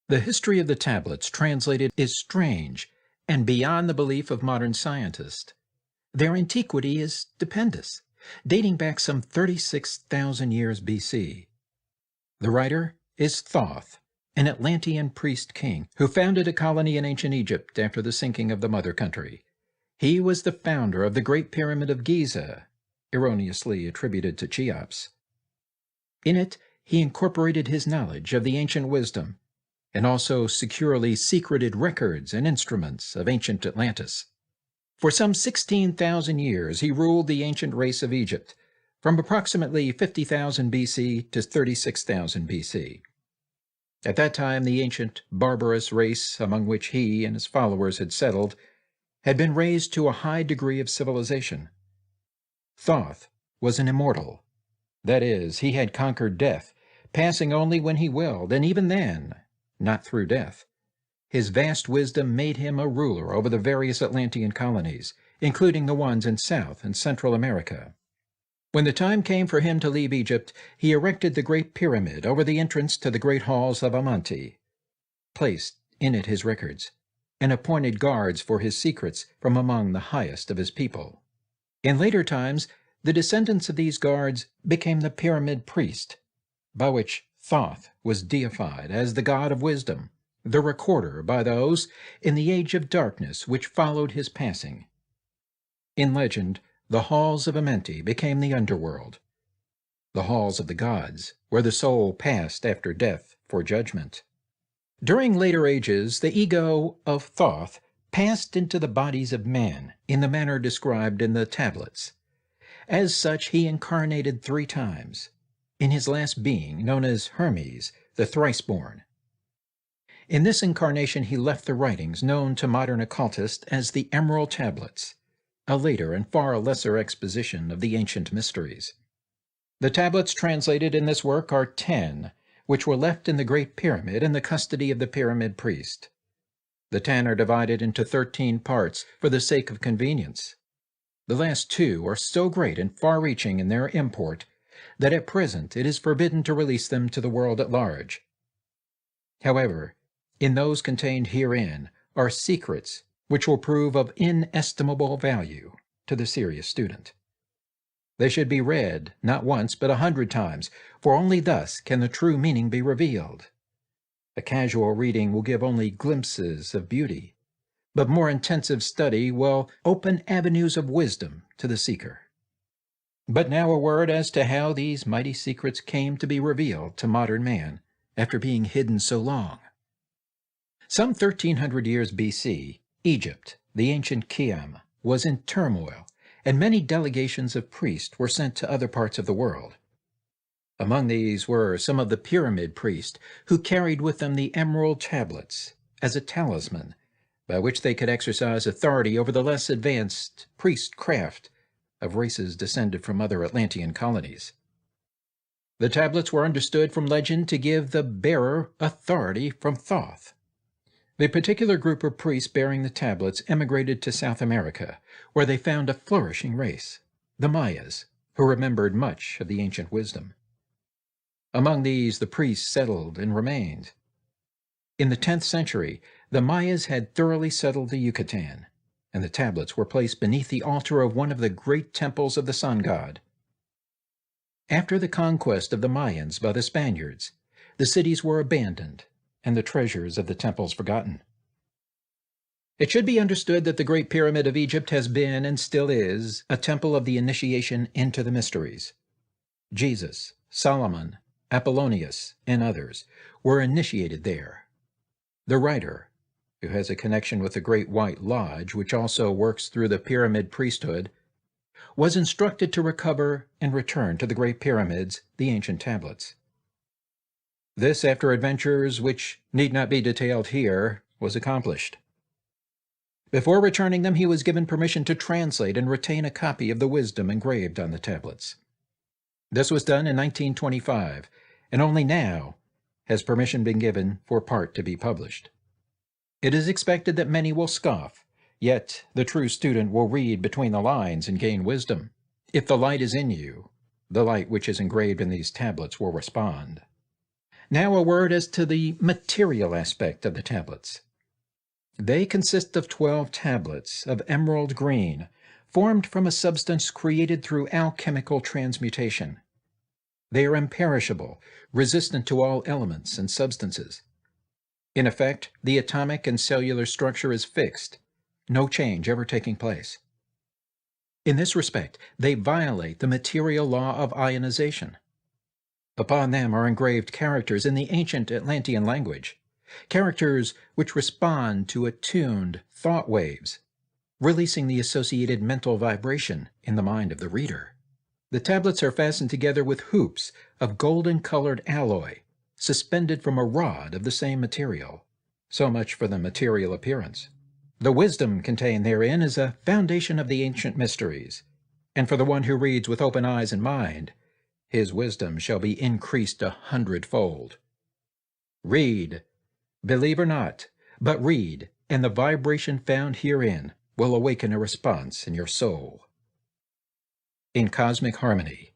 The history of the tablets translated is strange and beyond the belief of modern scientists. Their antiquity is stupendous, dating back some 36,000 years BC. The writer is Thoth, an Atlantean priest-king who founded a colony in ancient Egypt after the sinking of the mother country. He was the founder of the Great Pyramid of Giza, erroneously attributed to Cheops. In it, he incorporated his knowledge of the ancient wisdom, and also securely secreted records and instruments of ancient Atlantis. For some 16,000 years he ruled the ancient race of Egypt, from approximately 50,000 BC to 36,000 BC. At that time, the ancient, barbarous race among which he and his followers had settled had been raised to a high degree of civilization. Thoth was an immortal. That is, he had conquered death, passing only when he willed, and even then, not through death. His vast wisdom made him a ruler over the various Atlantean colonies, including the ones in South and Central America. When the time came for him to leave Egypt, he erected the Great Pyramid over the entrance to the great halls of Amenti, placed in it his records, and appointed guards for his secrets from among the highest of his people. In later times, the descendants of these guards became the Pyramid Priest, by which Thoth was deified as the god of wisdom, the recorder by those in the age of darkness which followed his passing. In legend, the halls of Amenti became the underworld, the halls of the gods, where the soul passed after death for judgment. During later ages, the ego of Thoth passed into the bodies of men in the manner described in the tablets. As such, he incarnated 3 times, in his last being, known as Hermes, the thrice-born. In this incarnation he left the writings known to modern occultists as the Emerald Tablets, a later and far lesser exposition of the ancient mysteries. The tablets translated in this work are 10, which were left in the Great Pyramid in the custody of the Pyramid Priest. The 10 are divided into 13 parts for the sake of convenience. The last 2 are so great and far-reaching in their import that at present it is forbidden to release them to the world at large. However, in those contained herein are secrets which will prove of inestimable value to the serious student. They should be read, not once, but 100 times, for only thus can the true meaning be revealed. A casual reading will give only glimpses of beauty, but more intensive study will open avenues of wisdom to the seeker. But now a word as to how these mighty secrets came to be revealed to modern man after being hidden so long. Some 1,300 years BC, Egypt, the ancient Kiam, was in turmoil, and many delegations of priests were sent to other parts of the world. Among these were some of the pyramid priests who carried with them the emerald tablets as a talisman by which they could exercise authority over the less advanced priestcraft of races descended from other Atlantean colonies. The tablets were understood from legend to give the bearer authority from Thoth. The particular group of priests bearing the tablets emigrated to South America, where they found a flourishing race, the Mayas, who remembered much of the ancient wisdom. Among these the priests settled and remained. In the 10th century, the Mayas had thoroughly settled the Yucatan, and the tablets were placed beneath the altar of one of the great temples of the sun god. After the conquest of the Mayans by the Spaniards, the cities were abandoned, and the treasures of the temples forgotten. It should be understood that the Great Pyramid of Egypt has been, and still is, a temple of the initiation into the mysteries. Jesus, Solomon, Apollonius, and others were initiated there. The writer, who has a connection with the Great White Lodge, which also works through the Pyramid priesthood, was instructed to recover and return to the Great Pyramids, the ancient tablets. This, after adventures which need not be detailed here, was accomplished. Before returning them, he was given permission to translate and retain a copy of the wisdom engraved on the tablets. This was done in 1925, and only now has permission been given for part to be published. It is expected that many will scoff, yet the true student will read between the lines and gain wisdom. If the light is in you, the light which is engraved in these tablets will respond. Now a word as to the material aspect of the tablets. They consist of 12 tablets of emerald green, formed from a substance created through alchemical transmutation. They are imperishable, resistant to all elements and substances. In effect, the atomic and cellular structure is fixed, no change ever taking place. In this respect, they violate the material law of ionization. Upon them are engraved characters in the ancient Atlantean language, characters which respond to attuned thought waves, releasing the associated mental vibration in the mind of the reader. The tablets are fastened together with hoops of golden-colored alloy, suspended from a rod of the same material. So much for the material appearance. The wisdom contained therein is a foundation of the ancient mysteries, and for the one who reads with open eyes and mind, his wisdom shall be increased 100-fold. Read, believe or not, but read, and the vibration found herein will awaken a response in your soul. In cosmic harmony,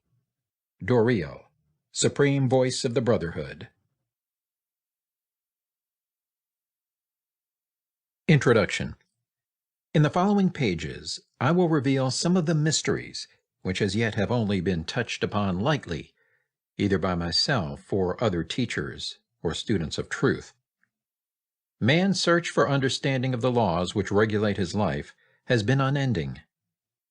Doriel, Supreme Voice of the Brotherhood. Introduction. In the following pages, I will reveal some of the mysteries which as yet have only been touched upon lightly, either by myself or other teachers or students of truth. Man's search for understanding of the laws which regulate his life has been unending,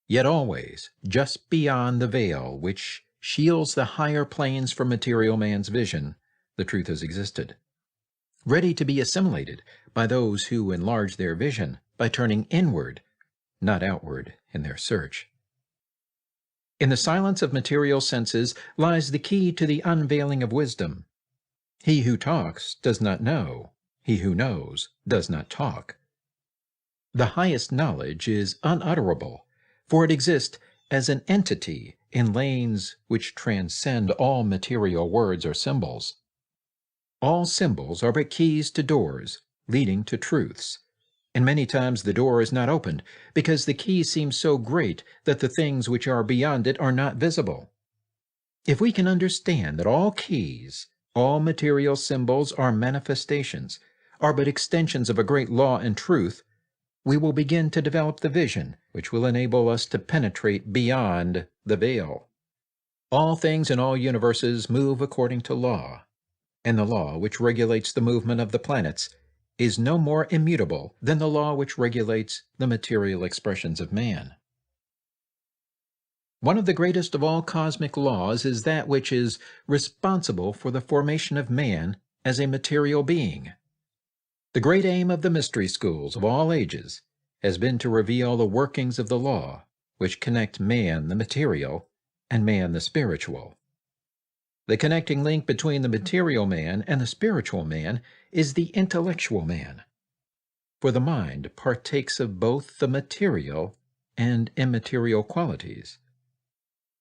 yet always just beyond the veil which shields the higher planes from material man's vision, the truth has existed, ready to be assimilated by those who enlarge their vision by turning inward, not outward, in their search. In the silence of material senses lies the key to the unveiling of wisdom. He who talks does not know. He who knows does not talk. The highest knowledge is unutterable, for it exists as an entity in lanes which transcend all material words or symbols. All symbols are but keys to doors leading to truths, and many times the door is not opened because the key seems so great that the things which are beyond it are not visible. If we can understand that all keys, all material symbols are manifestations, are but extensions of a great law and truth, we will begin to develop the vision which will enable us to penetrate beyond the veil. All things in all universes move according to law, and the law which regulates the movement of the planets is no more immutable than the law which regulates the material expressions of man. One of the greatest of all cosmic laws is that which is responsible for the formation of man as a material being. The great aim of the mystery schools of all ages has been to reveal the workings of the law which connect man the material and man the spiritual. The connecting link between the material man and the spiritual man is the intellectual man, for the mind partakes of both the material and immaterial qualities.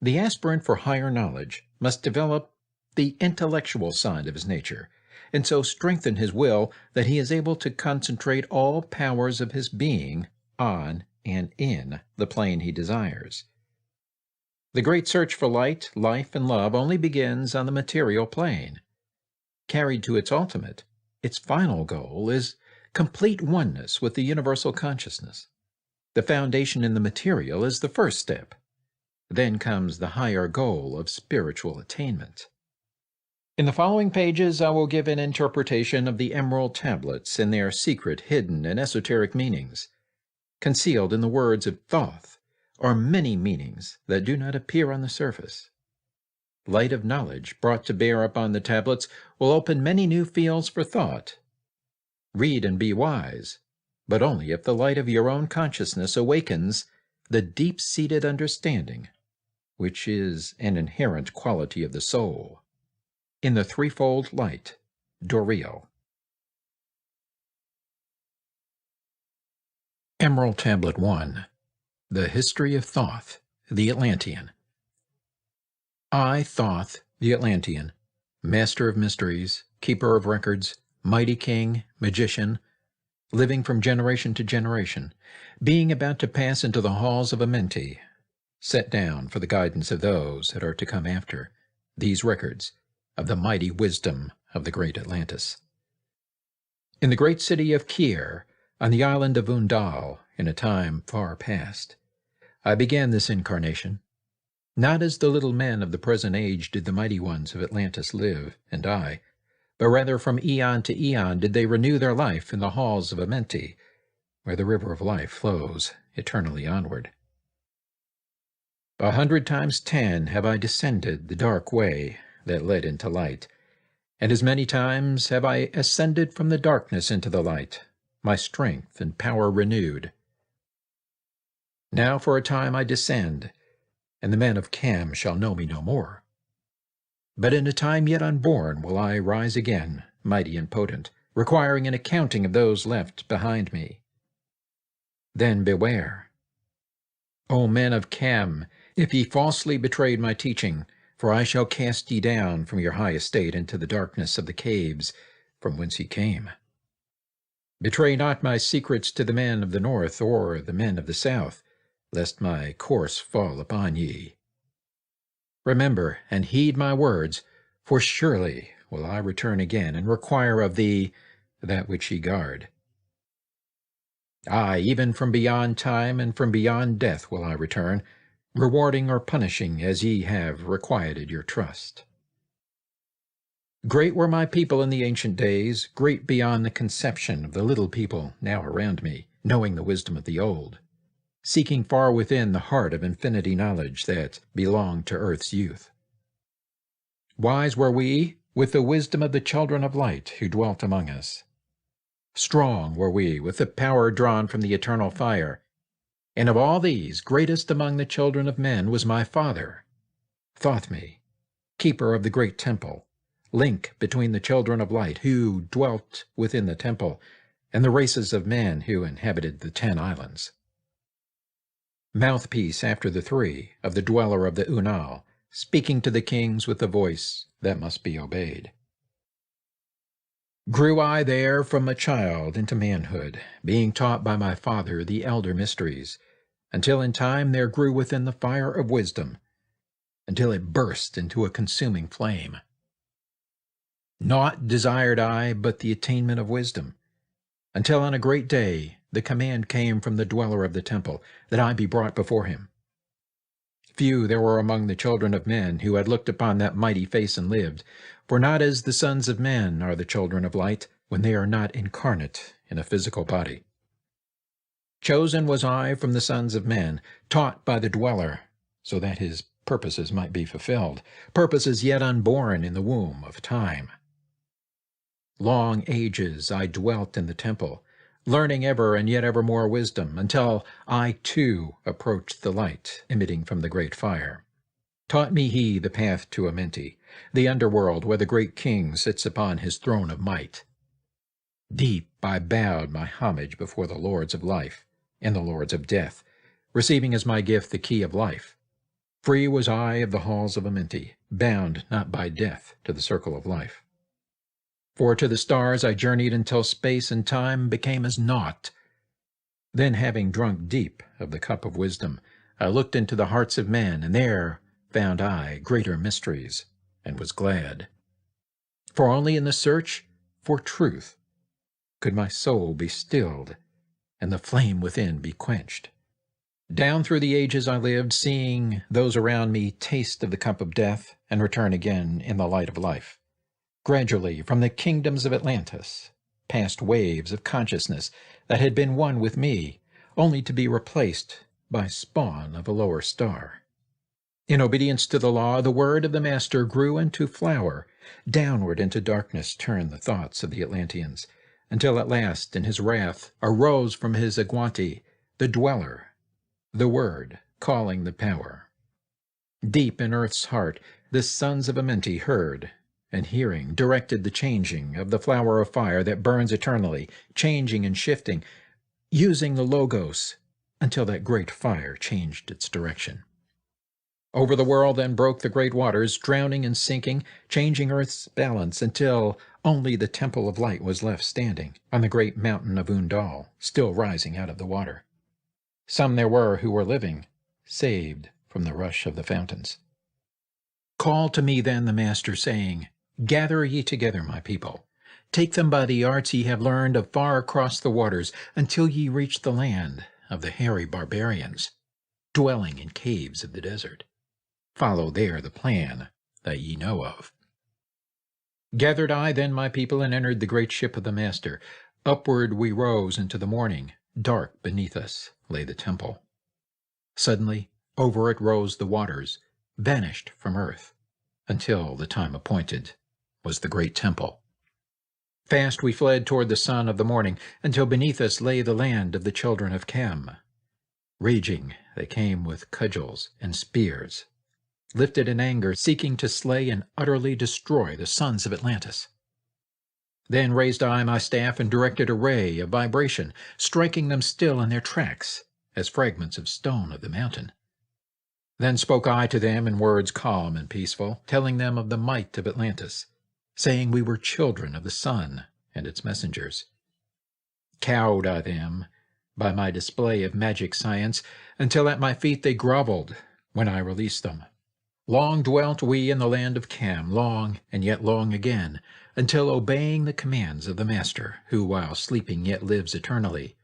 The aspirant for higher knowledge must develop the intellectual side of his nature, and so strengthen his will that he is able to concentrate all powers of his being on and in the plane he desires. The great search for light, life, and love only begins on the material plane. Carried to its ultimate, its final goal is complete oneness with the universal consciousness. The foundation in the material is the first step. Then comes the higher goal of spiritual attainment. In the following pages, I will give an interpretation of the emerald tablets and their secret, hidden, and esoteric meanings. Concealed in the words of Thoth are many meanings that do not appear on the surface. Light of knowledge brought to bear upon the tablets will open many new fields for thought. Read and be wise, but only if the light of your own consciousness awakens the deep-seated understanding, which is an inherent quality of the soul. In the threefold light, Doriel. Emerald Tablet 1. The History of Thoth, the Atlantean. I, Thoth, the Atlantean, master of mysteries, keeper of records, mighty king, magician, living from generation to generation, being about to pass into the halls of Amenti, set down for the guidance of those that are to come after, these records of the mighty wisdom of the great Atlantis. In the great city of Kier, on the island of Unal, in a time far past, I began this incarnation. Not as the little men of the present age did the mighty ones of Atlantis live and die, but rather from eon to eon did they renew their life in the halls of Amenti, where the river of life flows eternally onward. 100 times 10 have I descended the dark way that led into light, and as many times have I ascended from the darkness into the light, my strength and power renewed. Now for a time I descend, and the men of Cam shall know me no more. But in a time yet unborn will I rise again, mighty and potent, requiring an accounting of those left behind me. Then beware, O men of Cam, if ye falsely betrayed my teaching, for I shall cast ye down from your high estate into the darkness of the caves from whence ye came. Betray not my secrets to the men of the north or the men of the south, lest my course fall upon ye. Remember and heed my words, for surely will I return again and require of thee that which ye guard. Aye, even from beyond time and from beyond death will I return, rewarding or punishing as ye have requited your trust. Great were my people in the ancient days, great beyond the conception of the little people now around me, knowing the wisdom of the old, seeking far within the heart of infinity knowledge that belonged to earth's youth. Wise were we with the wisdom of the children of light who dwelt among us. Strong were we with the power drawn from the eternal fire, and of all these, greatest among the children of men was my father, Thoth, keeper of the great temple, link between the children of light who dwelt within the temple and the races of men who inhabited the 10 islands. Mouthpiece after the 3 of the dweller of the Unal, speaking to the kings with a voice that must be obeyed. Grew I there from a child into manhood, being taught by my father the elder mysteries, until in time there grew within the fire of wisdom, until it burst into a consuming flame. Naught desired I but the attainment of wisdom, until on a great day the command came from the dweller of the temple that I be brought before him. Few there were among the children of men who had looked upon that mighty face and lived, for not as the sons of men are the children of light, when they are not incarnate in a physical body. Chosen was I from the sons of men, taught by the dweller, so that his purposes might be fulfilled, purposes yet unborn in the womb of time. Long ages I dwelt in the temple, learning ever and yet ever more wisdom, until I too approached the light emitting from the great fire. Taught me he the path to Amenti, the underworld where the great king sits upon his throne of might. Deep I bowed my homage before the lords of life and the lords of death, receiving as my gift the key of life. Free was I of the halls of Amenti, bound not by death to the circle of life. For to the stars I journeyed until space and time became as naught. Then, having drunk deep of the cup of wisdom, I looked into the hearts of men, and there found I greater mysteries, and was glad. For only in the search for truth could my soul be stilled, and the flame within be quenched. Down through the ages I lived, seeing those around me taste of the cup of death, and return again in the light of life. Gradually, from the kingdoms of Atlantis, passed waves of consciousness that had been one with me, only to be replaced by spawn of a lower star. In obedience to the law, the word of the Master grew into flower. Downward into darkness turned the thoughts of the Atlanteans, until at last, in his wrath, arose from his Agwanti the dweller, the word calling the power. Deep in earth's heart, the sons of Amenti heard, and hearing, directed the changing of the flower of fire that burns eternally, changing and shifting, using the Logos, until that great fire changed its direction. Over the world then broke the great waters, drowning and sinking, changing earth's balance, until only the temple of light was left standing on the great mountain of Unal, still rising out of the water. Some there were who were living, saved from the rush of the fountains. Called to me then the Master, saying, Gather ye together, my people. Take them by the arts ye have learned of far across the waters, until ye reach the land of the hairy barbarians, dwelling in caves of the desert. Follow there the plan that ye know of. Gathered I then my people, and entered the great ship of the Master. Upward we rose into the morning. Dark beneath us lay the temple. Suddenly over it rose the waters, vanished from earth, until the time appointed was the great temple. Fast we fled toward the sun of the morning, until beneath us lay the land of the children of Chem. Raging they came with cudgels and spears, lifted in anger, seeking to slay and utterly destroy the sons of Atlantis. Then raised I my staff and directed a ray of vibration, striking them still in their tracks, as fragments of stone of the mountain. Then spoke I to them in words calm and peaceful, telling them of the might of Atlantis, saying we were children of the sun and its messengers. Cowed I them by my display of magic science, until at my feet they groveled when I released them. Long dwelt we in the land of Chem, long and yet long again, until obeying the commands of the Master, who while sleeping yet lives eternally,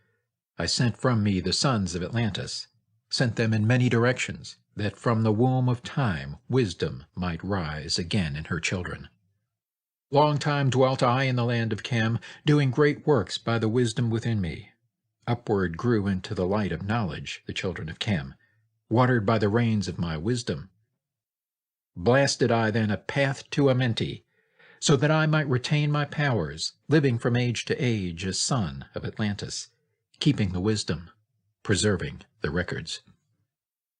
I sent from me the sons of Atlantis, sent them in many directions, that from the womb of time wisdom might rise again in her children. Long time dwelt I in the land of Chem, doing great works by the wisdom within me. Upward grew into the light of knowledge the children of Chem, watered by the rains of my wisdom. Blasted I then a path to Amenti, so that I might retain my powers, living from age to age as son of Atlantis, keeping the wisdom, preserving the records.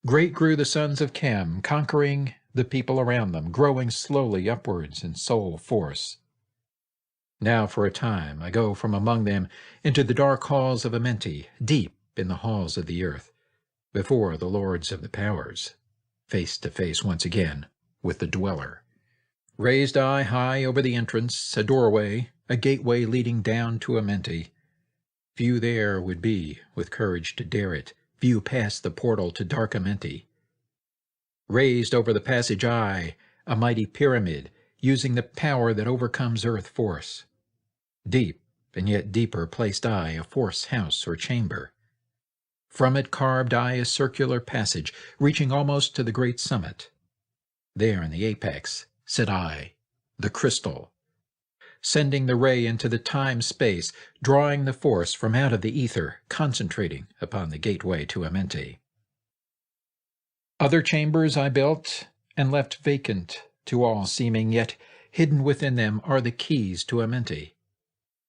Great grew the sons of Chem, conquering the people around them, growing slowly upwards in soul force. Now for a time I go from among them into the dark halls of Amenti, deep in the halls of the earth, before the lords of the powers, face to face once again with the dweller. Raised I high over the entrance, a doorway, a gateway leading down to Amenti. Few there would be with courage to dare it, few past the portal to dark Amenti. Raised over the passage I, a mighty pyramid, using the power that overcomes earth force. Deep and yet deeper placed I a force house or chamber. From it carved I a circular passage, reaching almost to the great summit. There in the apex set I, the crystal, sending the ray into the time-space, drawing the force from out of the ether, concentrating upon the gateway to Amenti. Other chambers I built and left vacant to all seeming, yet hidden within them are the keys to Amenti.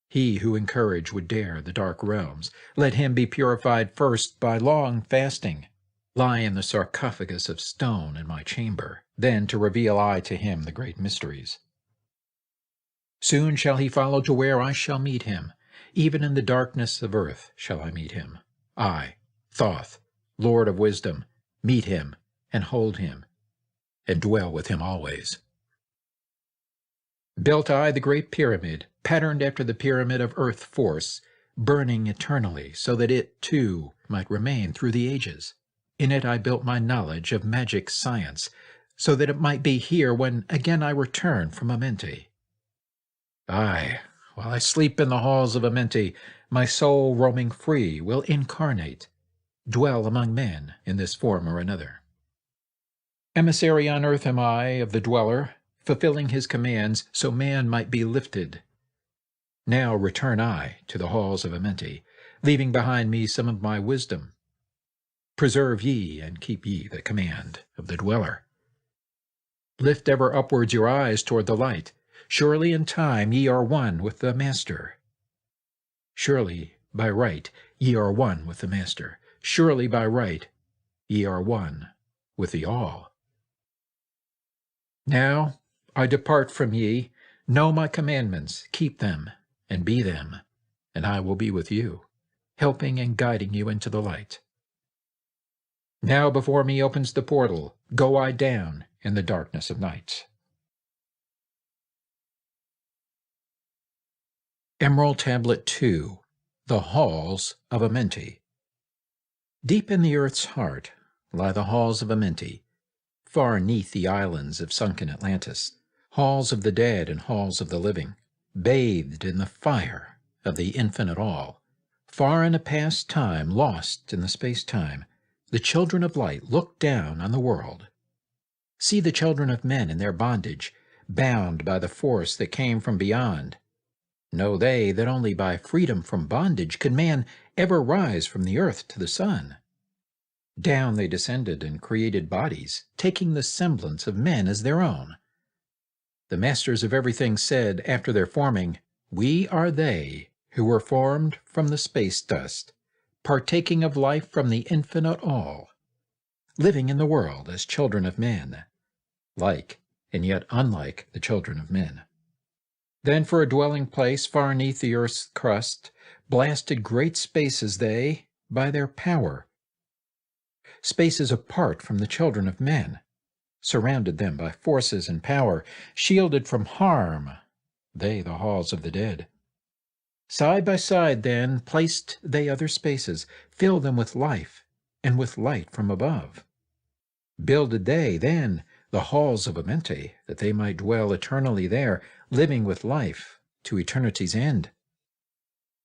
He who in courage would dare the dark realms, let him be purified first by long fasting, lie in the sarcophagus of stone in my chamber, then to reveal I to him the great mysteries. Soon shall he follow to where I shall meet him, even in the darkness of earth shall I meet him. I, Thoth, Lord of wisdom, meet him and hold him, and dwell with him always. Built I the great pyramid, patterned after the pyramid of earth force, burning eternally, so that it, too, might remain through the ages. In it I built my knowledge of magic science, so that it might be here when again I return from Amenti. Aye, while I sleep in the halls of Amenti, my soul roaming free will incarnate, dwell among men in this form or another. Emissary on earth am I of the dweller, fulfilling his commands so man might be lifted. Now return I to the halls of Amenti, leaving behind me some of my wisdom. Preserve ye and keep ye the command of the dweller. Lift ever upwards your eyes toward the light. Surely in time ye are one with the Master. Surely by right ye are one with the Master. Surely by right ye are one with the All. Now I depart from ye. Know my commandments, keep them, and be them, and I will be with you, helping and guiding you into the light. Now before me opens the portal, go I down in the darkness of night. Emerald Tablet 2, The Halls of Amenti. Deep in the earth's heart lie the halls of Amenti, far 'neath the islands of sunken Atlantis, halls of the dead and halls of the living, bathed in the fire of the infinite all. Far in a past time, lost in the space-time, the children of light look down on the world. See the children of men in their bondage, bound by the force that came from beyond. Know they that only by freedom from bondage could man ever rise from the earth to the sun. Down they descended and created bodies, taking the semblance of men as their own. The masters of everything said, after their forming, "We are they who were formed from the space dust, partaking of life from the infinite all, living in the world as children of men, like and yet unlike the children of men." Then for a dwelling place far neath the earth's crust, blasted great spaces they by their power, spaces apart from the children of men, surrounded them by forces and power, shielded from harm, they the halls of the dead. Side by side then placed they other spaces, filled them with life and with light from above. Builded they then the halls of Amenti, that they might dwell eternally there, living with life to eternity's end.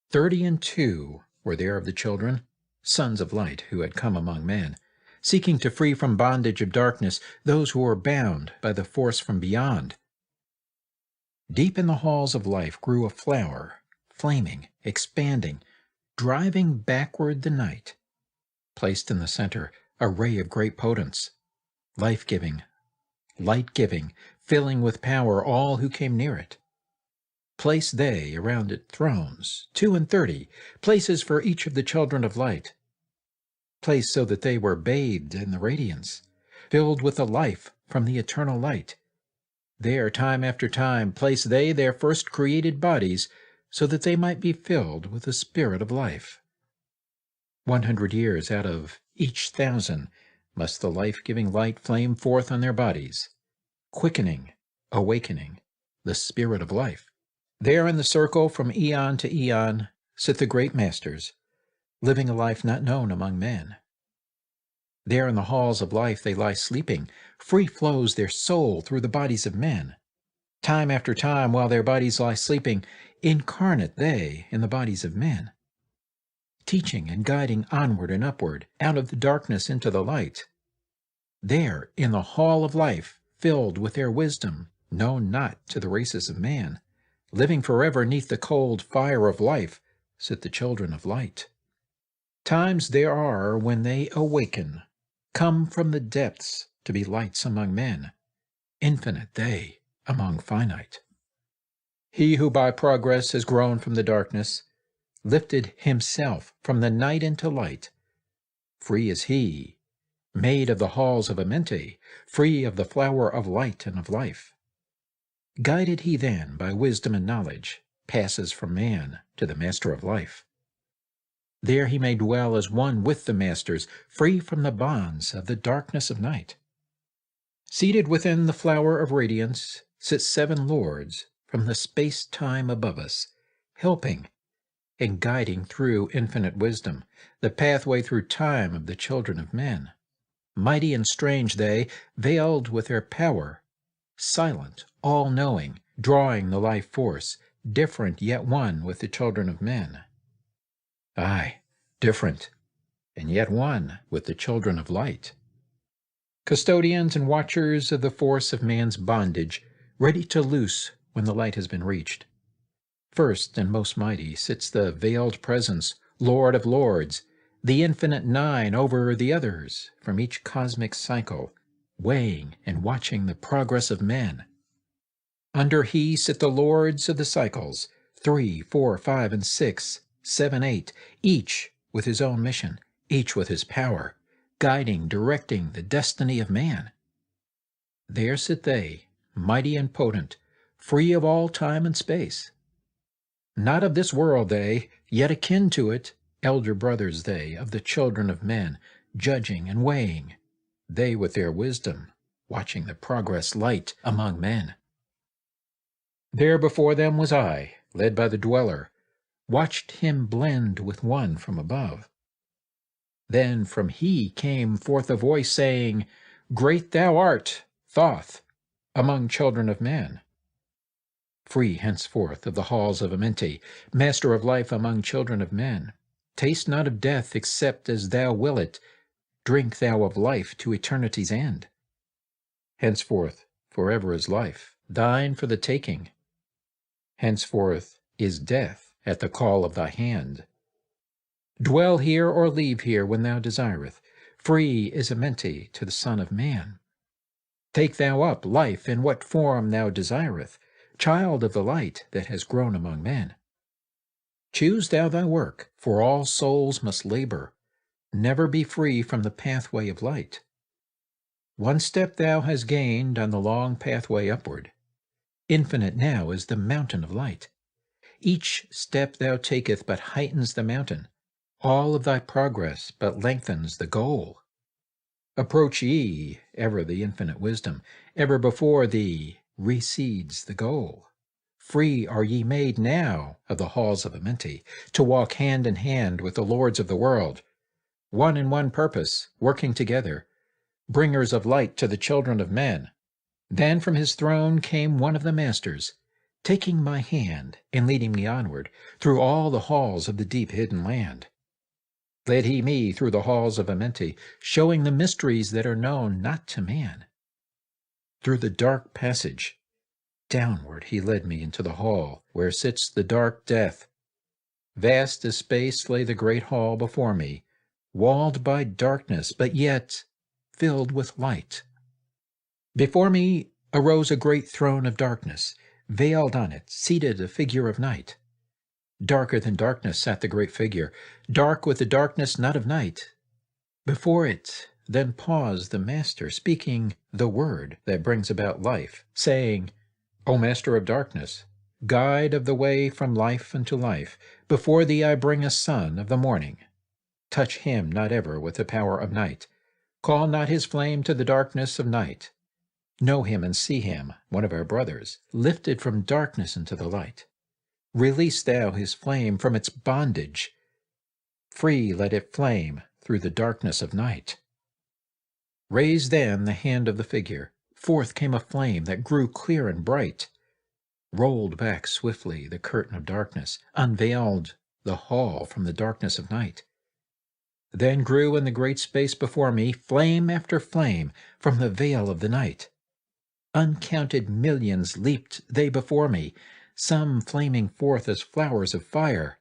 32 were there of the children, sons of light, who had come among men, seeking to free from bondage of darkness those who were bound by the force from beyond. Deep in the halls of life grew a flower, flaming, expanding, driving backward the night. Placed in the center, a ray of great potence, life-giving, light-giving, filling with power all who came near it. Placed they around it thrones, 32, places for each of the children of light, placed so that they were bathed in the radiance, filled with the life from the eternal light. There, time after time, placed they their first created bodies, so that they might be filled with the spirit of life. 100 years out of each 1,000 must the life-giving light flame forth on their bodies, quickening, awakening the spirit of life. There in the circle from eon to eon sit the great masters, living a life not known among men. There in the halls of life they lie sleeping, free flows their soul through the bodies of men. Time after time, while their bodies lie sleeping, incarnate they in the bodies of men, teaching and guiding onward and upward, out of the darkness into the light. There in the hall of life, filled with their wisdom, known not to the races of man, living forever neath the cold fire of life, sit the children of light. Times there are when they awaken, come from the depths to be lights among men, infinite they among finite. He who by progress has grown from the darkness, lifted himself from the night into light, free is he, made of the halls of Amenti, free of the flower of light and of life. Guided he then by wisdom and knowledge, passes from man to the master of life. There he may dwell as one with the masters, free from the bonds of the darkness of night. Seated within the flower of radiance sit 7 lords from the space-time above us, helping and guiding through infinite wisdom the pathway through time of the children of men. Mighty and strange they, veiled with their power, silent, all-knowing, drawing the life force, different yet one with the children of men. Aye, different, and yet one with the children of light. Custodians and watchers of the force of man's bondage, ready to loose when the light has been reached. First and most mighty sits the veiled presence, Lord of lords, the infinite 9 over the others from each cosmic cycle, weighing and watching the progress of men. Under he sit the lords of the cycles, 3, 4, 5, and 6, 7, 8, each with his own mission, each with his power, guiding, directing the destiny of man. There sit they, mighty and potent, free of all time and space. Not of this world they, yet akin to it, elder brothers they, of the children of men, judging and weighing, they with their wisdom, watching the progress light among men. There before them was I, led by the dweller, watched him blend with one from above. Then from he came forth a voice saying, Great thou art, Thoth, among children of men. Free henceforth of the halls of Amenti, master of life among children of men. Taste not of death except as thou will it, drink thou of life to eternity's end. Henceforth forever is life, thine for the taking. Henceforth is death at the call of thy hand. Dwell here or leave here when thou desireth. Free is Amenti to the Son of Man. Take thou up life in what form thou desireth, child of the light that has grown among men. Choose thou thy work, for all souls must labor. Never be free from the pathway of light. One step thou hast gained on the long pathway upward. Infinite now is the mountain of light. Each step thou taketh but heightens the mountain. All of thy progress but lengthens the goal. Approach ye ever the infinite wisdom. Ever before thee recedes the goal. Free are ye made now of the halls of Amenti, to walk hand in hand with the lords of the world, one in one purpose, working together, bringers of light to the children of men. Then from his throne came one of the masters, taking my hand and leading me onward through all the halls of the deep hidden land. Led he me through the halls of Amenti, showing the mysteries that are known not to man. Through the dark passage, downward he led me into the hall, where sits the dark death. Vast as space lay the great hall before me, walled by darkness, but yet filled with light. Before me arose a great throne of darkness, veiled on it, seated a figure of night. Darker than darkness sat the great figure, dark with the darkness not of night. Before it then paused the Master, speaking the word that brings about life, saying, O Master of darkness, guide of the way from life unto life, before thee I bring a son of the morning. Touch him not ever with the power of night. Call not his flame to the darkness of night. Know him and see him, one of our brothers, lifted from darkness into the light. Release thou his flame from its bondage. Free let it flame through the darkness of night. Raise then the hand of the figure. Forth came a flame that grew clear and bright. Rolled back swiftly the curtain of darkness, unveiled the hall from the darkness of night. Then grew in the great space before me flame after flame from the veil of the night. Uncounted millions leaped they before me, some flaming forth as flowers of fire.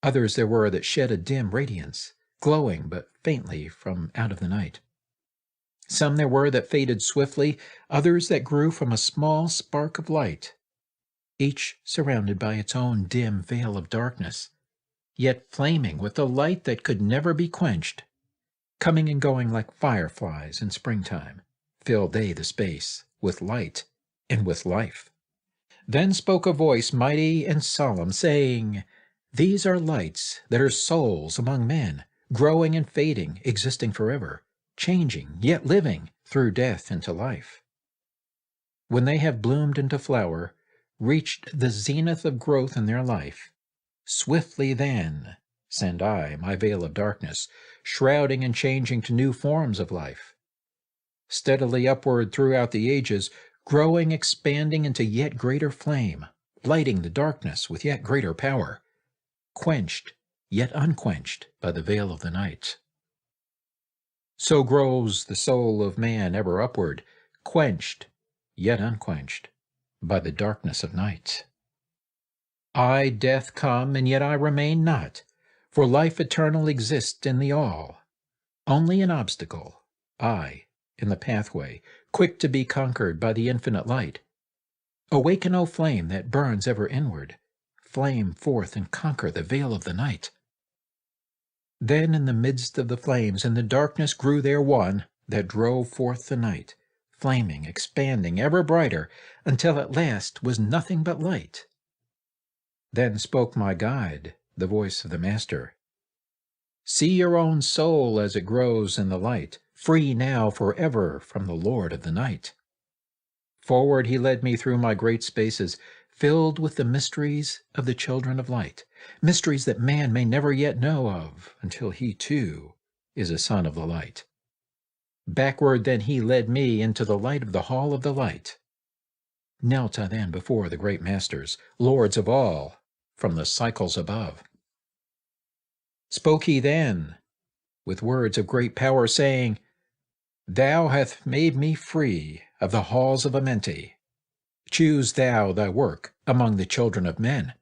Others there were that shed a dim radiance, glowing but faintly from out of the night. Some there were that faded swiftly, others that grew from a small spark of light, each surrounded by its own dim veil of darkness, yet flaming with a light that could never be quenched. Coming and going like fireflies in springtime, filled they the space with light and with life. Then spoke a voice mighty and solemn, saying, These are lights that are souls among men, growing and fading, existing forever, changing, yet living, through death into life. When they have bloomed into flower, reached the zenith of growth in their life, swiftly then send I my veil of darkness, shrouding and changing to new forms of life. Steadily upward throughout the ages, growing, expanding into yet greater flame, lighting the darkness with yet greater power, quenched, yet unquenched by the veil of the night. So grows the soul of man ever upward, quenched, yet unquenched by the darkness of night. I, death, come, and yet I remain not, for life eternal exists in the all. Only an obstacle, I, in the pathway, quick to be conquered by the infinite light. Awaken, O flame that burns ever inward, flame forth and conquer the veil of the night. Then in the midst of the flames in the darkness grew there one that drove forth the night, flaming, expanding, ever brighter, until at last was nothing but light. Then spoke my guide, the voice of the Master. See your own soul as it grows in the light, free now forever from the Lord of the night. Forward he led me through my great spaces, filled with the mysteries of the children of light, mysteries that man may never yet know of until he, too, is a son of the light. Backward then he led me into the light of the hall of the light. Knelt I then before the great masters, lords of all, from the cycles above. Spoke he then with words of great power, saying, Thou hast made me free of the halls of Amenti. Choose thou thy work among the children of men.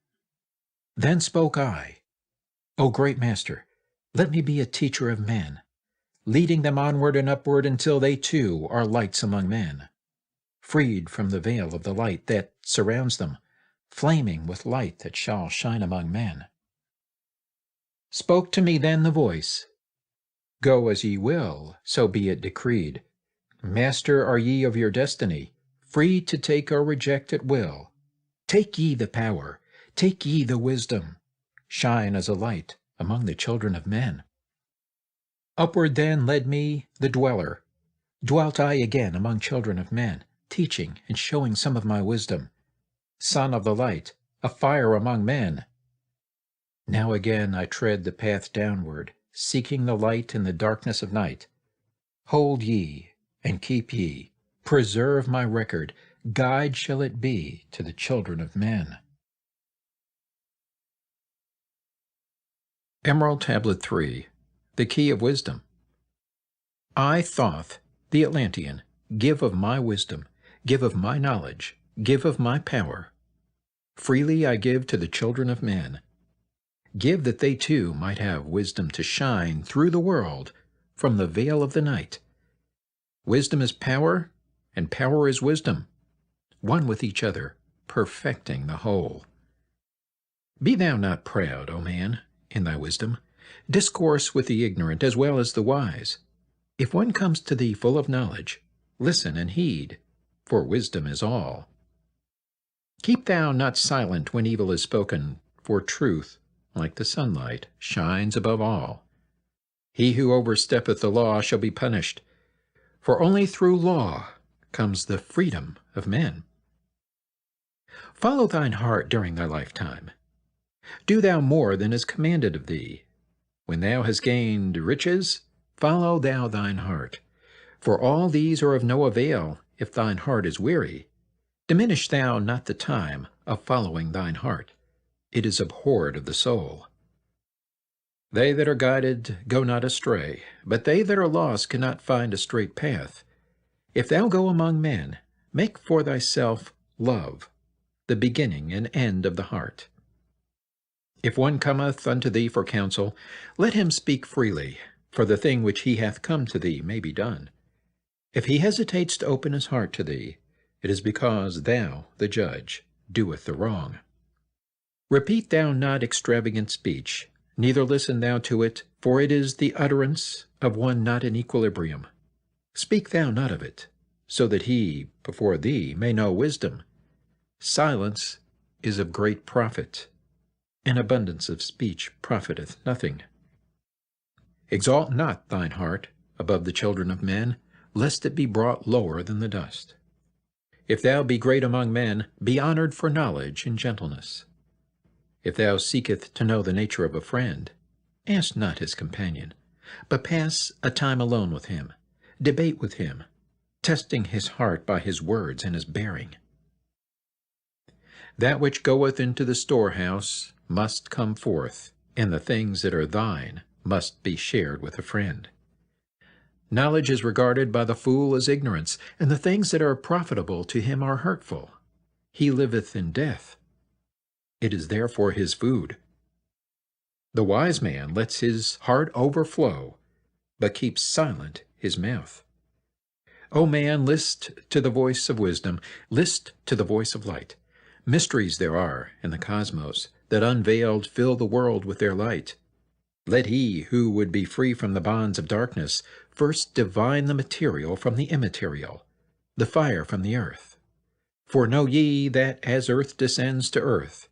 Then spoke I, O great master, let me be a teacher of men, leading them onward and upward until they too are lights among men, freed from the veil of the light that surrounds them, flaming with light that shall shine among men. Spoke to me then the voice, Go as ye will, so be it decreed. Master are ye of your destiny, free to take or reject at will. Take ye the power, take ye the wisdom, shine as a light among the children of men. Upward then led me the dweller. Dwelt I again among children of men, teaching and showing some of my wisdom. Son of the light, a fire among men. Now again I tread the path downward, seeking the light in the darkness of night. Hold ye, and keep ye, preserve my record, guide shall it be to the children of men. Emerald Tablet 3, the Key of Wisdom. I, Thoth, the Atlantean, give of my wisdom, give of my knowledge, give of my power. Freely I give to the children of men. Give that they too might have wisdom to shine through the world from the veil of the night. Wisdom is power, and power is wisdom, one with each other, perfecting the whole. Be thou not proud, O man, in thy wisdom. Discourse with the ignorant as well as the wise. If one comes to thee full of knowledge, listen and heed, for wisdom is all. Keep thou not silent when evil is spoken, for truth, like the sunlight, shines above all. He who oversteppeth the law shall be punished, for only through law comes the freedom of men. Follow thine heart during thy lifetime. Do thou more than is commanded of thee. When thou hast gained riches, follow thou thine heart. For all these are of no avail if thine heart is weary. Diminish thou not the time of following thine heart. It is abhorred of the soul. They that are guided go not astray, but they that are lost cannot find a straight path. If thou go among men, make for thyself love, the beginning and end of the heart. If one cometh unto thee for counsel, let him speak freely, for the thing which he hath come to thee may be done. If he hesitates to open his heart to thee, it is because thou, the judge, doeth the wrong. Repeat thou not extravagant speech, neither listen thou to it, for it is the utterance of one not in equilibrium. Speak thou not of it, so that he before thee may know wisdom. Silence is of great profit. An abundance of speech profiteth nothing. Exalt not thine heart above the children of men, lest it be brought lower than the dust. If thou be great among men, be honored for knowledge and gentleness. If thou seeketh to know the nature of a friend, ask not his companion, but pass a time alone with him, debate with him, testing his heart by his words and his bearing. That which goeth into the storehouse must come forth, and the things that are thine must be shared with a friend. Knowledge is regarded by the fool as ignorance, and the things that are profitable to him are hurtful. He liveth in death. It is therefore his food. The wise man lets his heart overflow, but keeps silent his mouth. O man, list to the voice of wisdom, list to the voice of light. Mysteries there are in the cosmos that unveiled fill the world with their light. Let he who would be free from the bonds of darkness first divine the material from the immaterial, the fire from the earth. For know ye that as earth descends to earth,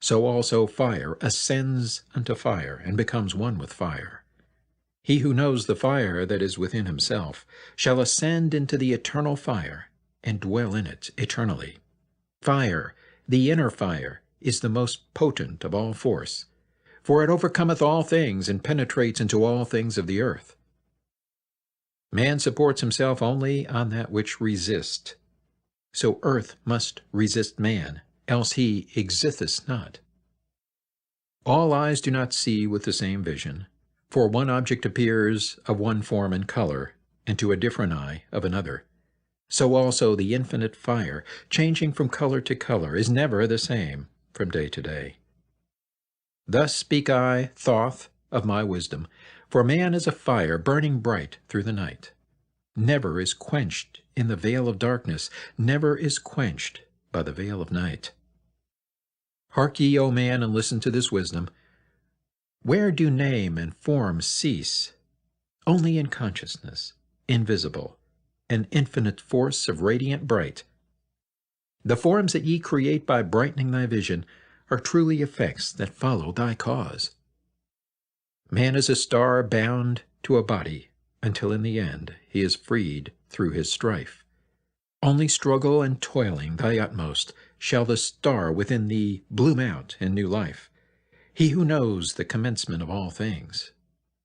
so also fire ascends unto fire, and becomes one with fire. He who knows the fire that is within himself shall ascend into the eternal fire, and dwell in it eternally. Fire, the inner fire, is the most potent of all force, for it overcometh all things and penetrates into all things of the earth. Man supports himself only on that which resists. So earth must resist man, else he existeth not. All eyes do not see with the same vision, for one object appears of one form and color, and to a different eye of another. So also the infinite fire, changing from color to color, is never the same from day to day. Thus speak I, Thoth, of my wisdom, for man is a fire burning bright through the night. Never is quenched in the veil of darkness, never is quenched by the veil of night. Hark ye, O man, and listen to this wisdom. Where do name and form cease? Only in consciousness, invisible, an infinite force of radiant bright. The forms that ye create by brightening thy vision are truly effects that follow thy cause. Man is a star bound to a body, until in the end he is freed through his strife. Only struggle and toiling thy utmost shall the star within thee bloom out in new life. He who knows the commencement of all things,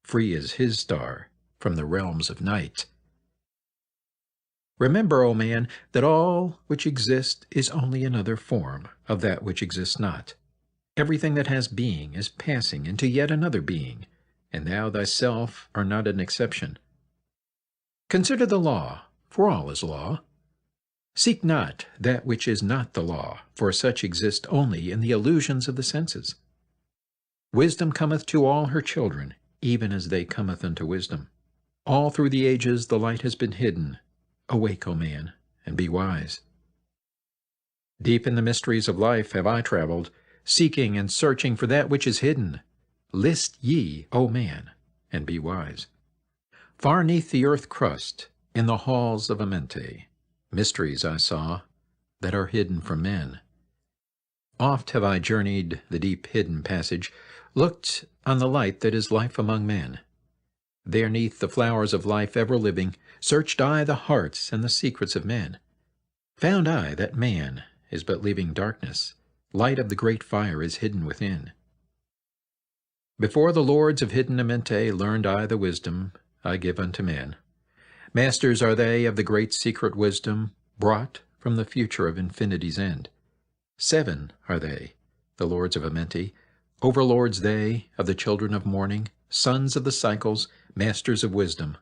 free is his star from the realms of night. Remember, O man, that all which exists is only another form of that which exists not. Everything that has being is passing into yet another being, and thou thyself art not an exception. Consider the law, for all is law. Seek not that which is not the law, for such exist only in the illusions of the senses. Wisdom cometh to all her children, even as they cometh unto wisdom. All through the ages the light has been hidden. Awake, O man, and be wise. Deep in the mysteries of life have I traveled, seeking and searching for that which is hidden. List ye, O man, and be wise. Far neath the earth crust, in the halls of Amenti, mysteries I saw that are hidden from men. Oft have I journeyed the deep hidden passage, looked on the light that is life among men. There neath the flowers of life ever living, searched I the hearts and the secrets of men. Found I that man is but leaving darkness, light of the great fire is hidden within. Before the lords of hidden Amenti learned I the wisdom I give unto men. Masters are they of the great secret wisdom, brought from the future of infinity's end. 7 are they, the lords of Amenti, overlords they of the children of morning, sons of the cycles, masters of wisdom.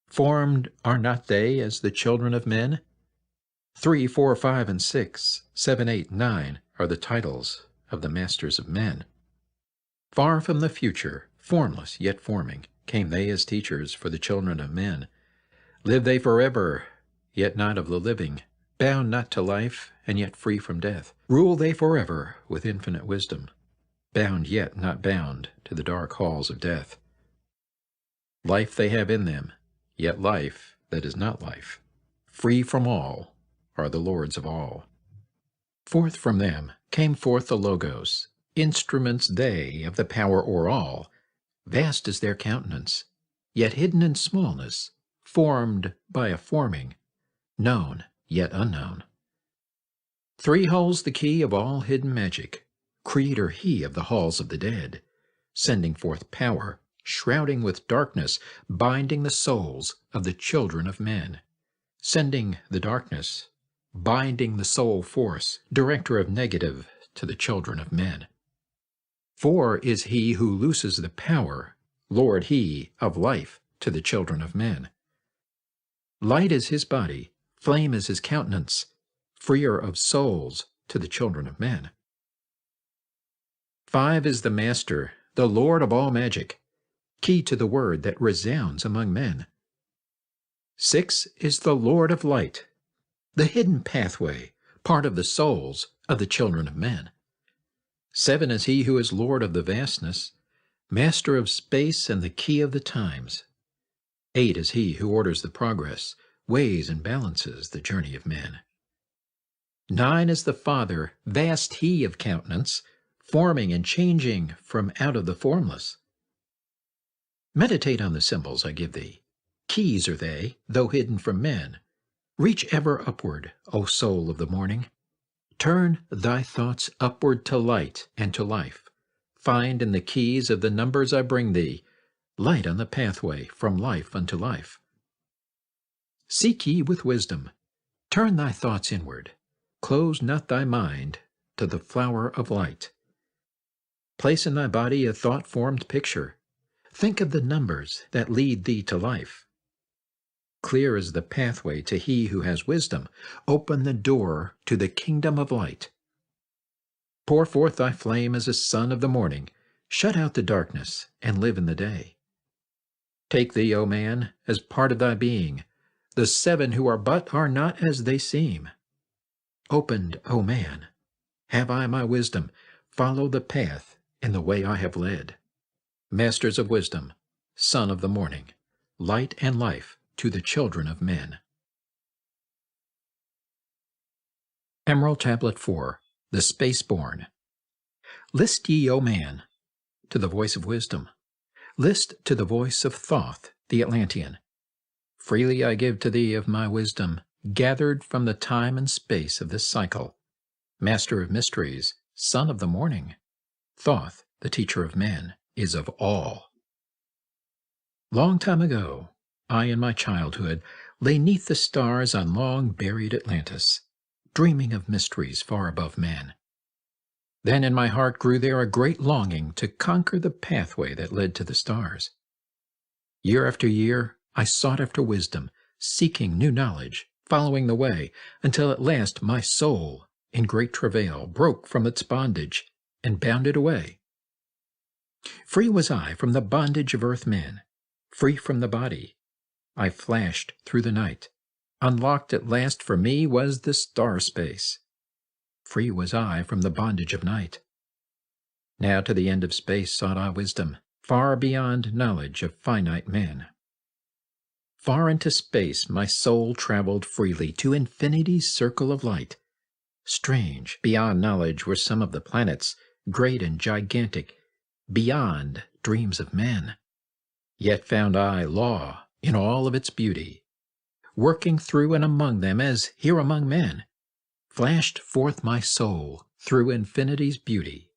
Formed are not they as the children of men? 3, 4, 5, and 6, 7, 8, 9 are the titles of the masters of men. Far from the future, formless yet forming, came they as teachers for the children of men. Live they forever, yet not of the living, bound not to life, and yet free from death. Rule they forever with infinite wisdom, bound yet not bound to the dark halls of death. Life they have in them, yet life that is not life. Free from all are the lords of all. Forth from them came forth the Logos, instruments they of the power o'er all. Vast is their countenance, yet hidden in smallness, formed by a forming, known yet unknown. 3 holds the key of all hidden magic, creator he of the halls of the dead, sending forth power, shrouding with darkness, binding the souls of the children of men, sending the darkness, binding the soul force, director of negative to the children of men. 4 is he who looses the power, lord he of life to the children of men. Light is his body, flame is his countenance, freer of souls to the children of men. 5 is the master, the lord of all magic, key to the word that resounds among men. 6 is the Lord of light, the hidden pathway, part of the souls of the children of men. 7 is he who is Lord of the vastness, master of space and the key of the times. 8 is he who orders the progress, weighs and balances the journey of men. 9 is the Father, vast he of countenance, forming and changing from out of the formless. Meditate on the symbols I give thee. Keys are they, though hidden from men. Reach ever upward, O soul of the morning. Turn thy thoughts upward to light and to life. Find in the keys of the numbers I bring thee, light on the pathway from life unto life. Seek ye with wisdom. Turn thy thoughts inward. Close not thy mind to the flower of light. Place in thy body a thought-formed picture. Think of the numbers that lead thee to life. Clear is the pathway to he who has wisdom. Open the door to the kingdom of light. Pour forth thy flame as a sun of the morning. Shut out the darkness and live in the day. Take thee, O man, as part of thy being. The seven who are but are not as they seem. Opened, O man, have I my wisdom. Follow the path in the way I have led. Masters of wisdom, son of the morning, light and life to the children of men. Emerald Tablet 4, the Spaceborn. List ye, O man, to the voice of wisdom. List to the voice of Thoth, the Atlantean. Freely I give to thee of my wisdom, gathered from the time and space of this cycle. Master of mysteries, son of the morning, Thoth, the teacher of men, is of all. Long time ago, I in my childhood lay 'neath the stars on long-buried Atlantis, dreaming of mysteries far above man. Then in my heart grew there a great longing to conquer the pathway that led to the stars. Year after year, I sought after wisdom, seeking new knowledge, following the way, until at last my soul, in great travail, broke from its bondage and bounded away. Free was I from the bondage of earth-men, free from the body. I flashed through the night. Unlocked at last for me was the star-space. Free was I from the bondage of night. Now to the end of space sought I wisdom, far beyond knowledge of finite men. Far into space my soul traveled freely to infinity's circle of light. Strange, beyond knowledge were some of the planets, great and gigantic, beyond dreams of men. Yet found I law in all of its beauty, working through and among them as here among men. Flashed forth my soul through infinity's beauty.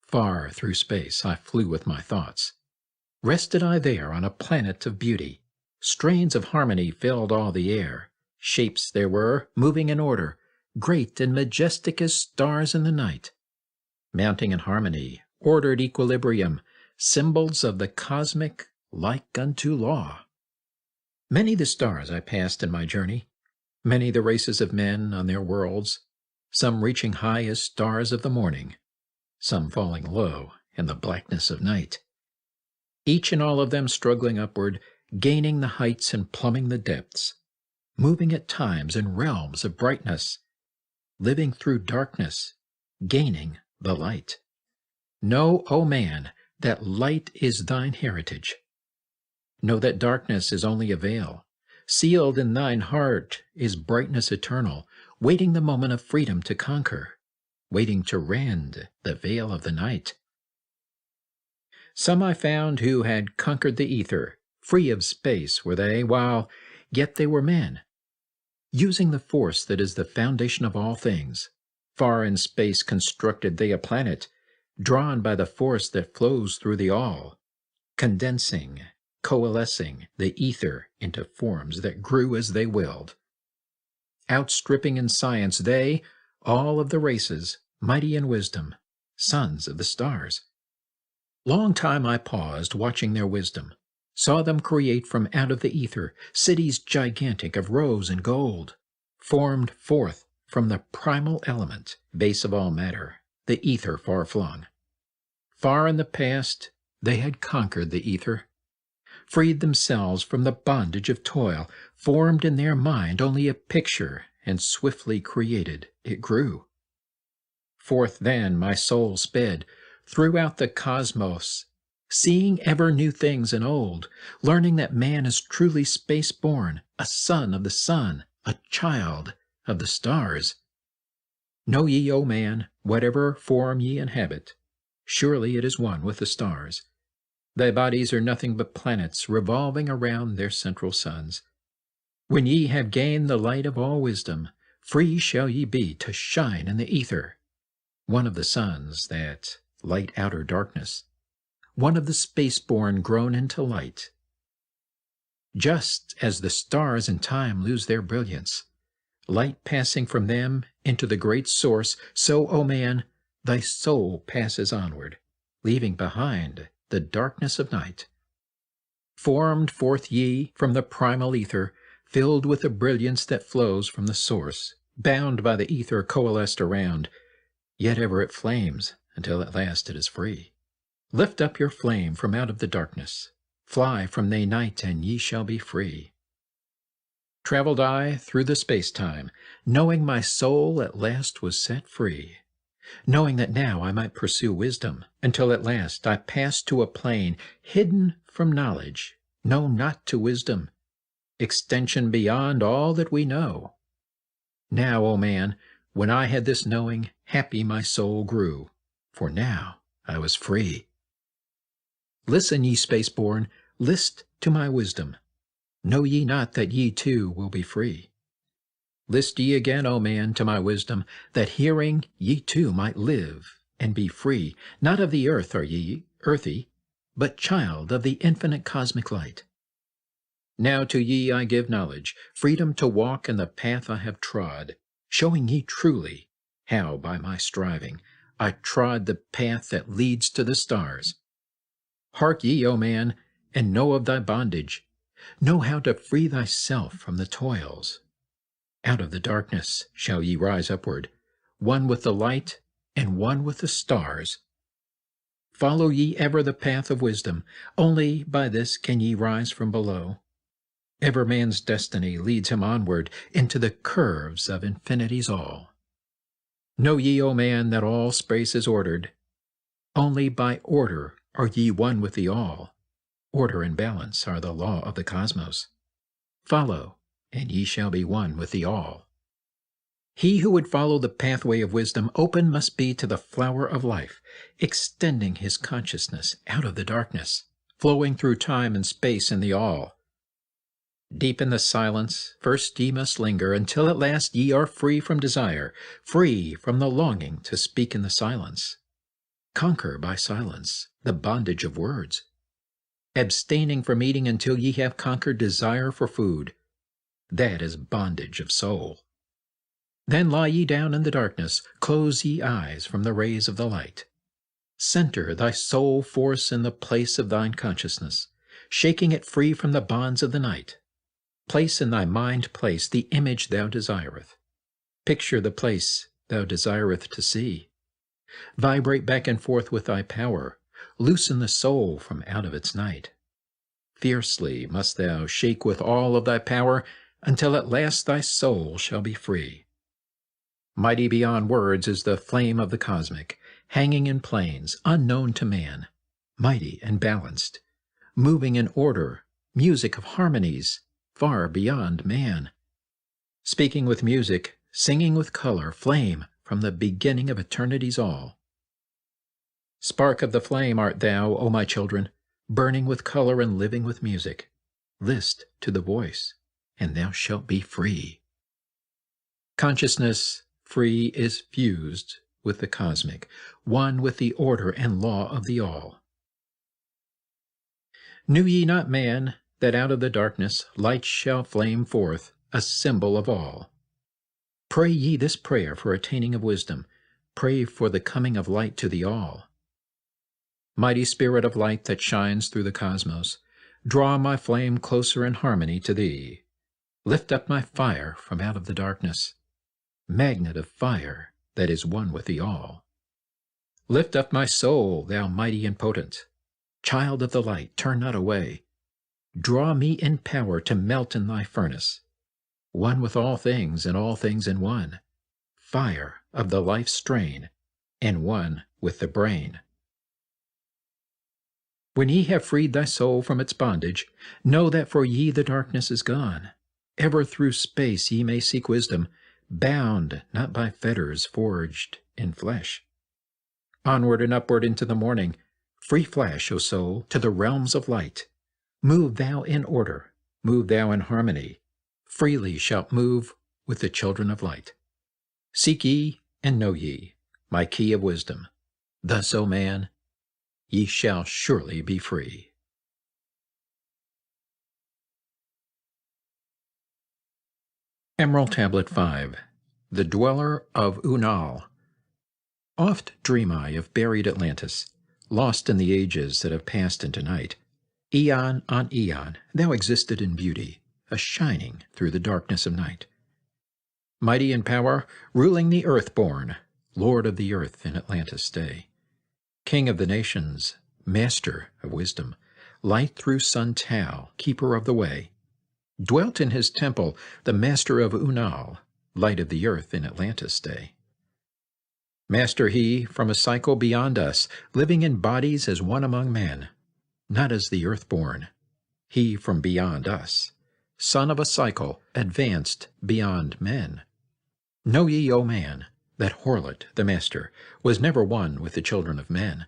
Far through space I flew with my thoughts. Rested I there on a planet of beauty. Strains of harmony filled all the air. Shapes there were, moving in order, great and majestic as stars in the night. Mounting in harmony, ordered equilibrium, symbols of the cosmic like unto law. Many the stars I passed in my journey. Many the races of men on their worlds, some reaching high as stars of the morning, some falling low in the blackness of night. Each and all of them struggling upward, gaining the heights and plumbing the depths, moving at times in realms of brightness, living through darkness, gaining the light. Know, O man, that light is thine heritage. Know that darkness is only a veil. Sealed in thine heart is brightness eternal, waiting the moment of freedom to conquer, waiting to rend the veil of the night. Some I found who had conquered the ether, free of space were they, while yet they were men, using the force that is the foundation of all things. Far in space constructed they a planet, drawn by the force that flows through the all, condensing, coalescing the ether into forms that grew as they willed. Outstripping in science they, all of the races, mighty in wisdom, sons of the stars. Long time I paused, watching their wisdom, saw them create from out of the ether cities gigantic of rose and gold, formed forth from the primal element, base of all matter, the ether far flung. Far in the past they had conquered the ether, freed themselves from the bondage of toil, formed in their mind only a picture, and swiftly created it grew. Forth then my soul sped, throughout the cosmos, seeing ever new things and old, learning that man is truly space-born, a son of the sun, a child of the stars. Know ye, O man, whatever form ye inhabit, surely it is one with the stars. Thy bodies are nothing but planets revolving around their central suns. When ye have gained the light of all wisdom, free shall ye be to shine in the ether, one of the suns that light outer darkness, one of the spaceborn grown into light. Just as the stars in time lose their brilliance, light passing from them into the great source, so, O man, thy soul passes onward, leaving behind the darkness of night. Formed forth ye from the primal ether, filled with the brilliance that flows from the source, bound by the ether coalesced around, yet ever it flames until at last it is free. Lift up your flame from out of the darkness, fly from the night, and ye shall be free. Traveled I through the space-time, knowing my soul at last was set free, knowing that now I might pursue wisdom, until at last I passed to a plane hidden from knowledge, known not to wisdom, extension beyond all that we know. Now, O man, when I had this knowing, happy my soul grew, for now I was free. Listen, ye Spaceborn, list to my wisdom. Know ye not that ye too will be free? List ye again, O man, to my wisdom, that hearing ye too might live and be free. Not of the earth are ye, earthy, but child of the infinite cosmic light. Now to ye I give knowledge, freedom to walk in the path I have trod, showing ye truly how by my striving I trod the path that leads to the stars. Hark ye, O man, and know of thy bondage. Know how to free thyself from the toils. Out of the darkness shall ye rise upward, one with the light and one with the stars. Follow ye ever the path of wisdom, only by this can ye rise from below. Ever man's destiny leads him onward into the curves of infinity's all. Know ye, O man, that all space is ordered. Only by order are ye one with the all. Order and balance are the law of the cosmos. Follow, and ye shall be one with the all. He who would follow the pathway of wisdom open must be to the flower of life, extending his consciousness out of the darkness, flowing through time and space in the all. Deep in the silence, first ye must linger, until at last ye are free from desire, free from the longing to speak in the silence. Conquer by silence the bondage of words, abstaining from eating until ye have conquered desire for food. That is bondage of soul. Then lie ye down in the darkness, close ye eyes from the rays of the light. Center thy soul force in the place of thine consciousness, shaking it free from the bonds of the night. Place in thy mind the image thou desireth. Picture the place thou desireth to see. Vibrate back and forth with thy power. Loosen the soul from out of its night. Fiercely must thou shake with all of thy power, until at last thy soul shall be free. Mighty beyond words is the flame of the cosmic, hanging in planes unknown to man, mighty and balanced, moving in order, music of harmonies, far beyond man. Speaking with music, singing with color, flame from the beginning of eternity's all. Spark of the flame art thou, O my children, burning with color and living with music. List to the voice, and thou shalt be free. Consciousness free is fused with the cosmic, one with the order and law of the all. Knew ye not, man, that out of the darkness light shall flame forth, a symbol of all? Pray ye this prayer for attaining of wisdom. Pray for the coming of light to the all. Mighty spirit of light that shines through the cosmos, draw my flame closer in harmony to thee. Lift up my fire from out of the darkness, magnet of fire that is one with the all. Lift up my soul, thou mighty and potent. Child of the light, turn not away. Draw me in power to melt in thy furnace, one with all things and all things in one, fire of the life strain, and one with the brain. When ye have freed thy soul from its bondage, know that for ye the darkness is gone. Ever through space ye may seek wisdom, bound not by fetters forged in flesh. Onward and upward into the morning, free flash, O soul, to the realms of light. Move thou in order, move thou in harmony, freely shalt move with the children of light. Seek ye and know ye my key of wisdom. Thus, O man, ye shall surely be free. Emerald Tablet 5. The Dweller of Unal. Oft dream I of buried Atlantis, lost in the ages that have passed into night. Eon on eon thou existed in beauty, a shining through the darkness of night. Mighty in power, ruling the earth-born, Lord of the earth in Atlantis' day. King of the nations, master of wisdom, light through sun Tau, keeper of the way. Dwelt in his temple the master of Unal, light of the earth in Atlantis' day. Master he from a cycle beyond us, living in bodies as one among men, not as the earth-born, he from beyond us, son of a cycle, advanced beyond men. Know ye, O man, that Horlet, the master, was never one with the children of men.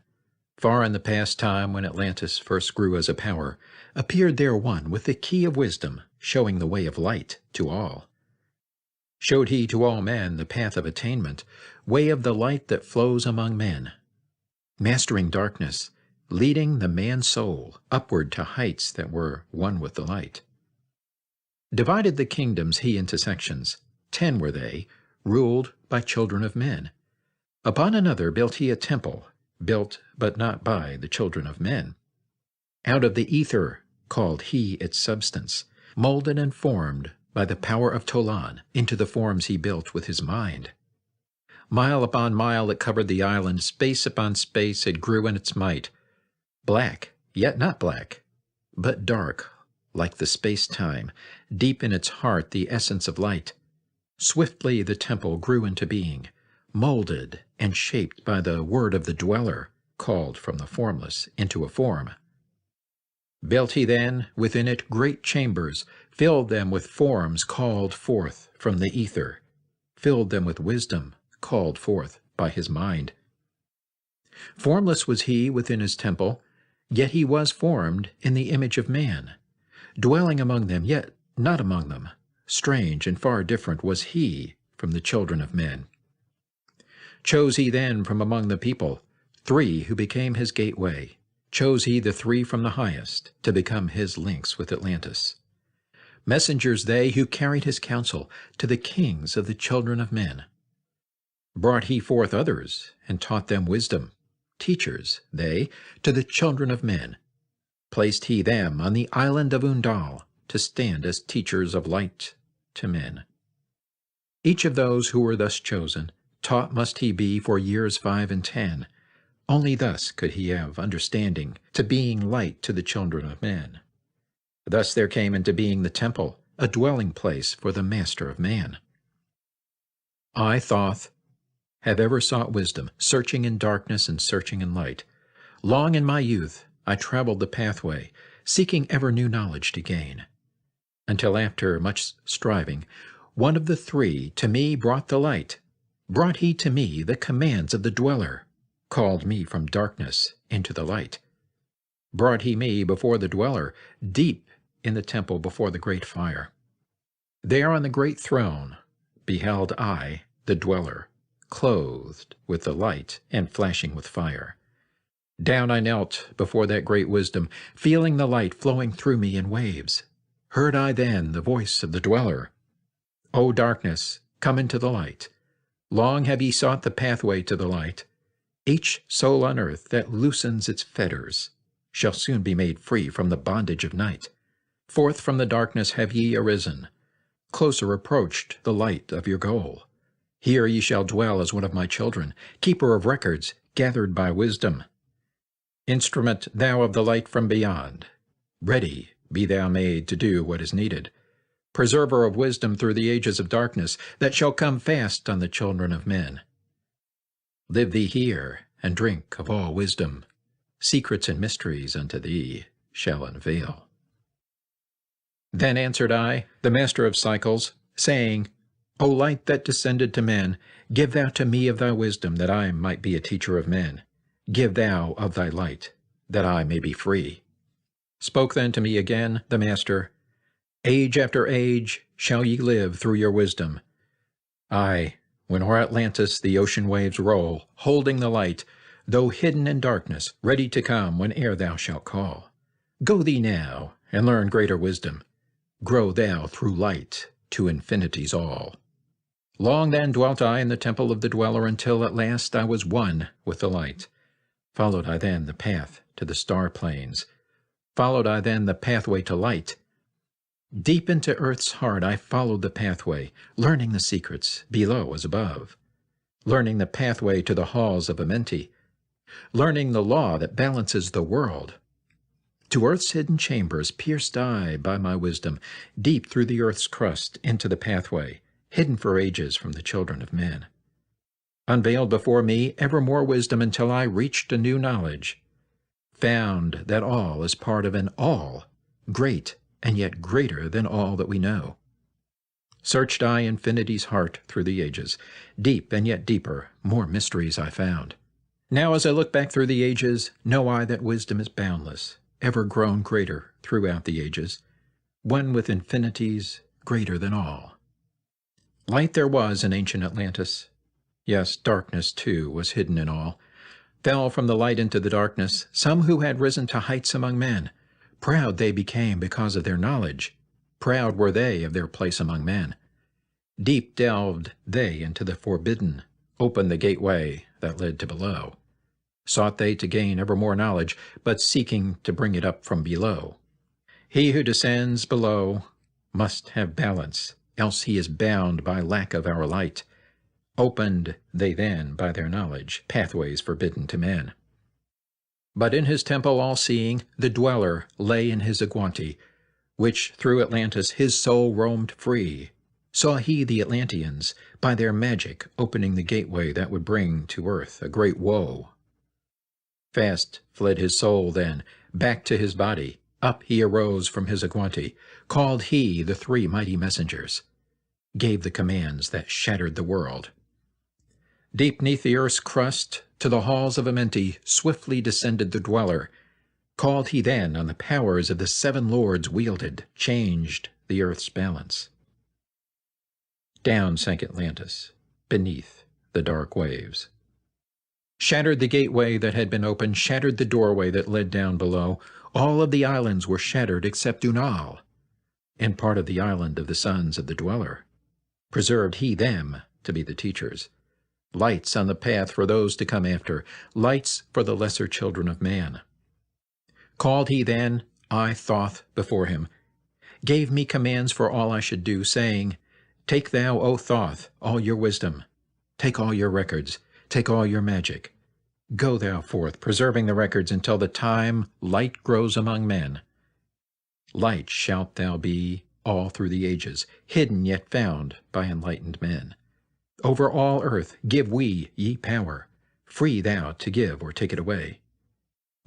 Far in the past time when Atlantis first grew as a power, appeared there one with the key of wisdom, showing the way of light to all. Showed he to all men the path of attainment, way of the light that flows among men. Mastering darkness, leading the man-soul upward to heights that were one with the light. Divided the kingdoms he into sections, 10 were they, ruled by children of men. Upon another built he a temple, built but not by the children of men. Out of the ether called he its substance, molded and formed by the power of Tolan into the forms he built with his mind. Mile upon mile it covered the island, space upon space it grew in its might. Black, yet not black, but dark, like the space-time, deep in its heart the essence of light. Swiftly the temple grew into being, molded and shaped by the word of the dweller, called from the formless into a form. Built he then within it great chambers, filled them with forms called forth from the ether, filled them with wisdom called forth by his mind. Formless was he within his temple, yet he was formed in the image of man, dwelling among them, yet not among them. Strange and far different was he from the children of men. Chose he then from among the people 3 who became his gateway. Chose he the 3 from the highest to become his links with Atlantis. Messengers they who carried his counsel to the kings of the children of men. Brought he forth others and taught them wisdom. Teachers they to the children of men. Placed he them on the island of Undal to stand as teachers of light to men. Each of those who were thus chosen, taught must he be for years 5 and 10. Only thus could he have understanding to being light to the children of men. Thus there came into being the temple, a dwelling place for the master of man. I, Thoth, have ever sought wisdom, searching in darkness and searching in light. Long in my youth I traveled the pathway, seeking ever new knowledge to gain. Until after much striving, one of the 3 to me brought the light. Brought he to me the commands of the dweller, called me from darkness into the light. Brought he me before the dweller, deep in the temple before the great fire. There on the great throne beheld I the dweller, clothed with the light and flashing with fire. Down I knelt before that great wisdom, feeling the light flowing through me in waves. Heard I then the voice of the dweller, O darkness, come into the light. Long have ye sought the pathway to the light. Each soul on earth that loosens its fetters shall soon be made free from the bondage of night. Forth from the darkness have ye arisen, closer approached the light of your goal. Here ye shall dwell as one of my children, keeper of records, gathered by wisdom. Instrument thou of the light from beyond, ready be thou made to do what is needed. Preserver of wisdom through the ages of darkness, that shall come fast on the children of men. Live thee here, and drink of all wisdom. Secrets and mysteries unto thee shall unveil. Then answered I, the master of cycles, saying, O light that descended to men, give thou to me of thy wisdom, that I might be a teacher of men. Give thou of thy light, that I may be free. Spoke then to me again the master, Age after age shall ye live through your wisdom. Aye, when o'er Atlantis the ocean waves roll, holding the light, though hidden in darkness, ready to come whene'er thou shalt call. Go thee now, and learn greater wisdom. Grow thou through light, to infinity's all. Long then dwelt I in the temple of the Dweller, until at last I was one with the light. Followed I then the path to the star plains, followed I then the pathway to light. Deep into earth's heart I followed the pathway, learning the secrets below as above, learning the pathway to the halls of Amenti, learning the law that balances the world. To earth's hidden chambers pierced I by my wisdom, deep through the earth's crust into the pathway, hidden for ages from the children of men. Unveiled before me ever more wisdom until I reached a new knowledge, found that all is part of an all, great and yet greater than all that we know. Searched I infinity's heart through the ages, deep and yet deeper, more mysteries I found. Now as I look back through the ages, know I that wisdom is boundless, ever grown greater throughout the ages, one with infinities greater than all. Light there was in ancient Atlantis. Yes, darkness too was hidden in all. Fell from the light into the darkness some who had risen to heights among men. Proud they became because of their knowledge. Proud were they of their place among men. Deep delved they into the forbidden, opened the gateway that led to below. Sought they to gain ever more knowledge, but seeking to bring it up from below. He who descends below must have balance, else he is bound by lack of our light. Opened they then by their knowledge pathways forbidden to men. But in his temple all-seeing, the Dweller lay in his Aguanti, which through Atlantis his soul roamed free. Saw he the Atlanteans, by their magic opening the gateway that would bring to earth a great woe. Fast fled his soul then, back to his body. Up he arose from his Aguanti, called he the three mighty messengers, gave the commands that shattered the world. Deep neath the earth's crust, to the halls of Amenti, swiftly descended the Dweller. Called he then on the powers of the seven lords wielded, changed the earth's balance. Down sank Atlantis, beneath the dark waves. Shattered the gateway that had been opened, shattered the doorway that led down below. All of the islands were shattered except Unal, and part of the island of the sons of the Dweller. Preserved he them to be the teachers. Lights on the path for those to come after, lights for the lesser children of man. Called he then, I Thoth before him, gave me commands for all I should do, saying, Take thou, O Thoth, all your wisdom, take all your records, take all your magic. Go thou forth, preserving the records until the time light grows among men. Light shalt thou be all through the ages, hidden yet found by enlightened men. Over all earth give we ye power, free thou to give or take it away.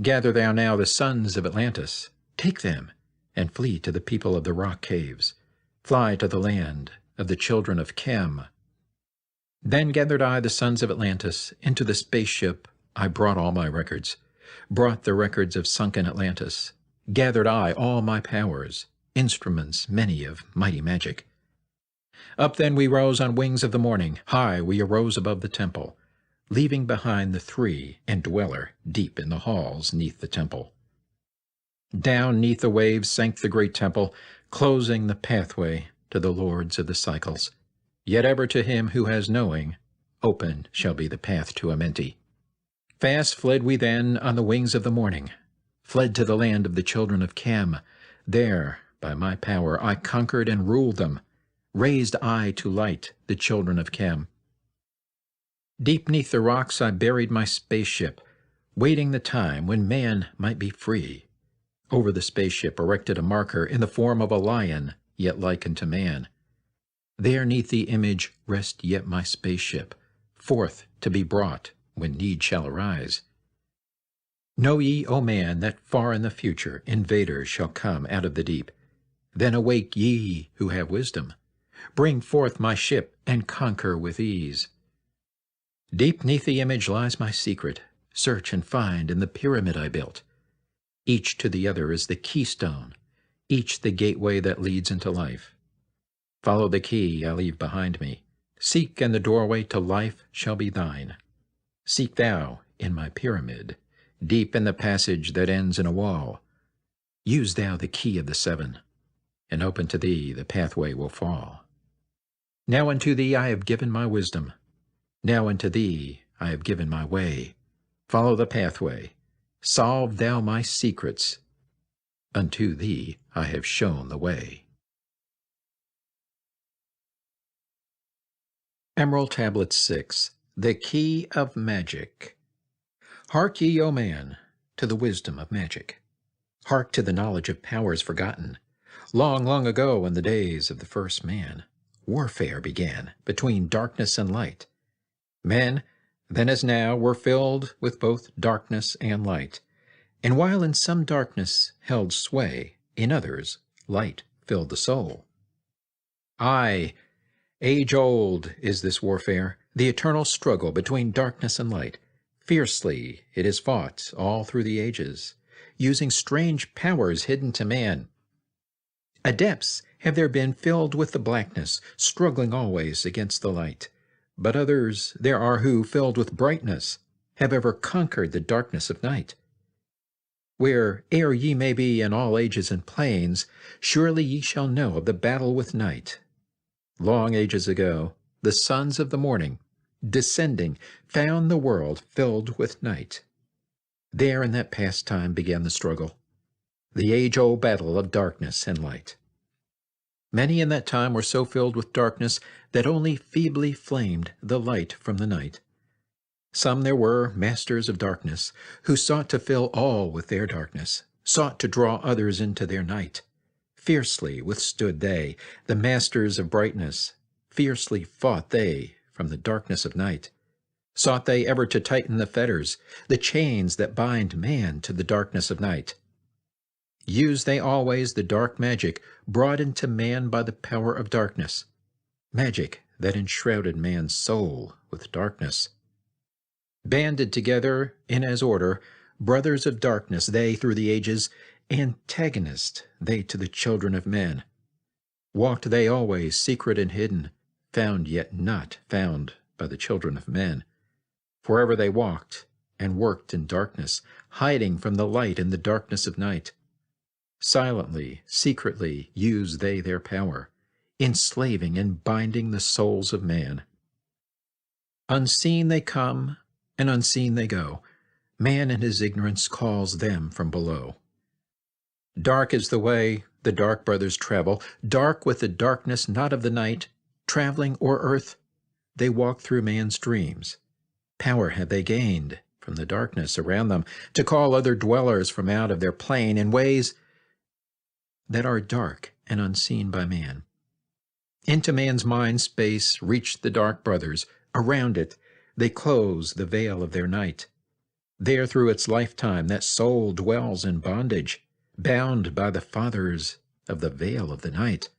Gather thou now the sons of Atlantis, take them, and flee to the people of the rock caves. Fly to the land of the children of Chem. Then gathered I the sons of Atlantis into the spaceship. I brought all my records, brought the records of sunken Atlantis. Gathered I all my powers, instruments many of mighty magic. Up then we rose on wings of the morning, high we arose above the temple, leaving behind the three and Dweller deep in the halls neath the temple. Down neath the waves sank the great temple, closing the pathway to the lords of the cycles. Yet ever to him who has knowing, open shall be the path to Amenti. Fast fled we then on the wings of the morning, fled to the land of the children of Chem. There, by my power, I conquered and ruled them, raised I to light the children of Chem. Deep neath the rocks I buried my spaceship, waiting the time when man might be free. Over the spaceship erected a marker in the form of a lion, yet like unto man. There neath the image rest yet my spaceship, forth to be brought when need shall arise. Know ye, O man, that far in the future invaders shall come out of the deep. Then awake ye who have wisdom. Bring forth my ship and conquer with ease. Deep neath the image lies my secret. Search and find in the pyramid I built. Each to the other is the keystone, each the gateway that leads into life. Follow the key I leave behind me. Seek, and the doorway to life shall be thine. Seek thou in my pyramid, deep in the passage that ends in a wall. Use thou the key of the seven, and open to thee the pathway will fall. Now unto thee I have given my wisdom. Now unto thee I have given my way. Follow the pathway. Solve thou my secrets. Unto thee I have shown the way. Emerald Tablet 6. The Key of Magic. Hark ye, O man, to the wisdom of magic. Hark to the knowledge of powers forgotten. Long, long ago, in the days of the first man, warfare began between darkness and light. Men, then as now, were filled with both darkness and light. And while in some darkness held sway, in others light filled the soul. Aye, age-old is this warfare, the eternal struggle between darkness and light. Fiercely it is fought all through the ages, using strange powers hidden to man. Adepts have there been filled with the blackness, struggling always against the light. But others there are who, filled with brightness, have ever conquered the darkness of night. Where'er ye may be in all ages and planes, surely ye shall know of the battle with night. Long ages ago, the sons of the morning, descending, found the world filled with night. There in that past time began the struggle, the age-old battle of darkness and light. Many in that time were so filled with darkness that only feebly flamed the light from the night. Some there were, masters of darkness, who sought to fill all with their darkness, sought to draw others into their night. Fiercely withstood they, the masters of brightness, fiercely fought they from the darkness of night. Sought they ever to tighten the fetters, the chains that bind man to the darkness of night. Used they always the dark magic brought into man by the power of darkness, magic that enshrouded man's soul with darkness. Banded together in as order, brothers of darkness they through the ages, antagonist they to the children of men. Walked they always secret and hidden, found yet not found by the children of men. Forever they walked and worked in darkness, hiding from the light in the darkness of night. Silently, secretly used they their power, enslaving and binding the souls of man. Unseen they come, and unseen they go. Man in his ignorance calls them from below. Dark is the way the dark brothers travel, dark with the darkness not of the night. Traveling o'er earth, they walk through man's dreams. Power have they gained from the darkness around them to call other dwellers from out of their plane in ways that are dark and unseen by man. Into man's mind space reach the dark brothers. Around it they close the veil of their night. There through its lifetime that soul dwells in bondage, bound by the fathers of the veil of the night.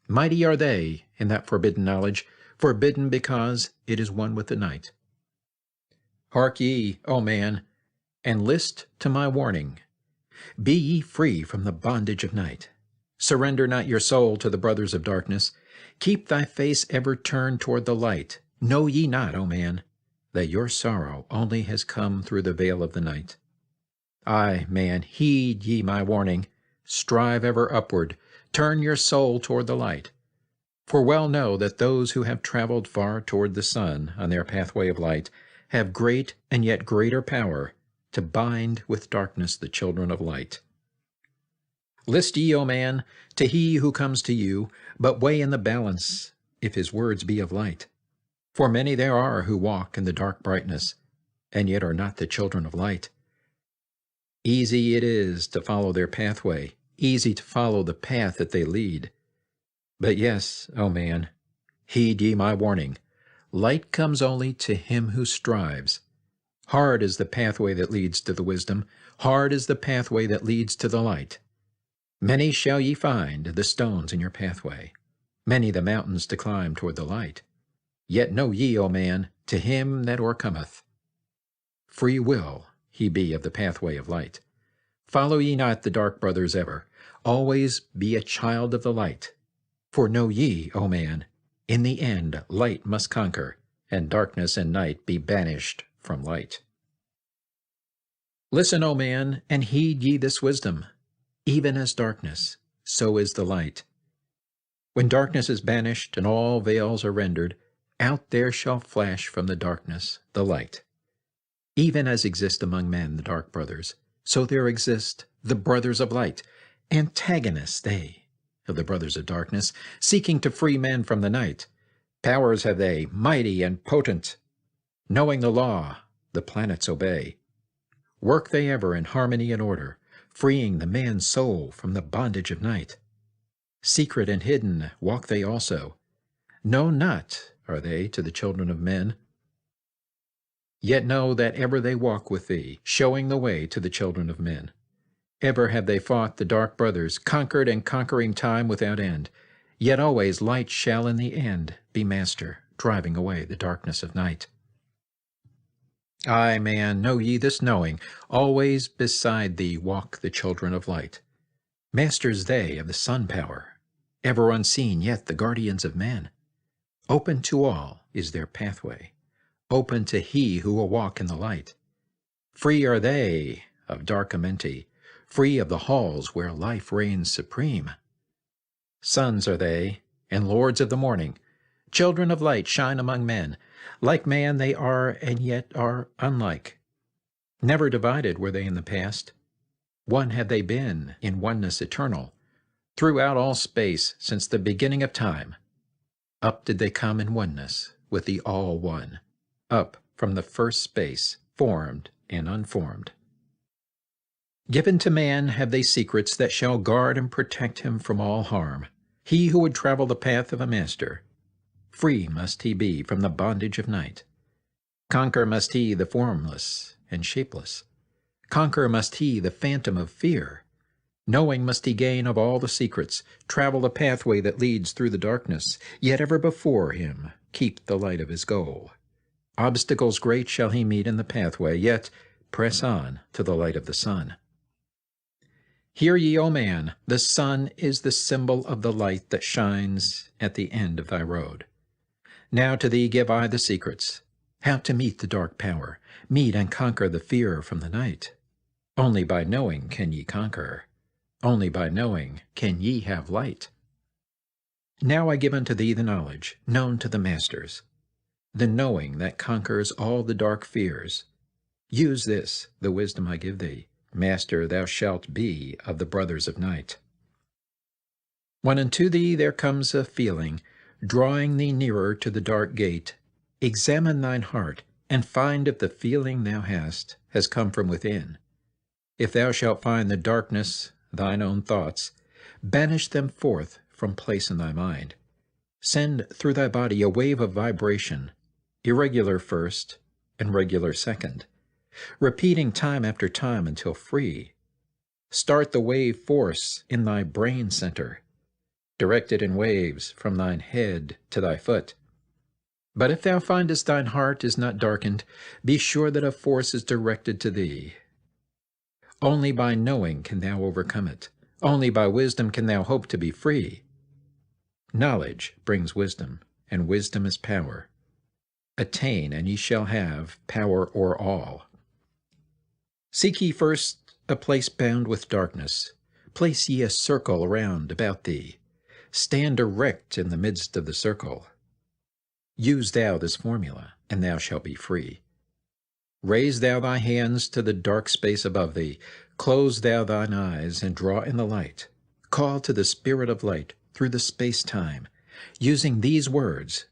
Mighty are they in that forbidden knowledge, forbidden because it is one with the night. Hark ye, O man, and list to my warning. Be ye free from the bondage of night. Surrender not your soul to the brothers of darkness. Keep thy face ever turned toward the light. Know ye not, O man, that your sorrow only has come through the veil of the night? Aye, man, heed ye my warning. Strive ever upward. Turn your soul toward the light. For well know that those who have traveled far toward the sun on their pathway of light have great and yet greater power to bind with darkness the children of light. List ye, O man, to he who comes to you, but weigh in the balance if his words be of light. For many there are who walk in the dark brightness, and yet are not the children of light. Easy it is to follow their pathway, easy to follow the path that they lead. But yes, O man, heed ye my warning. Light comes only to him who strives. Hard is the pathway that leads to the wisdom, hard is the pathway that leads to the light. Many shall ye find the stones in your pathway, many the mountains to climb toward the light. Yet know ye, O man, to him that o'ercometh, free will he be of the pathway of light. Follow ye not the dark brothers ever, always be a child of the light. For know ye, O man, in the end light must conquer, and darkness and night be banished from light. Listen, O man, and heed ye this wisdom. Even as darkness, so is the light. When darkness is banished and all veils are rendered, out there shall flash from the darkness the light. Even as exist among men the dark brothers, so there exist the brothers of light, antagonists they of the brothers of darkness, seeking to free men from the night. Powers have they, mighty and potent. Knowing the law, the planets obey. Work they ever in harmony and order, freeing the man's soul from the bondage of night. Secret and hidden walk they also. Known not are they to the children of men. Yet know that ever they walk with thee, showing the way to the children of men. Ever have they fought the dark brothers, conquered and conquering time without end. Yet always light shall in the end be master, driving away the darkness of night. Ay, man, know ye this knowing, always beside thee walk the children of light. Masters they of the sun power, ever unseen yet the guardians of men. Open to all is their pathway, open to he who will walk in the light. Free are they of dark Amenti, free of the halls where life reigns supreme. Sons are they, and lords of the morning, children of light shine among men. Like man they are, and yet are unlike. Never divided were they in the past. One have they been in oneness eternal, throughout all space since the beginning of time. Up did they come in oneness with the All-One, up from the first space, formed and unformed. Given to man have they secrets that shall guard and protect him from all harm. He who would travel the path of a master, free must he be from the bondage of night. Conquer must he the formless and shapeless. Conquer must he the phantom of fear. Knowing must he gain of all the secrets, travel the pathway that leads through the darkness, yet ever before him keep the light of his goal. Obstacles great shall he meet in the pathway, yet press on to the light of the sun. Hear ye, O man, the sun is the symbol of the light that shines at the end of thy road. Now to thee give I the secrets, how to meet the dark power, meet and conquer the fear from the night. Only by knowing can ye conquer, only by knowing can ye have light. Now I give unto thee the knowledge, known to the masters, the knowing that conquers all the dark fears. Use this, the wisdom I give thee. Master thou shalt be of the brothers of night. When unto thee there comes a feeling, drawing thee nearer to the dark gate, examine thine heart, and find if the feeling thou hast has come from within. If thou shalt find the darkness, thine own thoughts, banish them forth from place in thy mind. Send through thy body a wave of vibration, irregular first and regular second, repeating time after time until free. Start the wave force in thy brain center, direct it in waves from thine head to thy foot. But if thou findest thine heart is not darkened, be sure that a force is directed to thee. Only by knowing can thou overcome it. Only by wisdom can thou hope to be free. Knowledge brings wisdom, and wisdom is power. Attain, and ye shall have power o'er all. Seek ye first a place bound with darkness. Place ye a circle round about thee. Stand erect in the midst of the circle. Use thou this formula, and thou shalt be free. Raise thou thy hands to the dark space above thee. Close thou thine eyes, and draw in the light. Call to the Spirit of light through the space-time, using these words,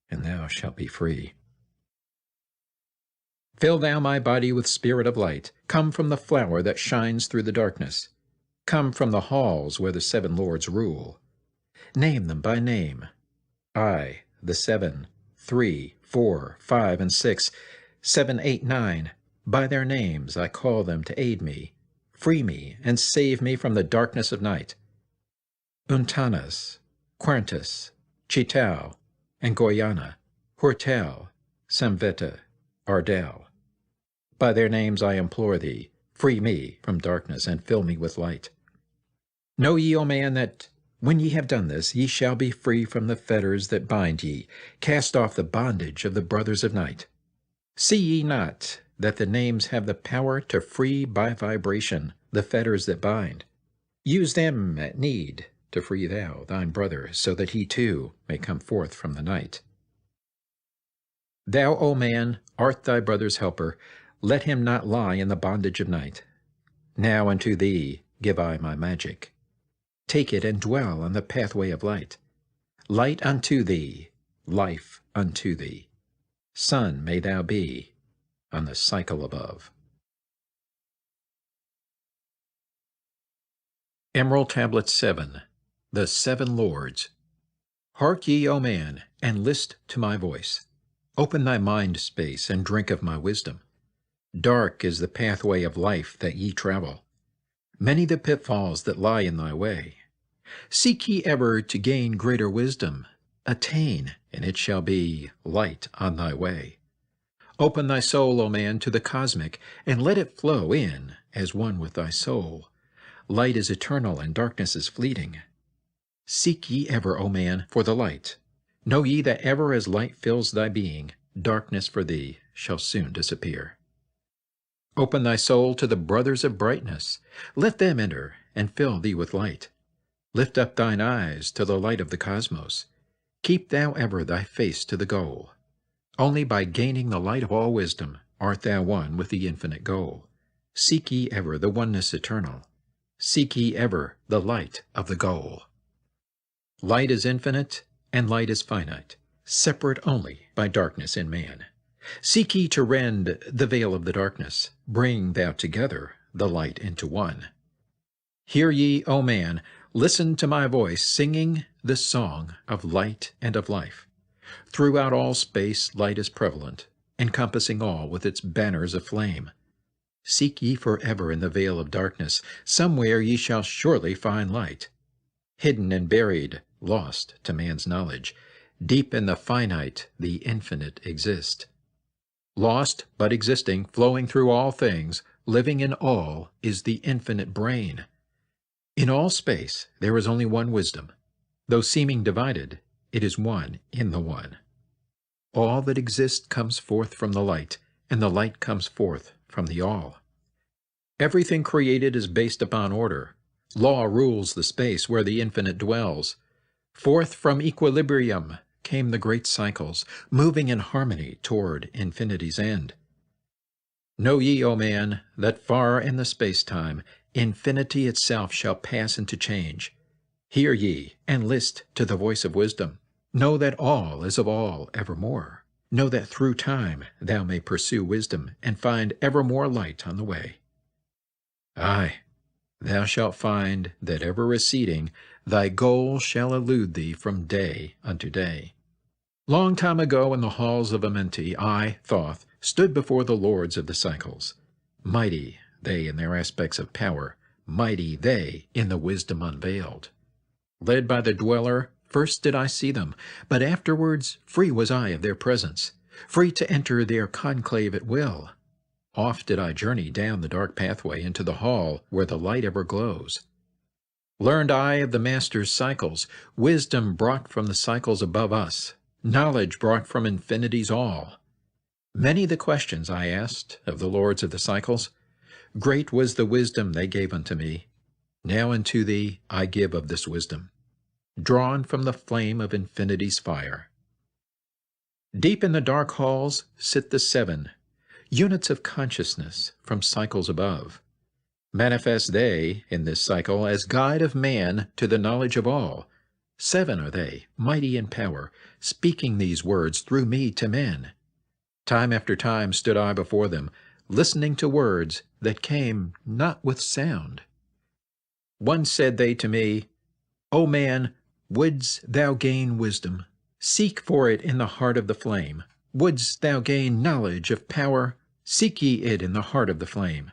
and thou shalt be free. Fill thou my body with spirit of light. Come from the flower that shines through the darkness. Come from the halls where the 7 lords rule. Name them by name. I, the 7, 3, 4, 5, and 6, 7, 8, 9, by their names I call them to aid me, free me, and save me from the darkness of night. Untanas, Quantus, Chitau, and Goyana, Hortel, Samveta, Ardel. By their names I implore thee, free me from darkness and fill me with light. Know ye, O man, that when ye have done this, ye shall be free from the fetters that bind ye, cast off the bondage of the brothers of night. See ye not that the names have the power to free by vibration the fetters that bind? Use them at need, to free thou thine brother, so that he too may come forth from the night. Thou, O man, art thy brother's helper. Let him not lie in the bondage of night. Now unto thee give I my magic. Take it and dwell on the pathway of light. Light unto thee, life unto thee. Sun may thou be on the cycle above. Emerald Tablet 7. The Seven Lords. Hark ye, O man, and list to my voice. Open thy mind space, and drink of my wisdom. Dark is the pathway of life that ye travel. Many the pitfalls that lie in thy way. Seek ye ever to gain greater wisdom. Attain, and it shall be light on thy way. Open thy soul, O man, to the cosmic, and let it flow in as one with thy soul. Light is eternal, and darkness is fleeting. Seek ye ever, O man, for the light. Know ye that ever as light fills thy being, darkness for thee shall soon disappear. Open thy soul to the brothers of brightness. Let them enter and fill thee with light. Lift up thine eyes to the light of the cosmos. Keep thou ever thy face to the goal. Only by gaining the light of all wisdom art thou one with the infinite goal. Seek ye ever the oneness eternal. Seek ye ever the light of the goal. Light is infinite, and light is finite, separate only by darkness in man. Seek ye to rend the veil of the darkness. Bring thou together the light into one. Hear ye, O man, listen to my voice, singing the song of light and of life. Throughout all space light is prevalent, encompassing all with its banners of flame. Seek ye forever in the veil of darkness. Somewhere ye shall surely find light. Hidden and buried, lost to man's knowledge, deep in the finite the infinite exist. Lost but existing, flowing through all things, living in all, is the infinite brain. In all space there is only one wisdom. Though seeming divided, it is one in the one. All that exists comes forth from the light, and the light comes forth from the all. Everything created is based upon order. Law rules the space where the infinite dwells. Forth from equilibrium came the great cycles, moving in harmony toward infinity's end. Know ye, O man, that far in the space-time, infinity itself shall pass into change. Hear ye, and list to the voice of wisdom. Know that all is of all evermore. Know that through time thou may pursue wisdom, and find evermore light on the way. Aye, thou shalt find that ever receding, thy goal shall elude thee from day unto day. Long time ago in the halls of Amenti, I, Thoth, stood before the lords of the cycles. Mighty they in their aspects of power, mighty they in the wisdom unveiled. Led by the dweller, first did I see them, but afterwards free was I of their presence, free to enter their conclave at will. Oft did I journey down the dark pathway into the hall where the light ever glows. Learned I of the Master's cycles, wisdom brought from the cycles above us, knowledge brought from infinity's all. Many the questions I asked of the lords of the cycles. Great was the wisdom they gave unto me. Now unto thee I give of this wisdom, drawn from the flame of infinity's fire. Deep in the dark halls sit the seven, units of consciousness from cycles above. Manifest they in this cycle as guide of man to the knowledge of all. Seven are they, mighty in power, speaking these words through me to men. Time after time stood I before them, listening to words that came not with sound. Once said they to me, O man, wouldst thou gain wisdom? Seek for it in the heart of the flame. Wouldst thou gain knowledge of power? Seek ye it in the heart of the flame.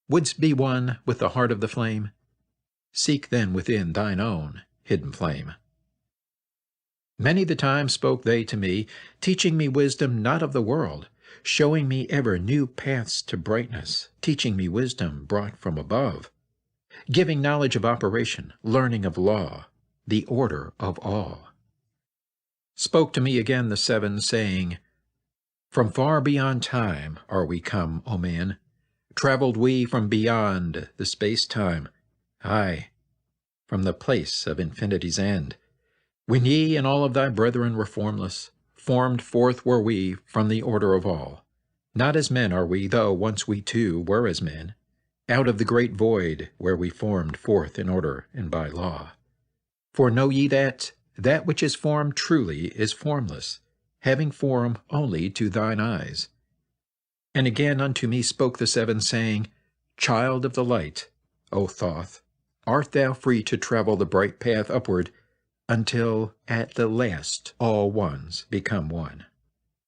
Wouldst be one with the heart of the flame? Seek then within thine own hidden flame. Many the time spoke they to me, teaching me wisdom not of the world, showing me ever new paths to brightness, teaching me wisdom brought from above, giving knowledge of operation, learning of law, the order of all. Spoke to me again the seven, saying, From far beyond time are we come, O man. Traveled we from beyond the space-time. Aye, from the place of infinity's end. When ye and all of thy brethren were formless, formed forth were we from the order of all. Not as men are we, though once we too were as men, out of the great void where we formed forth in order and by law. For know ye that which is formed truly is formless, having form only to thine eyes. And again unto me spoke the seven, saying, Child of the light, O Thoth, art thou free to travel the bright path upward, until at the last all ones become one.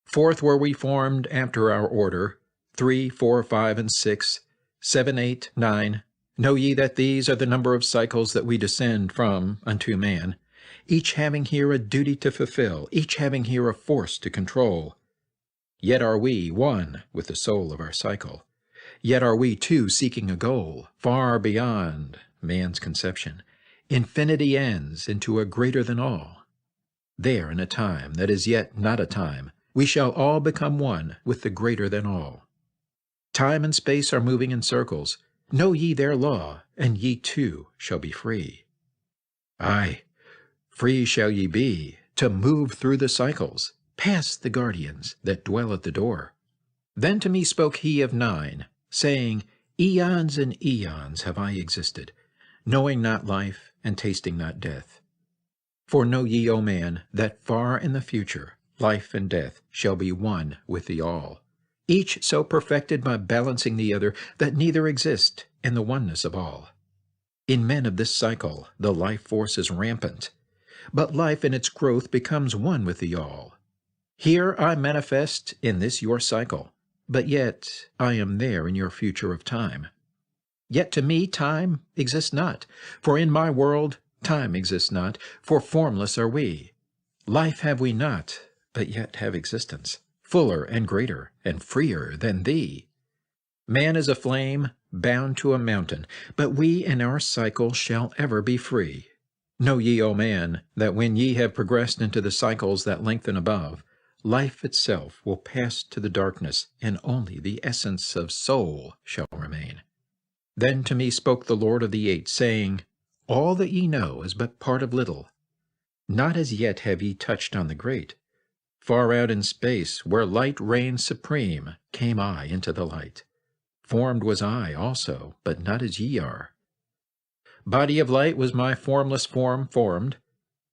Forth were we formed after our order, 3, 4, 5, and 6, 7, 8, 9. Know ye that these are the number of cycles that we descend from unto man, each having here a duty to fulfill, each having here a force to control. Yet are we one with the soul of our cycle. Yet are we too seeking a goal far beyond man's conception. Infinity ends into a greater than all. There, in a time that is yet not a time, we shall all become one with the greater than all. Time and space are moving in circles. Know ye their law, and ye too shall be free. Aye, free shall ye be to move through the cycles, past the guardians that dwell at the door. Then to me spoke he of 9, saying, Eons and eons have I existed, knowing not life and tasting not death. For know ye, O man, that far in the future life and death shall be one with the all, each so perfected by balancing the other that neither exist in the oneness of all. In men of this cycle the life force is rampant, but life in its growth becomes one with the all. Here I manifest in this your cycle, but yet I am there in your future of time. Yet to me time exists not, for in my world time exists not, for formless are we. Life have we not, but yet have existence, fuller and greater and freer than thee. Man is a flame bound to a mountain, but we in our cycle shall ever be free. Know ye, O man, that when ye have progressed into the cycles that lengthen above, life itself will pass to the darkness, and only the essence of soul shall remain. Then to me spoke the Lord of the Eight, saying, All that ye know is but part of little. Not as yet have ye touched on the great. Far out in space, where light reigns supreme, came I into the light. Formed was I also, but not as ye are. Body of light was my formless form formed.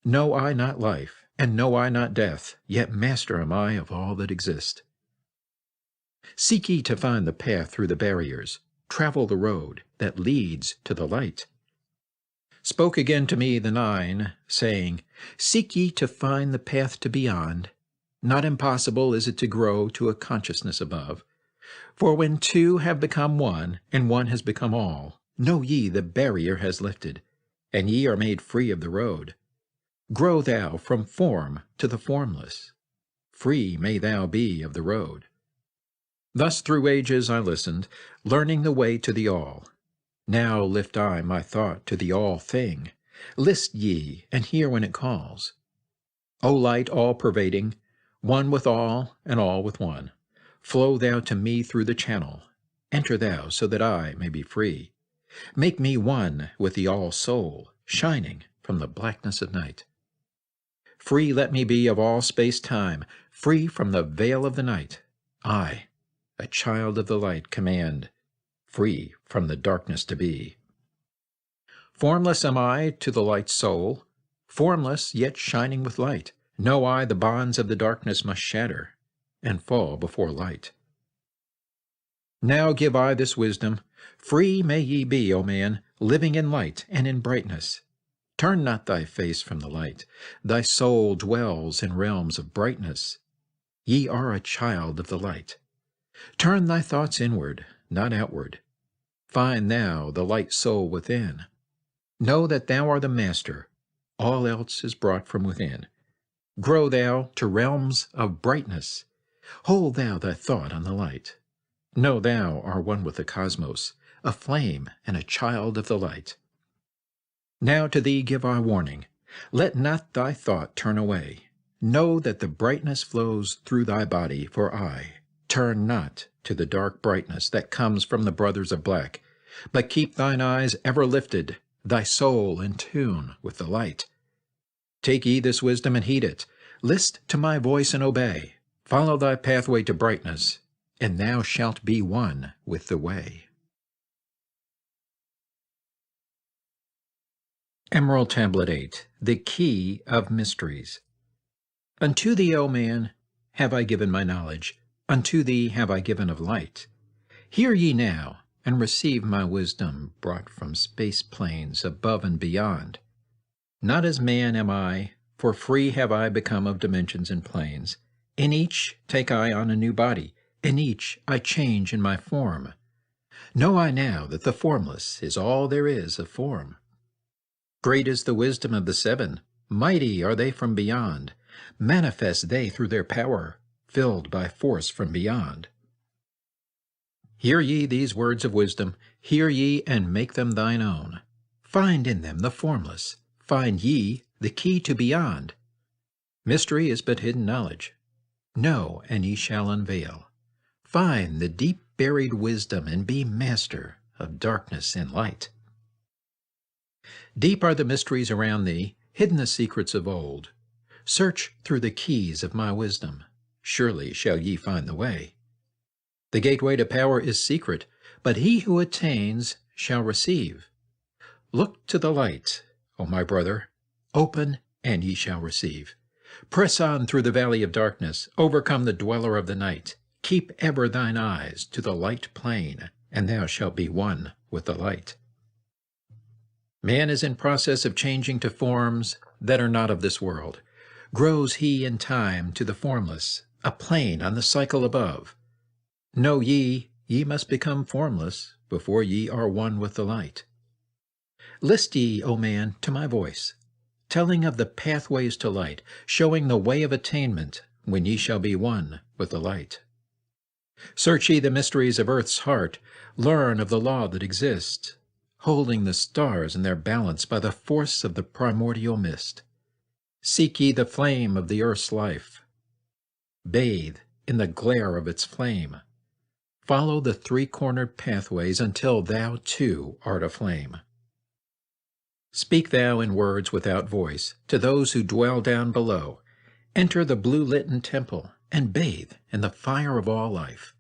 Know I not life, and know I not death, yet master am I of all that exist. Seek ye to find the path through the barriers. Travel the road that leads to the light. Spoke again to me the 9, saying, Seek ye to find the path to beyond. Not impossible is it to grow to a consciousness above. For when two have become one, and one has become all, know ye the barrier has lifted, and ye are made free of the road. Grow thou from form to the formless. Free may thou be of the road. Thus through ages I listened, learning the way to the all. Now lift I my thought to the all-thing. List ye, and hear when it calls. O light all-pervading, one with all, and all with one, flow thou to me through the channel. Enter thou, so that I may be free. Make me one with the all-soul, shining from the blackness of night. Free let me be of all space-time, free from the veil of the night. I, a child of the light, command, free from the darkness to be. Formless am I to the light soul, formless yet shining with light. Know I the bonds of the darkness must shatter, and fall before light. Now give I this wisdom, free may ye be, O man, living in light and in brightness. Turn not thy face from the light, thy soul dwells in realms of brightness. Ye are a child of the light. Turn thy thoughts inward, not outward. Find thou the light soul within. Know that thou art the master, all else is brought from within. Grow thou to realms of brightness. Hold thou thy thought on the light. Know thou art one with the cosmos, a flame and a child of the light. Now to thee give I warning. Let not thy thought turn away. Know that the brightness flows through thy body, for I turn not to the dark brightness that comes from the brothers of black, but keep thine eyes ever lifted, thy soul in tune with the light. Take ye this wisdom and heed it. List to my voice and obey. Follow thy pathway to brightness, and thou shalt be one with the way. Emerald Tablet 8, the Key of Mysteries. Unto thee, O man, have I given my knowledge, unto thee have I given of light. Hear ye now, and receive my wisdom brought from space planes above and beyond. Not as man am I, for free have I become of dimensions and planes. In each take I on a new body, in each I change in my form. Know I now that the formless is all there is of form. Great is the wisdom of the seven, mighty are they from beyond, manifest they through their power, filled by force from beyond. Hear ye these words of wisdom, hear ye and make them thine own. Find in them the formless, find ye the key to beyond. Mystery is but hidden knowledge. Know, and ye shall unveil. Find the deep-buried wisdom, and be master of darkness and light. Deep are the mysteries around thee, hidden the secrets of old. Search through the keys of my wisdom, surely shall ye find the way. The gateway to power is secret, but he who attains shall receive. Look to the light, O my brother, open, and ye shall receive. Press on through the valley of darkness, overcome the dweller of the night. Keep ever thine eyes to the light plain, and thou shalt be one with the light. Man is in process of changing to forms that are not of this world. Grows he in time to the formless, a plane on the cycle above. Know ye, ye must become formless before ye are one with the light. List ye, O man, to my voice, telling of the pathways to light, showing the way of attainment when ye shall be one with the light. Search ye the mysteries of earth's heart, learn of the law that exists, holding the stars in their balance by the force of the primordial mist. Seek ye the flame of the earth's life. Bathe in the glare of its flame. Follow the three-cornered pathways until thou too art aflame. Speak thou in words without voice to those who dwell down below. Enter the blue-litten temple and bathe in the fire of all life.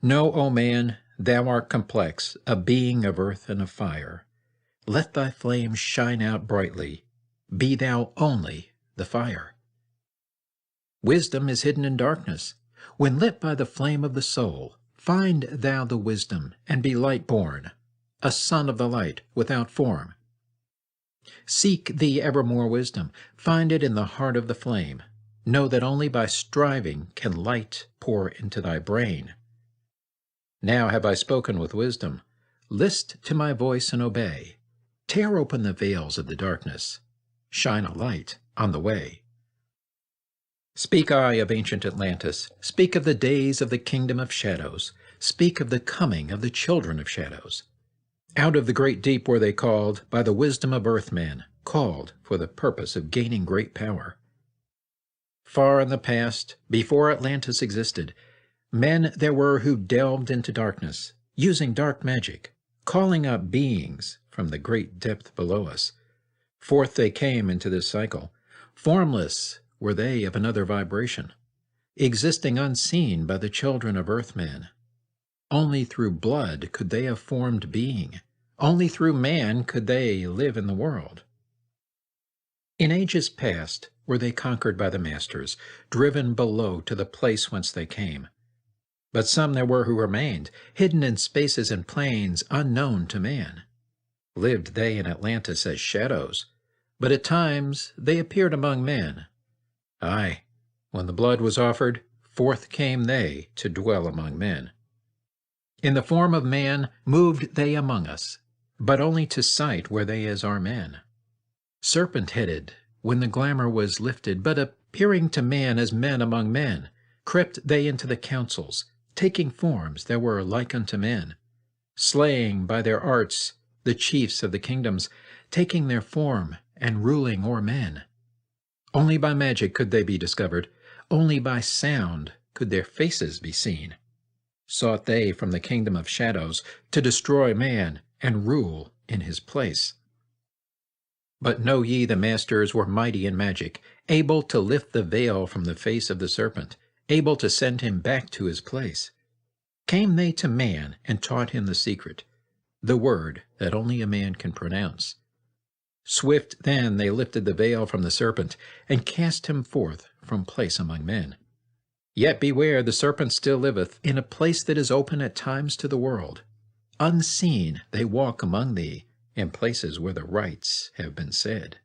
Know, O man, thou art complex, a being of earth and of fire. Let thy flame shine out brightly. Be thou only the fire. Wisdom is hidden in darkness. When lit by the flame of the soul, find thou the wisdom, and be light-born, a son of the light without form. Seek thee evermore wisdom, find it in the heart of the flame. Know that only by striving can light pour into thy brain. Now have I spoken with wisdom. List to my voice and obey. Tear open the veils of the darkness. Shine a light on the way. Speak I of ancient Atlantis. Speak of the days of the kingdom of shadows. Speak of the coming of the children of shadows. Out of the great deep were they called by the wisdom of earthmen, called for the purpose of gaining great power. Far in the past, before Atlantis existed, men there were who delved into darkness, using dark magic, calling up beings from the great depth below us. Forth they came into this cycle. Formless were they of another vibration, existing unseen by the children of earthmen. Only through blood could they have formed being. Only through man could they live in the world. In ages past were they conquered by the masters, driven below to the place whence they came. But some there were who remained, hidden in spaces and planes unknown to man. Lived they in Atlantis as shadows, but at times they appeared among men. Aye, when the blood was offered, forth came they to dwell among men. In the form of man moved they among us, but only to sight were they as our men. Serpent-headed, when the glamour was lifted, but appearing to man as men among men, crept they into the councils, taking forms that were like unto men, slaying by their arts the chiefs of the kingdoms, taking their form and ruling o'er men. Only by magic could they be discovered, only by sound could their faces be seen. Sought they from the kingdom of shadows to destroy man and rule in his place. But know ye the masters were mighty in magic, able to lift the veil from the face of the serpent, able to send him back to his place. Came they to man and taught him the secret, the word that only a man can pronounce. Swift then they lifted the veil from the serpent, and cast him forth from place among men. Yet beware, the serpent still liveth in a place that is open at times to the world. Unseen they walk among thee, in places where the rites have been said.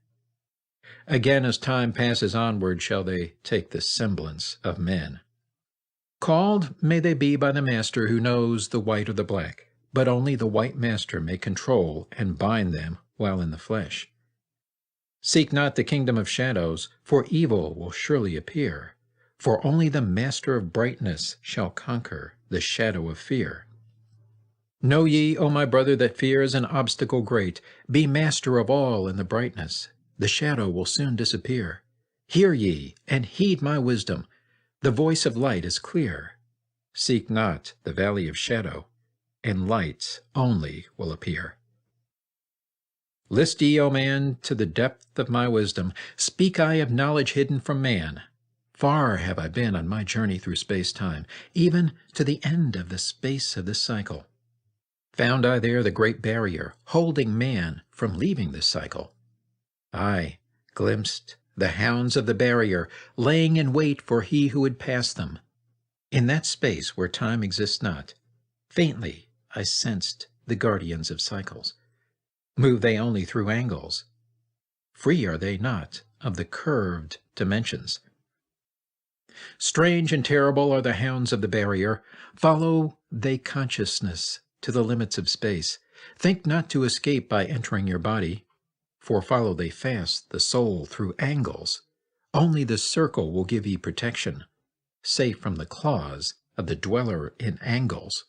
Again, as time passes onward, shall they take the semblance of men. Called may they be by the master who knows the white or the black, but only the white master may control and bind them while in the flesh. Seek not the kingdom of shadows, for evil will surely appear, for only the master of brightness shall conquer the shadow of fear. Know ye, O my brother, that fear is an obstacle great. Be master of all in the brightness. The shadow will soon disappear. Hear ye, and heed my wisdom. The voice of light is clear. Seek not the valley of shadow, and light only will appear. List ye, O man, to the depth of my wisdom. Speak I of knowledge hidden from man. Far have I been on my journey through space-time, even to the end of the space of this cycle. Found I there the great barrier, holding man from leaving this cycle. I glimpsed the hounds of the barrier, laying in wait for he who would pass them. In that space where time exists not, faintly I sensed the guardians of cycles. Move they only through angles? Free are they not of the curved dimensions. Strange and terrible are the hounds of the barrier. Follow they consciousness to the limits of space. Think not to escape by entering your body, for follow they fast the soul through angles. Only the circle will give ye protection, safe from the claws of the dweller in angles.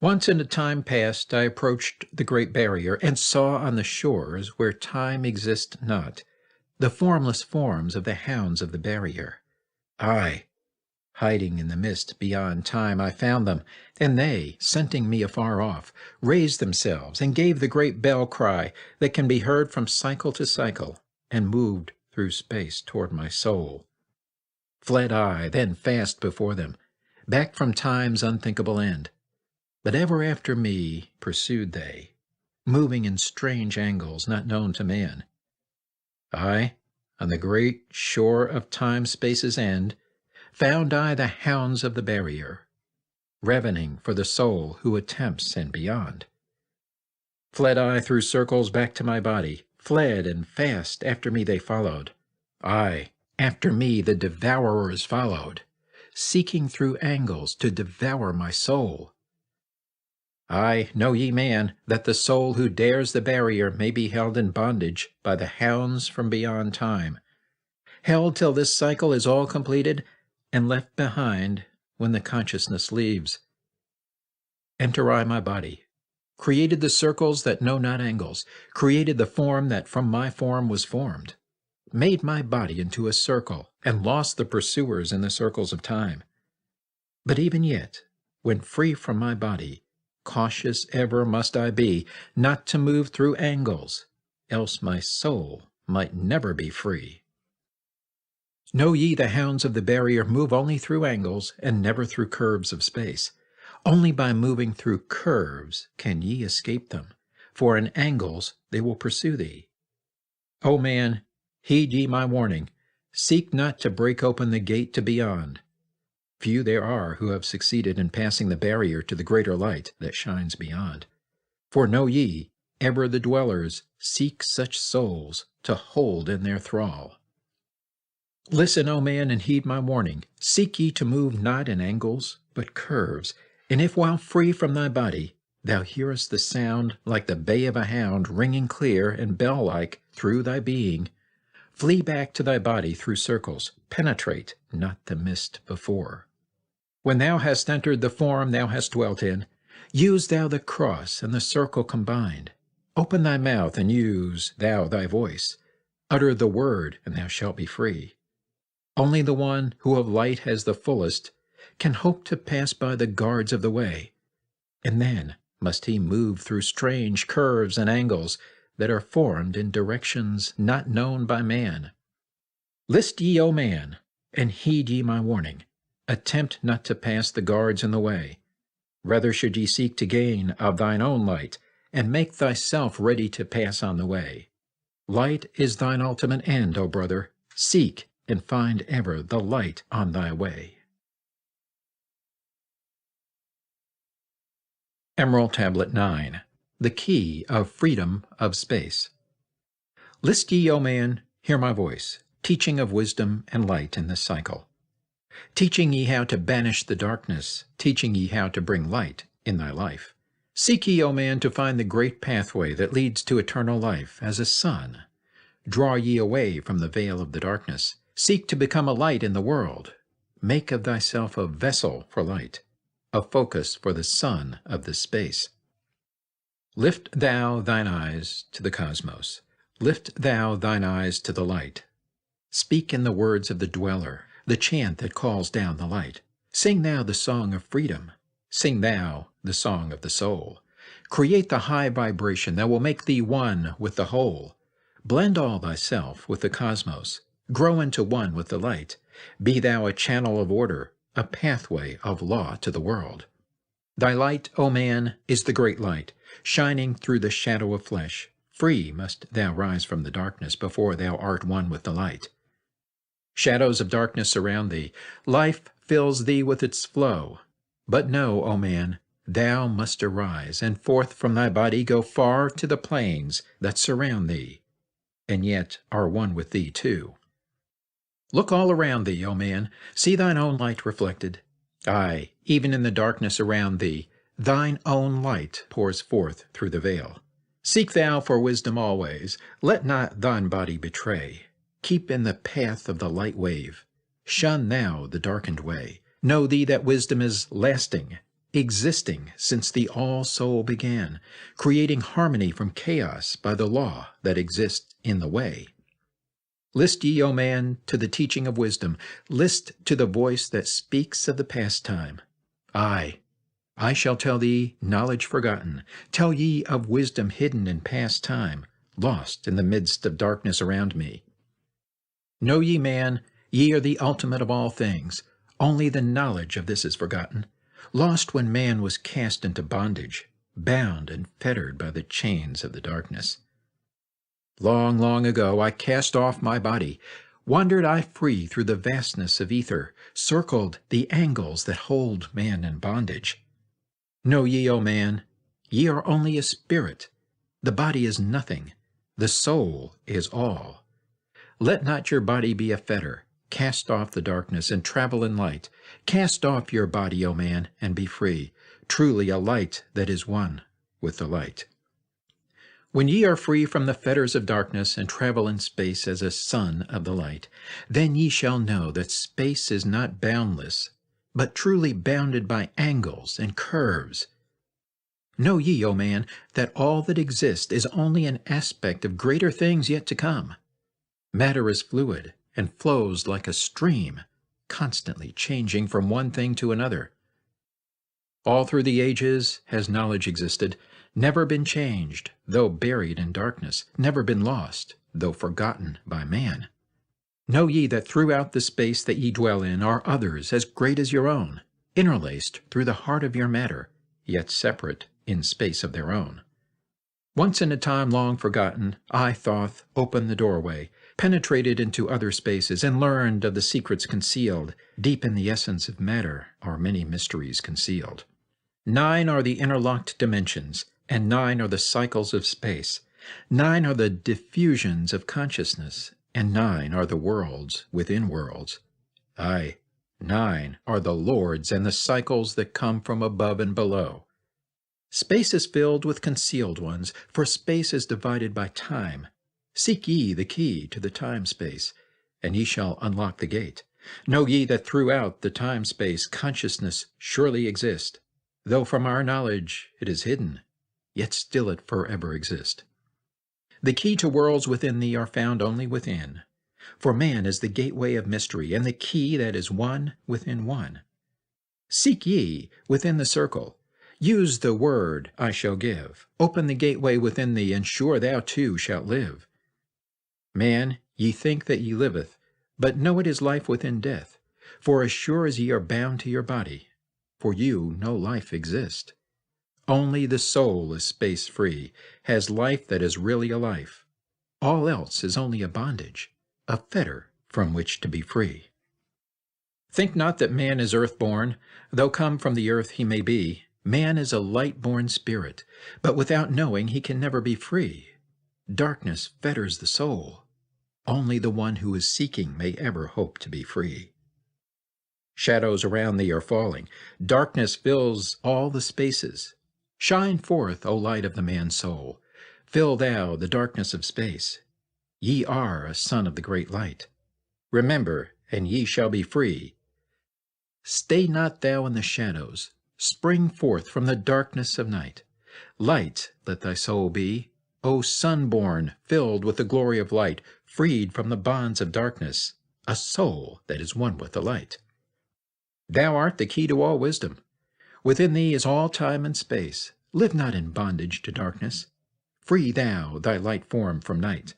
Once in a time past I approached the great barrier, and saw on the shores where time exists not, the formless forms of the hounds of the barrier. Aye, hiding in the mist beyond time I found them, and they, scenting me afar off, raised themselves and gave the great bell cry that can be heard from cycle to cycle, and moved through space toward my soul. Fled I then fast before them, back from time's unthinkable end. But ever after me pursued they, moving in strange angles not known to man. I, on the great shore of time-space's end, found I the hounds of the barrier, ravening for the soul who attempts and beyond. Fled I through circles back to my body, fled and fast after me they followed. Aye, after me the devourers followed, seeking through angles to devour my soul. Aye, know ye, man, that the soul who dares the barrier may be held in bondage by the hounds from beyond time, held till this cycle is all completed, and left behind when the consciousness leaves. Enter I my body, created the circles that know not angles, created the form that from my form was formed, made my body into a circle, and lost the pursuers in the circles of time. But even yet, when free from my body, cautious ever must I be, not to move through angles, else my soul might never be free. Know ye the hounds of the barrier move only through angles, and never through curves of space. Only by moving through curves can ye escape them, for in angles they will pursue thee. O man, heed ye my warning, seek not to break open the gate to beyond. Few there are who have succeeded in passing the barrier to the greater light that shines beyond. For know ye, ever the dwellers seek such souls to hold in their thrall. Listen, O man, and heed my warning. Seek ye to move not in angles, but curves. And if while free from thy body, thou hearest the sound like the bay of a hound ringing clear and bell-like through thy being, flee back to thy body through circles, penetrate not the mist before. When thou hast entered the form thou hast dwelt in, use thou the cross and the circle combined. Open thy mouth and use thou thy voice. Utter the word, and thou shalt be free. Only the one who of light has the fullest can hope to pass by the guards of the way, and then must he move through strange curves and angles that are formed in directions not known by man. List ye, O man, and heed ye my warning. Attempt not to pass the guards in the way. Rather should ye seek to gain of thine own light, and make thyself ready to pass on the way. Light is thine ultimate end, O brother. Seek and find ever the light on thy way. Emerald Tablet 9. The Key of Freedom of Space. List ye, O man, hear my voice, teaching of wisdom and light in this cycle. Teaching ye how to banish the darkness, teaching ye how to bring light in thy life. Seek ye, O man, to find the great pathway that leads to eternal life as a sun. Draw ye away from the veil of the darkness. Seek to become a light in the world. Make of thyself a vessel for light, a focus for the sun of this space. Lift thou thine eyes to the cosmos. Lift thou thine eyes to the light. Speak in the words of the dweller, the chant that calls down the light. Sing thou the song of freedom. Sing thou the song of the soul. Create the high vibration that will make thee one with the whole. Blend all thyself with the cosmos. Grow into one with the light. Be thou a channel of order, a pathway of law to the world. Thy light, O man, is the great light, shining through the shadow of flesh. Free must thou rise from the darkness before thou art one with the light. Shadows of darkness surround thee. Life fills thee with its flow. But know, O man, thou must arise, and forth from thy body go far to the plains that surround thee, and yet are one with thee too. Look all around thee, O man, see thine own light reflected. Aye, even in the darkness around thee, thine own light pours forth through the veil. Seek thou for wisdom always, let not thine body betray. Keep in the path of the light wave. Shun thou the darkened way. Know thee that wisdom is lasting, existing since the all-soul began, creating harmony from chaos by the law that exists in the way. List ye, O man, to the teaching of wisdom. List to the voice that speaks of the past time. Aye, I shall tell thee knowledge forgotten, tell ye of wisdom hidden in past time, lost in the midst of darkness around me. Know ye, man, ye are the ultimate of all things. Only the knowledge of this is forgotten, lost when man was cast into bondage, bound and fettered by the chains of the darkness. Long, long ago I cast off my body, wandered I free through the vastness of ether, circled the angles that hold man in bondage. Know ye, O man, ye are only a spirit. The body is nothing, the soul is all. Let not your body be a fetter. Cast off the darkness and travel in light. Cast off your body, O man, and be free, truly a light that is one with the light. When ye are free from the fetters of darkness and travel in space as a son of the light, then ye shall know that space is not boundless, but truly bounded by angles and curves. Know ye, O man, that all that exists is only an aspect of greater things yet to come. Matter is fluid and flows like a stream, constantly changing from one thing to another. All through the ages has knowledge existed, never been changed, though buried in darkness, never been lost, though forgotten by man. Know ye that throughout the space that ye dwell in are others as great as your own, interlaced through the heart of your matter, yet separate in space of their own. Once in a time long forgotten, I, Thoth, opened the doorway, penetrated into other spaces, and learned of the secrets concealed. Deep in the essence of matter are many mysteries concealed. 9 are the interlocked dimensions, and 9 are the cycles of space. 9 are the diffusions of consciousness, and 9 are the worlds within worlds. Aye, 9 are the lords and the cycles that come from above and below. Space is filled with concealed ones, for space is divided by time. Seek ye the key to the time-space, and ye shall unlock the gate. Know ye that throughout the time-space consciousness surely exists, though from our knowledge it is hidden, yet still it forever exists. The key to worlds within thee are found only within, for man is the gateway of mystery, and the key that is one within one. Seek ye within the circle. Use the word I shall give. Open the gateway within thee, and sure thou too shalt live. Man, ye think that ye liveth, but know it is life within death. For as sure as ye are bound to your body, for you no life exists. Only the soul is space-free, has life that is really a life. All else is only a bondage, a fetter from which to be free. Think not that man is earth-born, though come from the earth he may be. Man is a light-born spirit, but without knowing he can never be free. Darkness fetters the soul. Only the one who is seeking may ever hope to be free. Shadows around thee are falling. Darkness fills all the spaces. Shine forth, O light of the man's soul. Fill thou the darkness of space. Ye are a son of the great light. Remember, and ye shall be free. Stay not thou in the shadows. Spring forth from the darkness of night. Light let thy soul be, O sun-born, filled with the glory of light, freed from the bonds of darkness, a soul that is one with the light. Thou art the key to all wisdom. Within thee is all time and space. Live not in bondage to darkness. Free thou thy light form from night.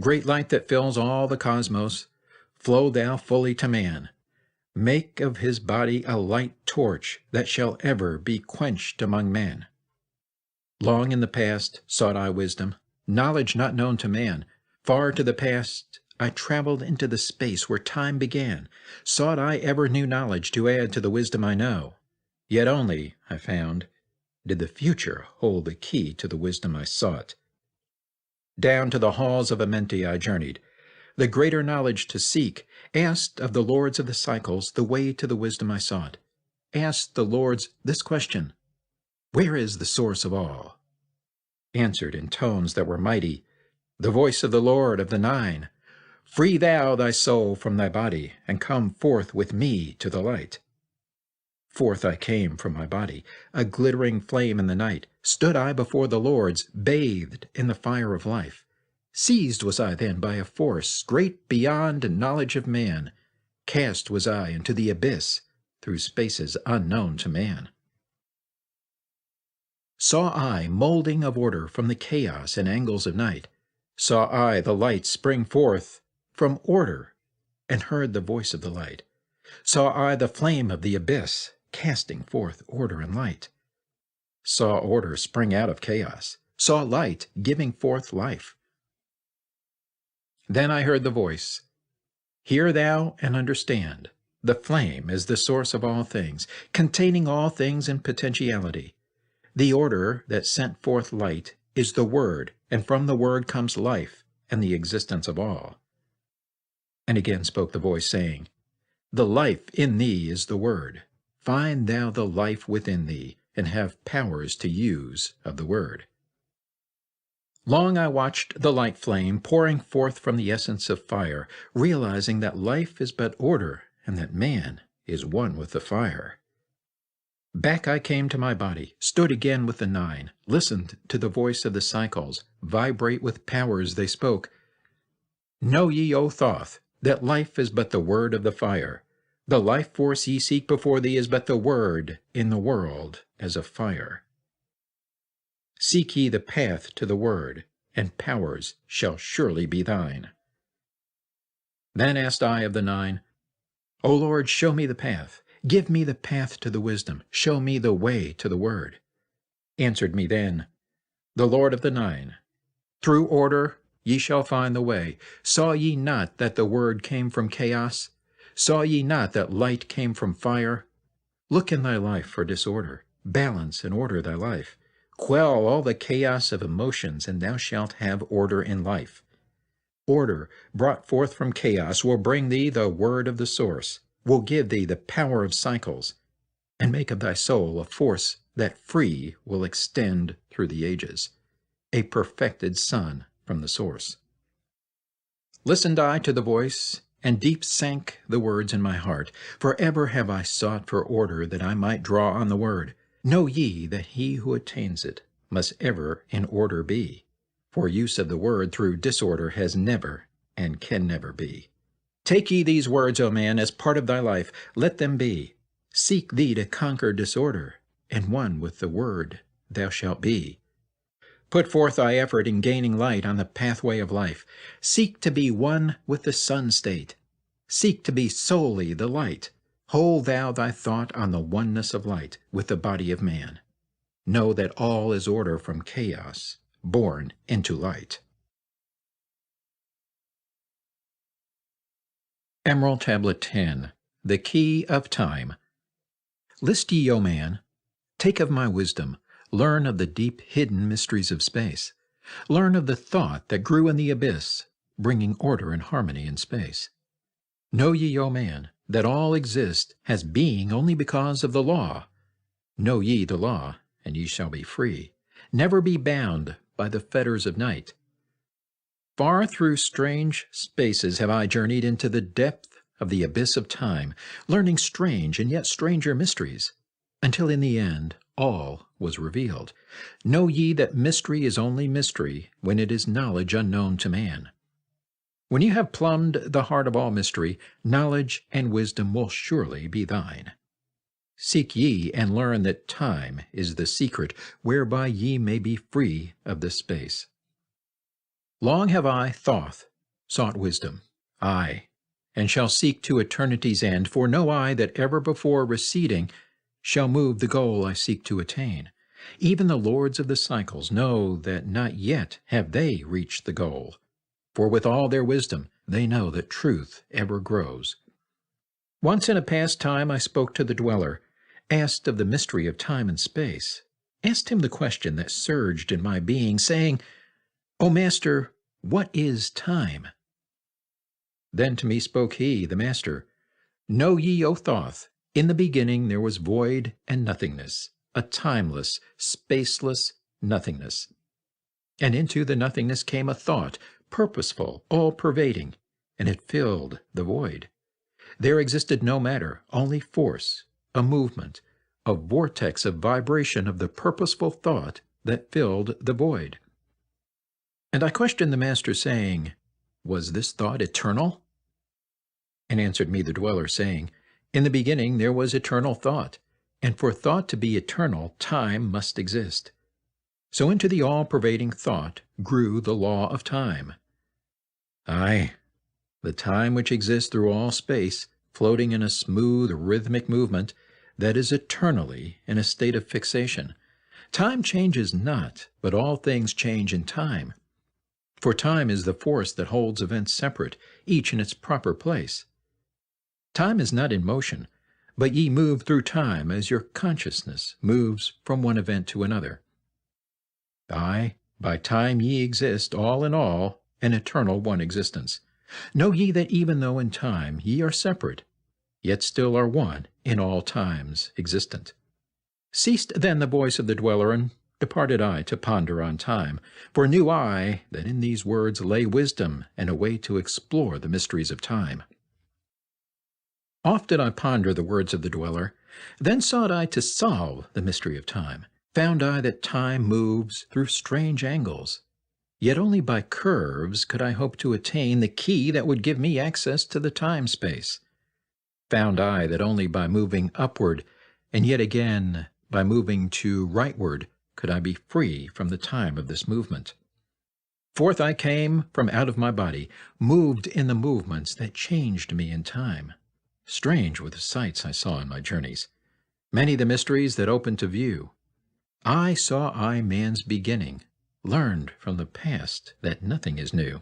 Great light that fills all the cosmos, flow thou fully to man. Make of his body a light torch that shall ever be quenched among men. Long in the past sought I wisdom, knowledge not known to man. Far to the past I traveled into the space where time began. Sought I ever new knowledge to add to the wisdom I know. Yet only, I found, did the future hold the key to the wisdom I sought. Down to the halls of Amenti I journeyed, the greater knowledge to seek, asked of the lords of the cycles the way to the wisdom I sought. Asked the lords this question, where is the source of all? Answered in tones that were mighty, the voice of the Lord of the Nine, free thou thy soul from thy body, and come forth with me to the light. Forth I came from my body, a glittering flame in the night. Stood I before the lords, bathed in the fire of life. Seized was I then by a force great beyond knowledge of man. Cast was I into the abyss, through spaces unknown to man. Saw I molding of order from the chaos and angles of night. Saw I the light spring forth from order, and heard the voice of the light. Saw I the flame of the abyss, casting forth order and light. Saw order spring out of chaos. Saw light giving forth life. Then I heard the voice, hear thou and understand. The flame is the source of all things, containing all things in potentiality. The order that sent forth light is the Word, and from the Word comes life and the existence of all. And again spoke the voice, saying, the life in thee is the Word. Find thou the life within thee, and have powers to use of the Word. Long I watched the light flame pouring forth from the essence of fire, realizing that life is but order, and that man is one with the fire. Back I came to my body, stood again with the Nine, listened to the voice of the cycles, vibrate with powers they spoke. Know ye, O Thoth, that life is but the word of the fire. The life force ye seek before thee is but the word in the world as a fire. Seek ye the path to the word, and powers shall surely be thine. Then asked I of the Nine, O Lord, show me the path. Give me the path to the wisdom. Show me the way to the word. Answered me then the Lord of the Nine, through order ye shall find the way. Saw ye not that the word came from chaos? Saw ye not that light came from fire? Look in thy life for disorder. Balance and order thy life. Quell all the chaos of emotions, and thou shalt have order in life. Order, brought forth from chaos, will bring thee the word of the source, will give thee the power of cycles, and make of thy soul a force that free will extend through the ages, a perfected son from the source. Listened I to the voice, and deep sank the words in my heart. For ever have I sought for order, that I might draw on the word. Know ye that he who attains it must ever in order be, for use of the word through disorder has never and can never be. Take ye these words, O man, as part of thy life, let them be. Seek thee to conquer disorder. and one with the Word thou shalt be. Put forth thy effort in gaining light on the pathway of life. Seek to be one with the sun state. Seek to be solely the light. Hold thou thy thought on the oneness of light with the body of man. Know that all is order from chaos, born into light. Emerald Tablet 10. The Key of Time. List ye, O man, take of my wisdom, learn of the deep hidden mysteries of space. Learn of the thought that grew in the abyss, bringing order and harmony in space. Know ye, O man, that all exist has being only because of the law. Know ye the law, and ye shall be free. Never be bound by the fetters of night. Far through strange spaces have I journeyed into the depth of the abyss of time, learning strange and yet stranger mysteries, until in the end all was revealed. Know ye that mystery is only mystery when it is knowledge unknown to man. When you have plumbed the heart of all mystery, knowledge and wisdom will surely be thine. Seek ye and learn that time is the secret whereby ye may be free of this space. Long have I, Thoth, sought wisdom, aye, and shall seek to eternity's end, for no eye that ever before receding shall move the goal I seek to attain. Even the lords of the cycles know that not yet have they reached the goal, for with all their wisdom they know that truth ever grows. Once in a past time I spoke to the dweller, asked of the mystery of time and space, asked him the question that surged in my being, saying, O Master, what is time? Then to me spoke he, the Master, Know ye, O Thoth, in the beginning there was void and nothingness, a timeless, spaceless nothingness. And into the nothingness came a thought, purposeful, all-pervading, and it filled the void. There existed no matter, only force, a movement, a vortex of vibration of the purposeful thought that filled the void. And I questioned the Master, saying, Was this thought eternal? And answered me the dweller, saying, In the beginning there was eternal thought, and for thought to be eternal, time must exist. So into the all-pervading thought grew the law of time. Aye, the time which exists through all space, floating in a smooth, rhythmic movement that is eternally in a state of fixation. Time changes not, but all things change in time. For time is the force that holds events separate, each in its proper place. Time is not in motion, but ye move through time as your consciousness moves from one event to another. Aye, by time ye exist, all in all, an eternal one existence. Know ye that even though in time ye are separate, yet still are one in all times existent. Ceased then the voice of the dweller, and departed I to ponder on time, for knew I that in these words lay wisdom and a way to explore the mysteries of time. Oft did I ponder the words of the dweller, then sought I to solve the mystery of time. Found I that time moves through strange angles, yet only by curves could I hope to attain the key that would give me access to the time-space. Found I that only by moving upward, and yet again by moving to rightward, could I be free from the time of this movement. Forth I came from out of my body, moved in the movements that changed me in time. Strange were the sights I saw in my journeys, many the mysteries that opened to view. I saw man's beginning, learned from the past that nothing is new.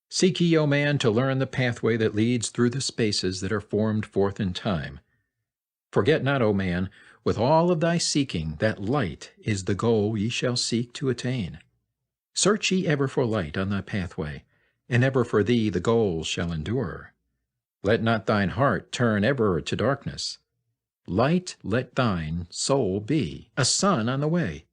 Seek ye, O man, to learn the pathway that leads through the spaces that are formed forth in time. Forget not, O man, with all of thy seeking, that light is the goal ye shall seek to attain. Search ye ever for light on thy pathway, and ever for thee the goal shall endure. Let not thine heart turn ever to darkness. Light let thine soul be, a sun on the way.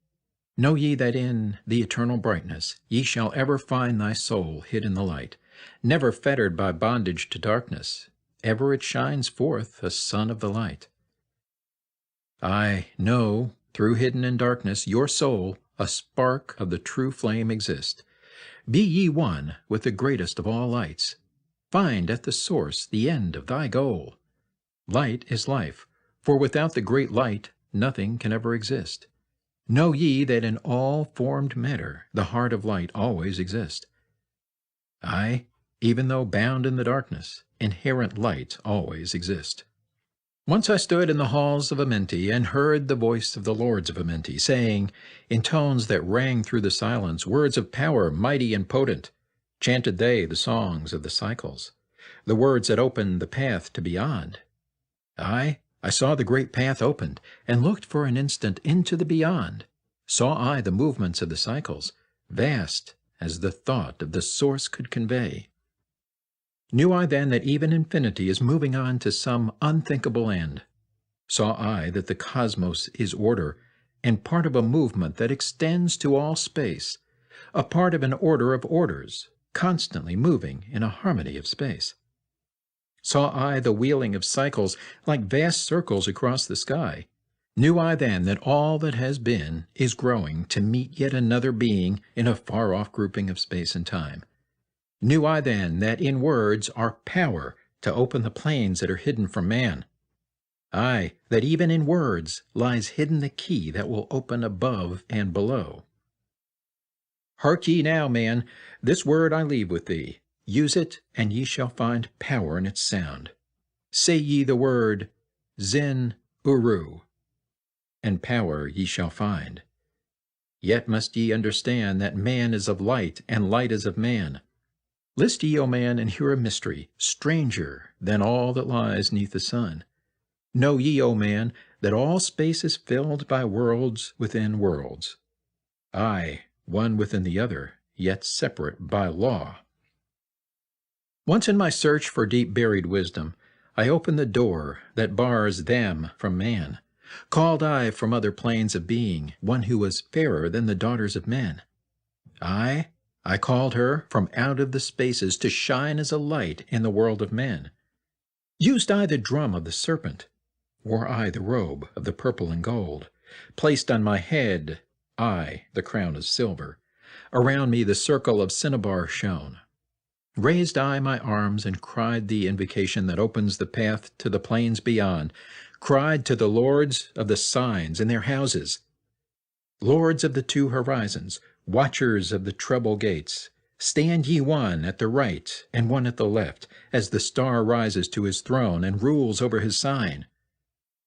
Know ye that in the eternal brightness ye shall ever find thy soul hid in the light, never fettered by bondage to darkness, ever it shines forth a sun of the light. I know, through hidden in darkness, your soul, a spark of the true flame exist. Be ye one with the greatest of all lights. Find at the source the end of thy goal. Light is life, for without the great light nothing can ever exist. Know ye that in all formed matter the heart of light always exists. Aye, even though bound in the darkness, inherent light always exists. Once I stood in the halls of Amenti and heard the voice of the lords of Amenti, saying, in tones that rang through the silence, words of power mighty and potent, chanted they the songs of the cycles, the words that opened the path to beyond. Aye, I saw the great path opened, and looked for an instant into the beyond. Saw I the movements of the cycles, vast as the thought of the source could convey. Knew I then that even infinity is moving on to some unthinkable end. Saw I that the cosmos is order, and part of a movement that extends to all space, a part of an order of orders, constantly moving in a harmony of space. Saw I the wheeling of cycles like vast circles across the sky. Knew I then that all that has been is growing to meet yet another being in a far-off grouping of space and time. Knew I then that in words are power to open the planes that are hidden from man. Aye, that even in words lies hidden the key that will open above and below. Hark ye now, man, this word I leave with thee. Use it, and ye shall find power in its sound. Say ye the word Zin Uru, and power ye shall find. Yet must ye understand that man is of light, and light is of man. List ye, O man, and hear a mystery, stranger than all that lies neath the sun. Know ye, O man, that all space is filled by worlds within worlds. Aye, one within the other, yet separate by law. Once in my search for deep-buried wisdom, I opened the door that bars them from man. Called I from other planes of being one who was fairer than the daughters of men. Aye, I called her from out of the spaces to shine as a light in the world of men. Used I the drum of the serpent, wore I the robe of the purple and gold, placed on my head I the crown of silver, around me the circle of cinnabar shone. Raised I my arms and cried the invocation that opens the path to the plains beyond, cried to the lords of the signs in their houses, lords of the two horizons, watchers of the treble gates, stand ye one at the right and one at the left, as the star rises to his throne and rules over his sign.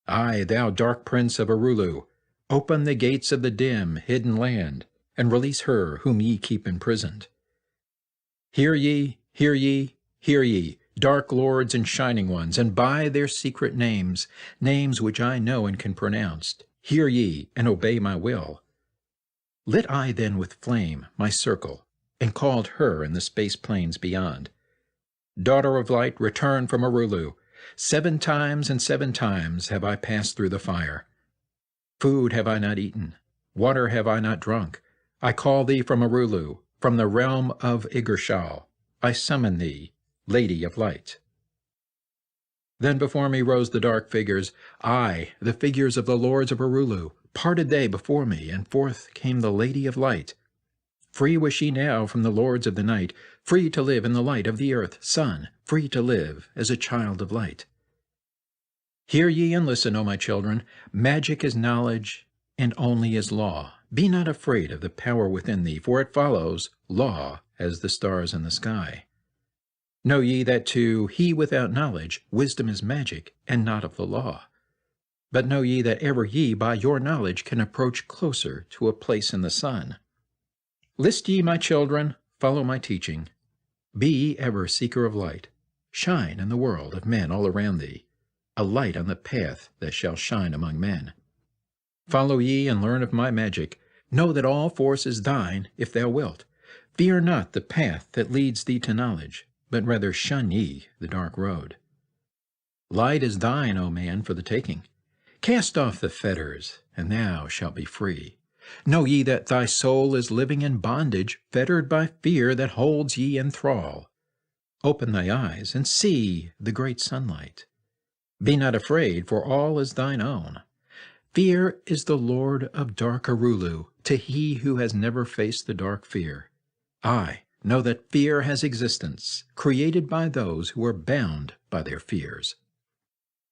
Aye, thou dark prince of Arulu, open the gates of the dim, hidden land, and release her whom ye keep imprisoned. Hear ye, hear ye, hear ye, dark lords and shining ones, and by their secret names, names which I know and can pronounce, hear ye, and obey my will. Lit I then with flame my circle, and called her in the space plains beyond. Daughter of light, return from Arulu. 7 times and 7 times have I passed through the fire. Food have I not eaten, water have I not drunk. I call thee from Arulu, from the realm of Igirshal. I summon thee, Lady of Light. Then before me rose the dark figures, aye, the figures of the lords of Arulu. Parted they before me, and forth came the Lady of Light. Free was she now from the lords of the night, free to live in the light of the earth, sun, free to live as a child of light. Hear ye and listen, O my children. Magic is knowledge, and only is law. Be not afraid of the power within thee, for it follows law as the stars in the sky. Know ye that to he without knowledge wisdom is magic, and not of the law. But know ye that ever ye by your knowledge can approach closer to a place in the sun. List ye, my children, follow my teaching. Be ever seeker of light. Shine in the world of men all around thee, a light on the path that shall shine among men. Follow ye and learn of my magic. Know that all force is thine if thou wilt. Fear not the path that leads thee to knowledge, but rather shun ye the dark road. Light is thine, O man, for the taking. Cast off the fetters, and thou shalt be free. Know ye that thy soul is living in bondage, fettered by fear that holds ye in thrall. Open thy eyes, and see the great sunlight. Be not afraid, for all is thine own. Fear is the lord of dark Arulu, to he who has never faced the dark fear. I know that fear has existence, created by those who are bound by their fears.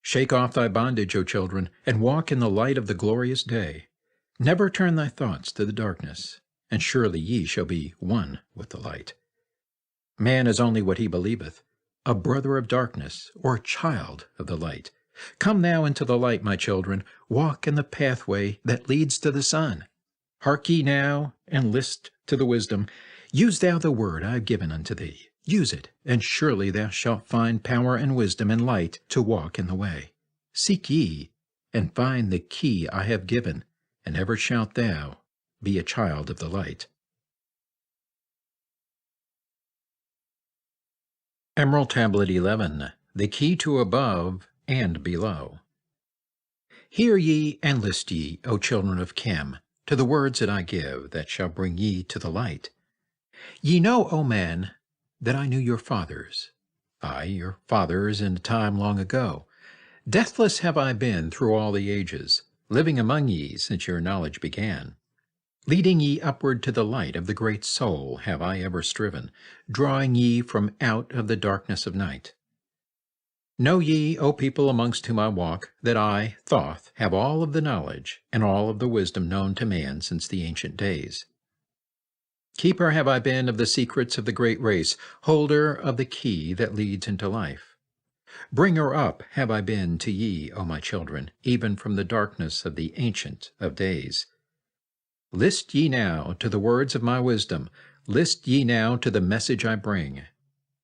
Shake off thy bondage, O children, and walk in the light of the glorious day. Never turn thy thoughts to the darkness, and surely ye shall be one with the light. Man is only what he believeth, a brother of darkness, or a child of the light. Come now into the light, my children, walk in the pathway that leads to the sun. Hark ye now, and list to the wisdom. Use thou the word I have given unto thee. Use it, and surely thou shalt find power and wisdom and light to walk in the way. Seek ye, and find the key I have given, and ever shalt thou be a child of the light. Emerald Tablet 11. The Key to Above and Below. Hear ye and list ye, O children of Chem, to the words that I give, that shall bring ye to the light. Ye know, O men, that I knew your fathers, I, your fathers in a time long ago. Deathless have I been through all the ages, living among ye since your knowledge began. Leading ye upward to the light of the great soul have I ever striven, drawing ye from out of the darkness of night. Know ye, O people amongst whom I walk, that I, Thoth, have all of the knowledge and all of the wisdom known to man since the ancient days. Keeper have I been of the secrets of the great race, holder of the key that leads into life. Bringer up have I been to ye, O my children, even from the darkness of the Ancient of Days. List ye now to the words of my wisdom, list ye now to the message I bring.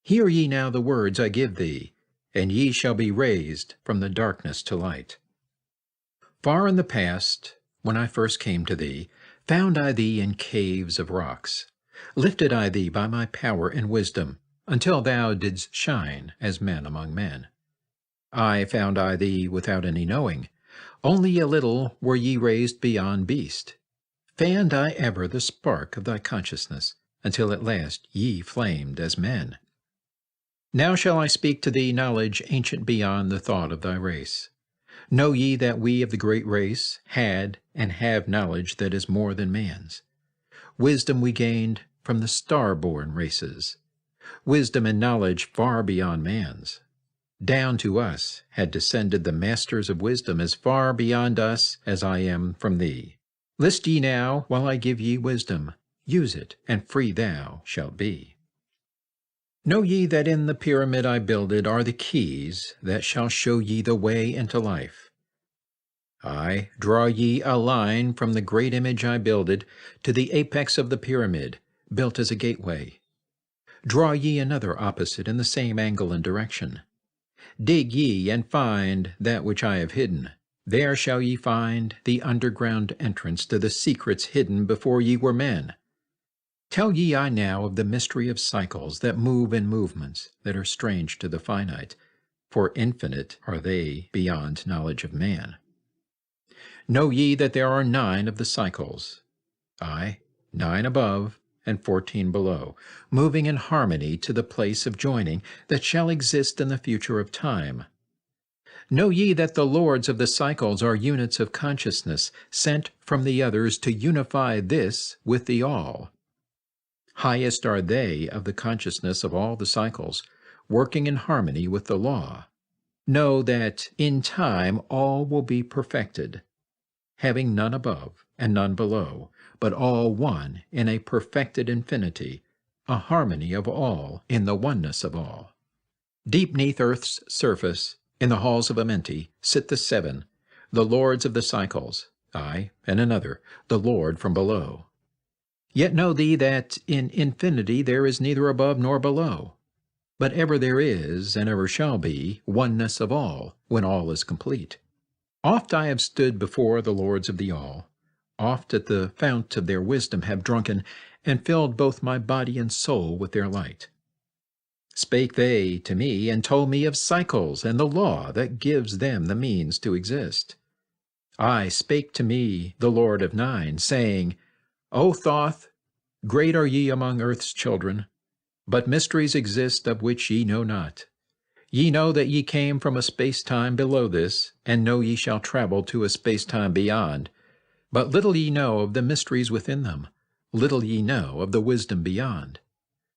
Hear ye now the words I give thee, and ye shall be raised from the darkness to light. Far in the past, when I first came to thee, found I thee in caves of rocks. Lifted I thee by my power and wisdom, until thou didst shine as men among men. I found I thee without any knowing, only a little were ye raised beyond beast. Fanned I ever the spark of thy consciousness, until at last ye flamed as men. Now shall I speak to thee knowledge ancient beyond the thought of thy race. Know ye that we of the great race had and have knowledge that is more than man's. Wisdom we gained from the star-born races, wisdom and knowledge far beyond man's. Down to us had descended the masters of wisdom as far beyond us as I am from thee. List ye now while I give ye wisdom, use it, and free thou shalt be. Know ye that in the pyramid I builded are the keys that shall show ye the way into life. I draw ye a line from the great image I builded to the apex of the pyramid, built as a gateway. Draw ye another opposite in the same angle and direction. Dig ye and find that which I have hidden. There shall ye find the underground entrance to the secrets hidden before ye were men. Tell ye I now of the mystery of cycles that move in movements that are strange to the finite, for infinite are they beyond knowledge of man. Know ye that there are 9 of the cycles, aye, 9 above and 14 below, moving in harmony to the place of joining that shall exist in the future of time. Know ye that the lords of the cycles are units of consciousness, sent from the others to unify this with the all. Highest are they of the consciousness of all the cycles, working in harmony with the law. Know that in time all will be perfected, having none above and none below, but all one in a perfected infinity, a harmony of all in the oneness of all. Deep neath earth's surface, in the halls of Amenti, sit the 7, the lords of the cycles, I, and another, the Lord from below. Yet know thee that in infinity there is neither above nor below, but ever there is, and ever shall be, oneness of all, when all is complete. Oft I have stood before the lords of the all, oft at the fount of their wisdom have drunken, and filled both my body and soul with their light. Spake they to me, and told me of cycles and the law that gives them the means to exist. I spake to me the Lord of 9, saying, O Thoth, great are ye among earth's children, but mysteries exist of which ye know not. Ye know that ye came from a space-time below this, and know ye shall travel to a space-time beyond. But little ye know of the mysteries within them, little ye know of the wisdom beyond.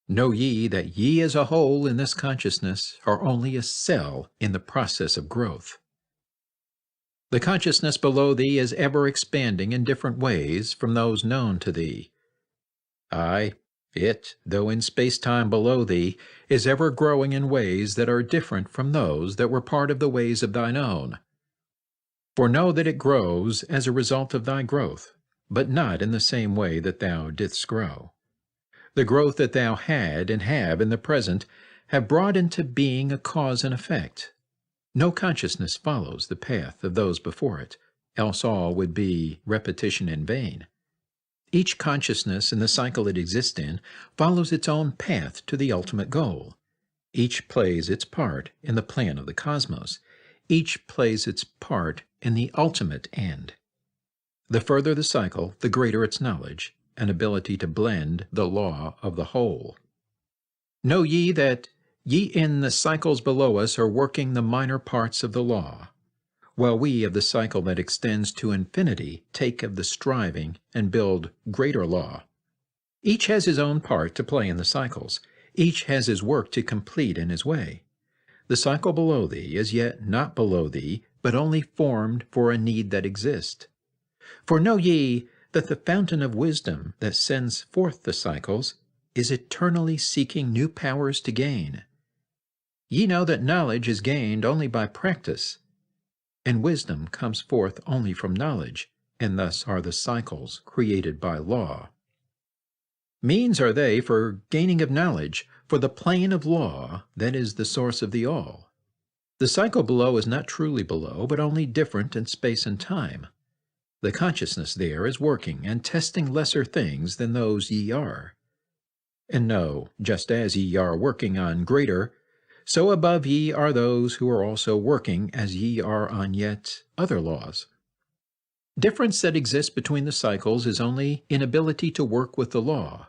Know ye that ye as a whole in this consciousness are only a cell in the process of growth. The consciousness below thee is ever expanding in different ways from those known to thee. Aye, it, though in space-time below thee, is ever growing in ways that are different from those that were part of the ways of thine own. For know that it grows as a result of thy growth, but not in the same way that thou didst grow. The growth that thou had and have in the present have brought into being a cause and effect. No consciousness follows the path of those before it, else all would be repetition in vain. Each consciousness in the cycle it exists in follows its own path to the ultimate goal. Each plays its part in the plan of the cosmos. Each plays its part in the ultimate end. The further the cycle, the greater its knowledge and ability to blend the law of the whole. Know ye that ye in the cycles below us are working the minor parts of the law, while we of the cycle that extends to infinity take of the striving and build greater law. Each has his own part to play in the cycles. Each has his work to complete in his way. The cycle below thee is yet not below thee, but only formed for a need that exists. For know ye that the fountain of wisdom that sends forth the cycles is eternally seeking new powers to gain. Ye know that knowledge is gained only by practice, and wisdom comes forth only from knowledge, and thus are the cycles created by law. Means are they for gaining of knowledge, for the plane of law that is the source of the all. The cycle below is not truly below, but only different in space and time. The consciousness there is working and testing lesser things than those ye are. And know, just as ye are working on greater, so above ye are those who are also working as ye are on yet other laws. Difference that exists between the cycles is only inability to work with the law.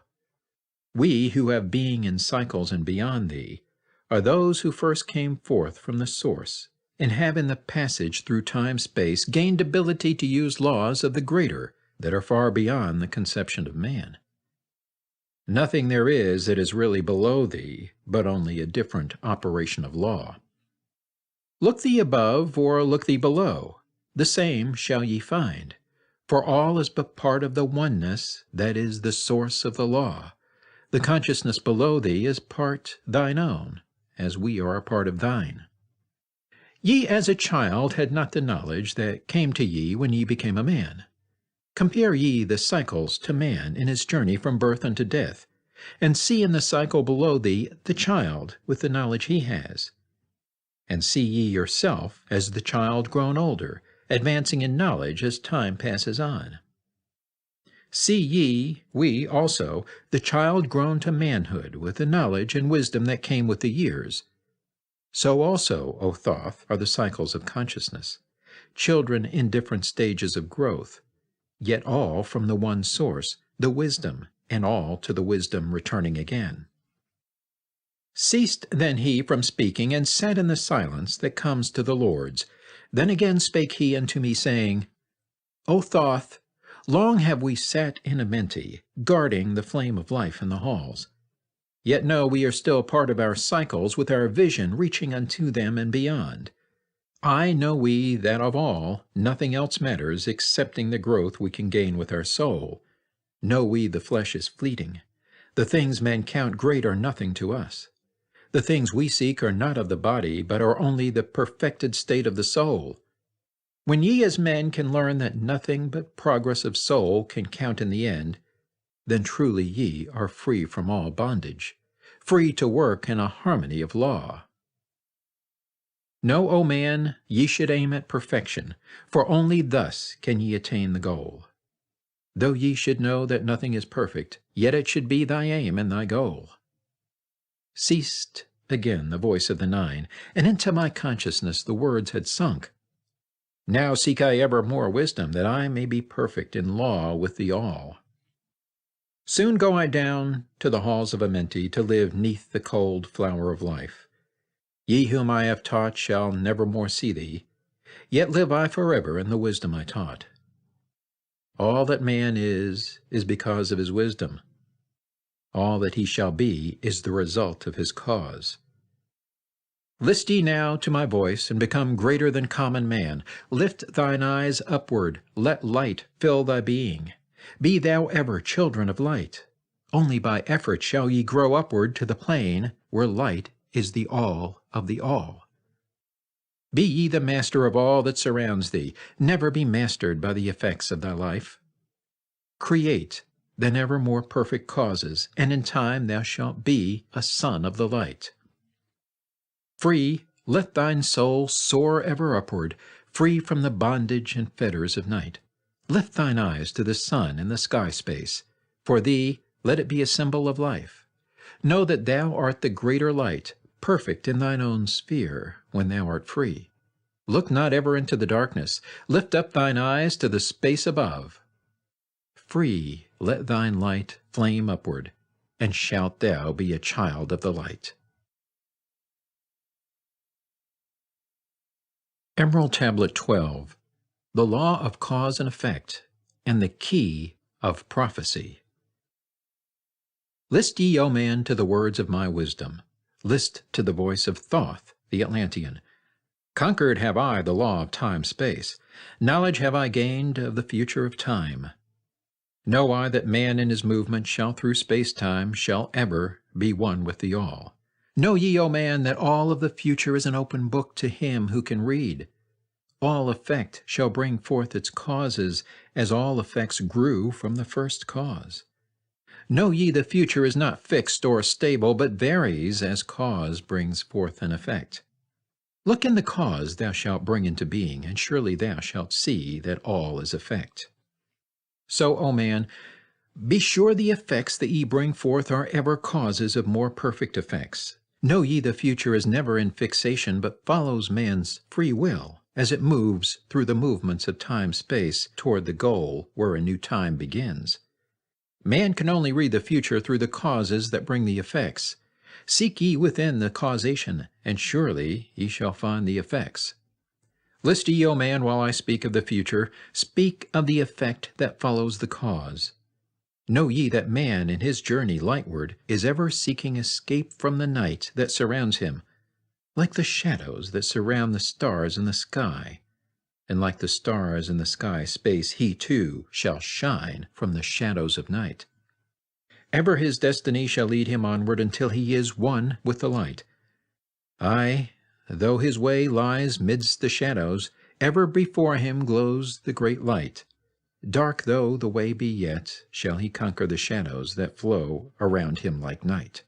We who have being in cycles and beyond thee are those who first came forth from the source, and have in the passage through time-space gained ability to use laws of the greater that are far beyond the conception of man. Nothing there is that is really below thee, but only a different operation of law. Look thee above, or look thee below, the same shall ye find, for all is but part of the oneness that is the source of the law. The consciousness below thee is part thine own, as we are a part of thine. Ye as a child had not the knowledge that came to ye when ye became a man. Compare ye the cycles to man in his journey from birth unto death, and see in the cycle below thee the child with the knowledge he has. And see ye yourself as the child grown older, advancing in knowledge as time passes on. See ye, we also, the child grown to manhood with the knowledge and wisdom that came with the years. So also, O Thoth, are the cycles of consciousness, children in different stages of growth, yet all from the one source, the wisdom, and all to the wisdom returning again. Ceased then he from speaking, and sat in the silence that comes to the Lords. Then again spake he unto me, saying, O Thoth, long have we sat in Amenti, guarding the flame of life in the halls. Yet know we are still part of our cycles, with our vision reaching unto them and beyond. I know we that of all, nothing else matters excepting the growth we can gain with our soul. Know we the flesh is fleeting. The things men count great are nothing to us. The things we seek are not of the body, but are only the perfected state of the soul. When ye as men can learn that nothing but progress of soul can count in the end, then truly ye are free from all bondage, free to work in a harmony of law. Know, O man, ye should aim at perfection, for only thus can ye attain the goal. Though ye should know that nothing is perfect, yet it should be thy aim and thy goal. Ceased again the voice of the nine, and into my consciousness the words had sunk. Now seek I ever more wisdom, that I may be perfect in law with the all. Soon go I down to the halls of Amenti to live neath the cold flower of life. Ye whom I have taught shall never more see thee, yet live I forever in the wisdom I taught. All that man is because of his wisdom. All that he shall be is the result of his cause. List ye now to my voice, and become greater than common man. Lift thine eyes upward, let light fill thy being. Be thou ever children of light. Only by effort shall ye grow upward to the plane where light is the all of the all. Be ye the master of all that surrounds thee. Never be mastered by the effects of thy life. Create then ever more perfect causes, and in time thou shalt be a son of the light. Free, let thine soul soar ever upward, free from the bondage and fetters of night. Lift thine eyes to the sun and the sky space. For thee, let it be a symbol of life. Know that thou art the greater light, perfect in thine own sphere, when thou art free. Look not ever into the darkness. Lift up thine eyes to the space above. Free, let thine light flame upward, and shalt thou be a child of the light. Emerald Tablet 12. The Law of Cause and Effect, and the Key of Prophecy. List ye, O man, to the words of my wisdom. List to the voice of Thoth, the Atlantean. Conquered have I the law of time-space. Knowledge have I gained of the future of time. Know I that man in his movement shall through space-time shall ever be one with the all. Know ye, O man, that all of the future is an open book to him who can read. All effect shall bring forth its causes, as all effects grew from the first cause. Know ye the future is not fixed or stable, but varies as cause brings forth an effect. Look in the cause thou shalt bring into being, and surely thou shalt see that all is effect. So, O man, be sure the effects that ye bring forth are ever causes of more perfect effects. Know ye the future is never in fixation, but follows man's free will, as it moves through the movements of time-space toward the goal where a new time begins. Man can only read the future through the causes that bring the effects. Seek ye within the causation, and surely ye shall find the effects. List ye, O man, while I speak of the future, speak of the effect that follows the cause. Know ye that man in his journey lightward is ever seeking escape from the night that surrounds him, like the shadows that surround the stars in the sky, and like the stars in the sky space he too shall shine from the shadows of night. Ever his destiny shall lead him onward until he is one with the light. Aye, though his way lies midst the shadows, ever before him glows the great light. Dark though the way be yet, shall he conquer the shadows that flow around him like night.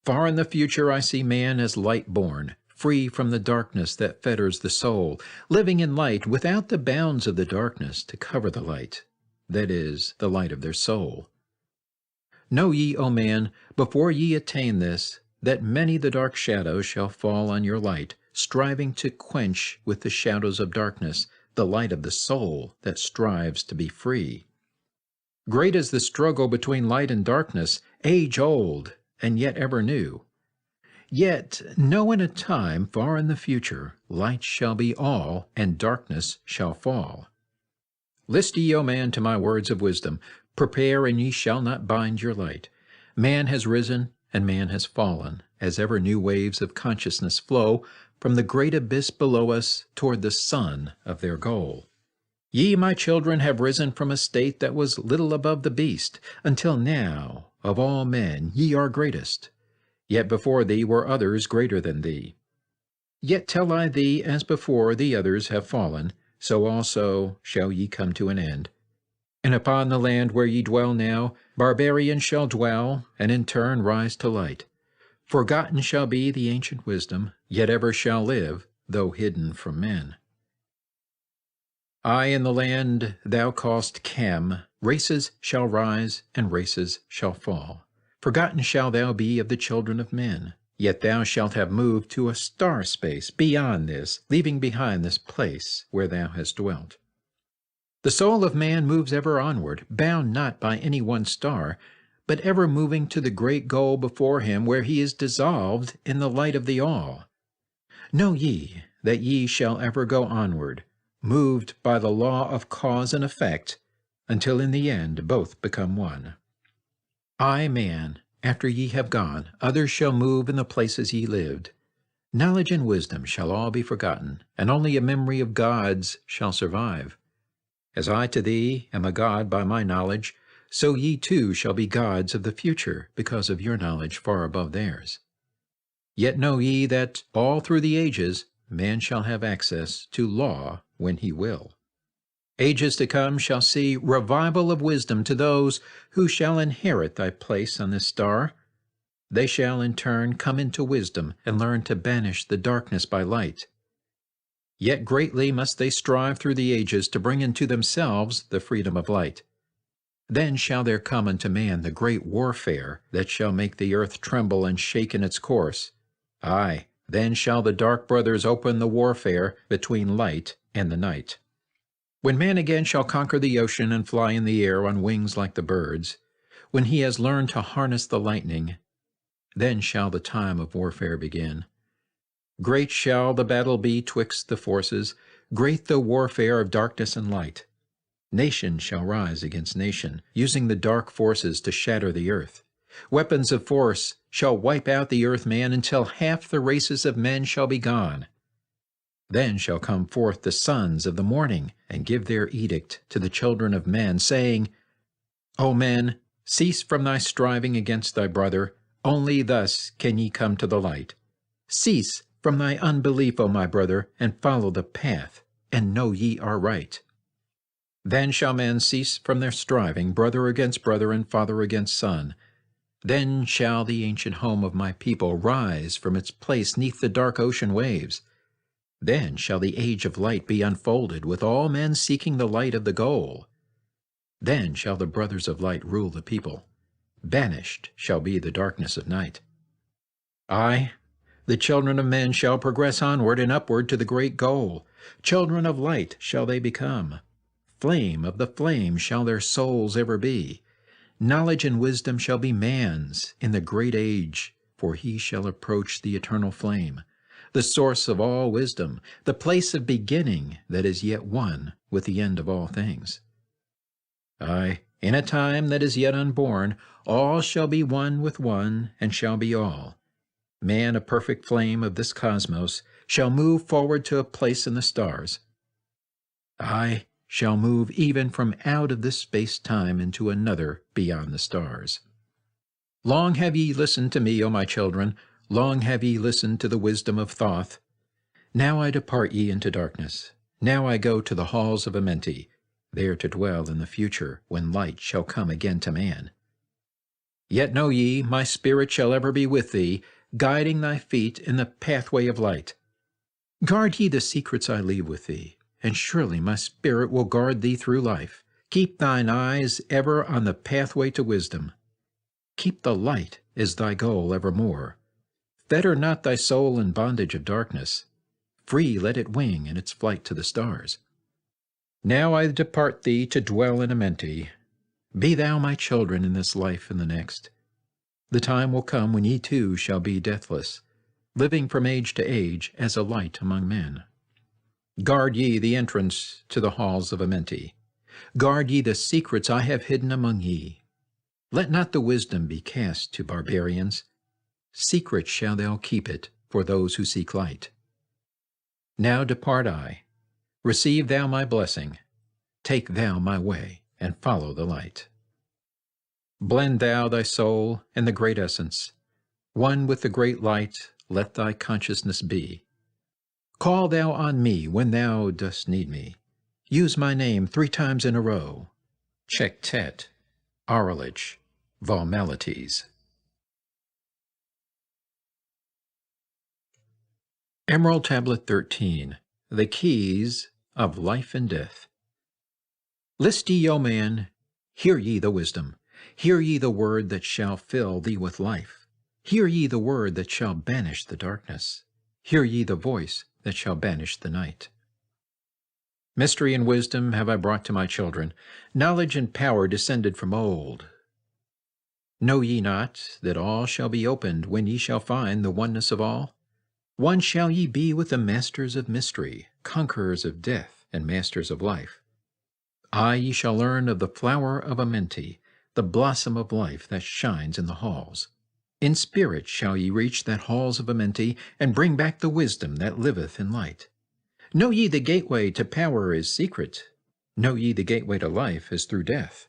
Far in the future I see man as light-born, free from the darkness that fetters the soul, living in light without the bounds of the darkness to cover the light, that is, the light of their soul. Know ye, O man, before ye attain this, that many the dark shadows shall fall on your light, striving to quench with the shadows of darkness the light of the soul that strives to be free. Great is the struggle between light and darkness, age-old, and yet ever new. Yet know in a time far in the future, light shall be all, and darkness shall fall. List ye, O man, to my words of wisdom. Prepare, and ye shall not bind your light. Man has risen, and man has fallen, as ever new waves of consciousness flow from the great abyss below us toward the sun of their goal. Ye, my children, have risen from a state that was little above the beast, until now, of all men, ye are greatest. Yet before thee were others greater than thee. Yet tell I thee, as before the others have fallen, so also shall ye come to an end. And upon the land where ye dwell now, barbarians shall dwell, and in turn rise to light. Forgotten shall be the ancient wisdom, yet ever shall live, though hidden from men. I in the land thou callest Cam, races shall rise, and races shall fall. Forgotten shall thou be of the children of men, yet thou shalt have moved to a star space beyond this, leaving behind this place where thou hast dwelt. The soul of man moves ever onward, bound not by any one star, but ever moving to the great goal before him, where he is dissolved in the light of the all. Know ye that ye shall ever go onward, moved by the law of cause and effect, until in the end both become one. I, man, after ye have gone, others shall move in the places ye lived. Knowledge and wisdom shall all be forgotten, and only a memory of gods shall survive. As I to thee am a god by my knowledge, so ye too shall be gods of the future, because of your knowledge far above theirs. Yet know ye that all through the ages man shall have access to law when he will. Ages to come shall see revival of wisdom to those who shall inherit thy place on this star. They shall in turn come into wisdom and learn to banish the darkness by light. Yet greatly must they strive through the ages to bring into themselves the freedom of light. Then shall there come unto man the great warfare that shall make the earth tremble and shake in its course. Aye, then shall the dark brothers open the warfare between light and the night. When man again shall conquer the ocean and fly in the air on wings like the birds, when he has learned to harness the lightning, then shall the time of warfare begin. Great shall the battle be twixt the forces, great the warfare of darkness and light. Nation shall rise against nation, using the dark forces to shatter the earth. Weapons of force shall wipe out the earth man until half the races of men shall be gone. Then shall come forth the sons of the morning, and give their edict to the children of men, saying, O men, cease from thy striving against thy brother, only thus can ye come to the light. Cease from thy unbelief, O my brother, and follow the path, and know ye are right. Then shall men cease from their striving, brother against brother, and father against son. Then shall the ancient home of my people rise from its place neath the dark ocean waves. Then shall the age of light be unfolded, with all men seeking the light of the goal. Then shall the brothers of light rule the people. Banished shall be the darkness of night. Aye, the children of men shall progress onward and upward to the great goal. Children of light shall they become. Flame of the flame shall their souls ever be. Knowledge and wisdom shall be man's in the great age, for he shall approach the eternal flame, the source of all wisdom, the place of beginning that is yet one with the end of all things. Aye, in a time that is yet unborn, all shall be one with one, and shall be all. Man, a perfect flame of this cosmos, shall move forward to a place in the stars. Aye, shall move even from out of this space-time into another beyond the stars. Long have ye listened to me, O my children, long have ye listened to the wisdom of Thoth. Now I depart ye into darkness. Now I go to the halls of Amenti, there to dwell in the future, when light shall come again to man. Yet know ye, my spirit shall ever be with thee, guiding thy feet in the pathway of light. Guard ye the secrets I leave with thee, and surely my spirit will guard thee through life. Keep thine eyes ever on the pathway to wisdom. Keep the light as thy goal evermore. Fetter not thy soul in bondage of darkness. Free let it wing in its flight to the stars. Now I depart thee to dwell in Amenti. Be thou my children in this life and the next. The time will come when ye too shall be deathless, living from age to age as a light among men. Guard ye the entrance to the halls of Amenti. Guard ye the secrets I have hidden among ye. Let not the wisdom be cast to barbarians. Secret shall thou keep it for those who seek light. Now depart I. Receive thou my blessing. Take thou my way, and follow the light. Blend thou thy soul in the great essence. One with the great light let thy consciousness be. Call thou on me when thou dost need me. Use my name 3 times in a row. Chektet, Aralich, Valmelites. Emerald Tablet 13. The Keys of Life and Death. List ye, O man, hear ye the wisdom. Hear ye the word that shall fill thee with life. Hear ye the word that shall banish the darkness. Hear ye the voice that shall banish the night. Mystery and wisdom have I brought to my children, knowledge and power descended from old. Know ye not that all shall be opened when ye shall find the oneness of all? One shall ye be with the masters of mystery, conquerors of death, and masters of life. Aye, ye shall learn of the flower of Amenti, the blossom of life that shines in the halls. In spirit shall ye reach that halls of Amenti, and bring back the wisdom that liveth in light. Know ye the gateway to power is secret. Know ye the gateway to life is through death.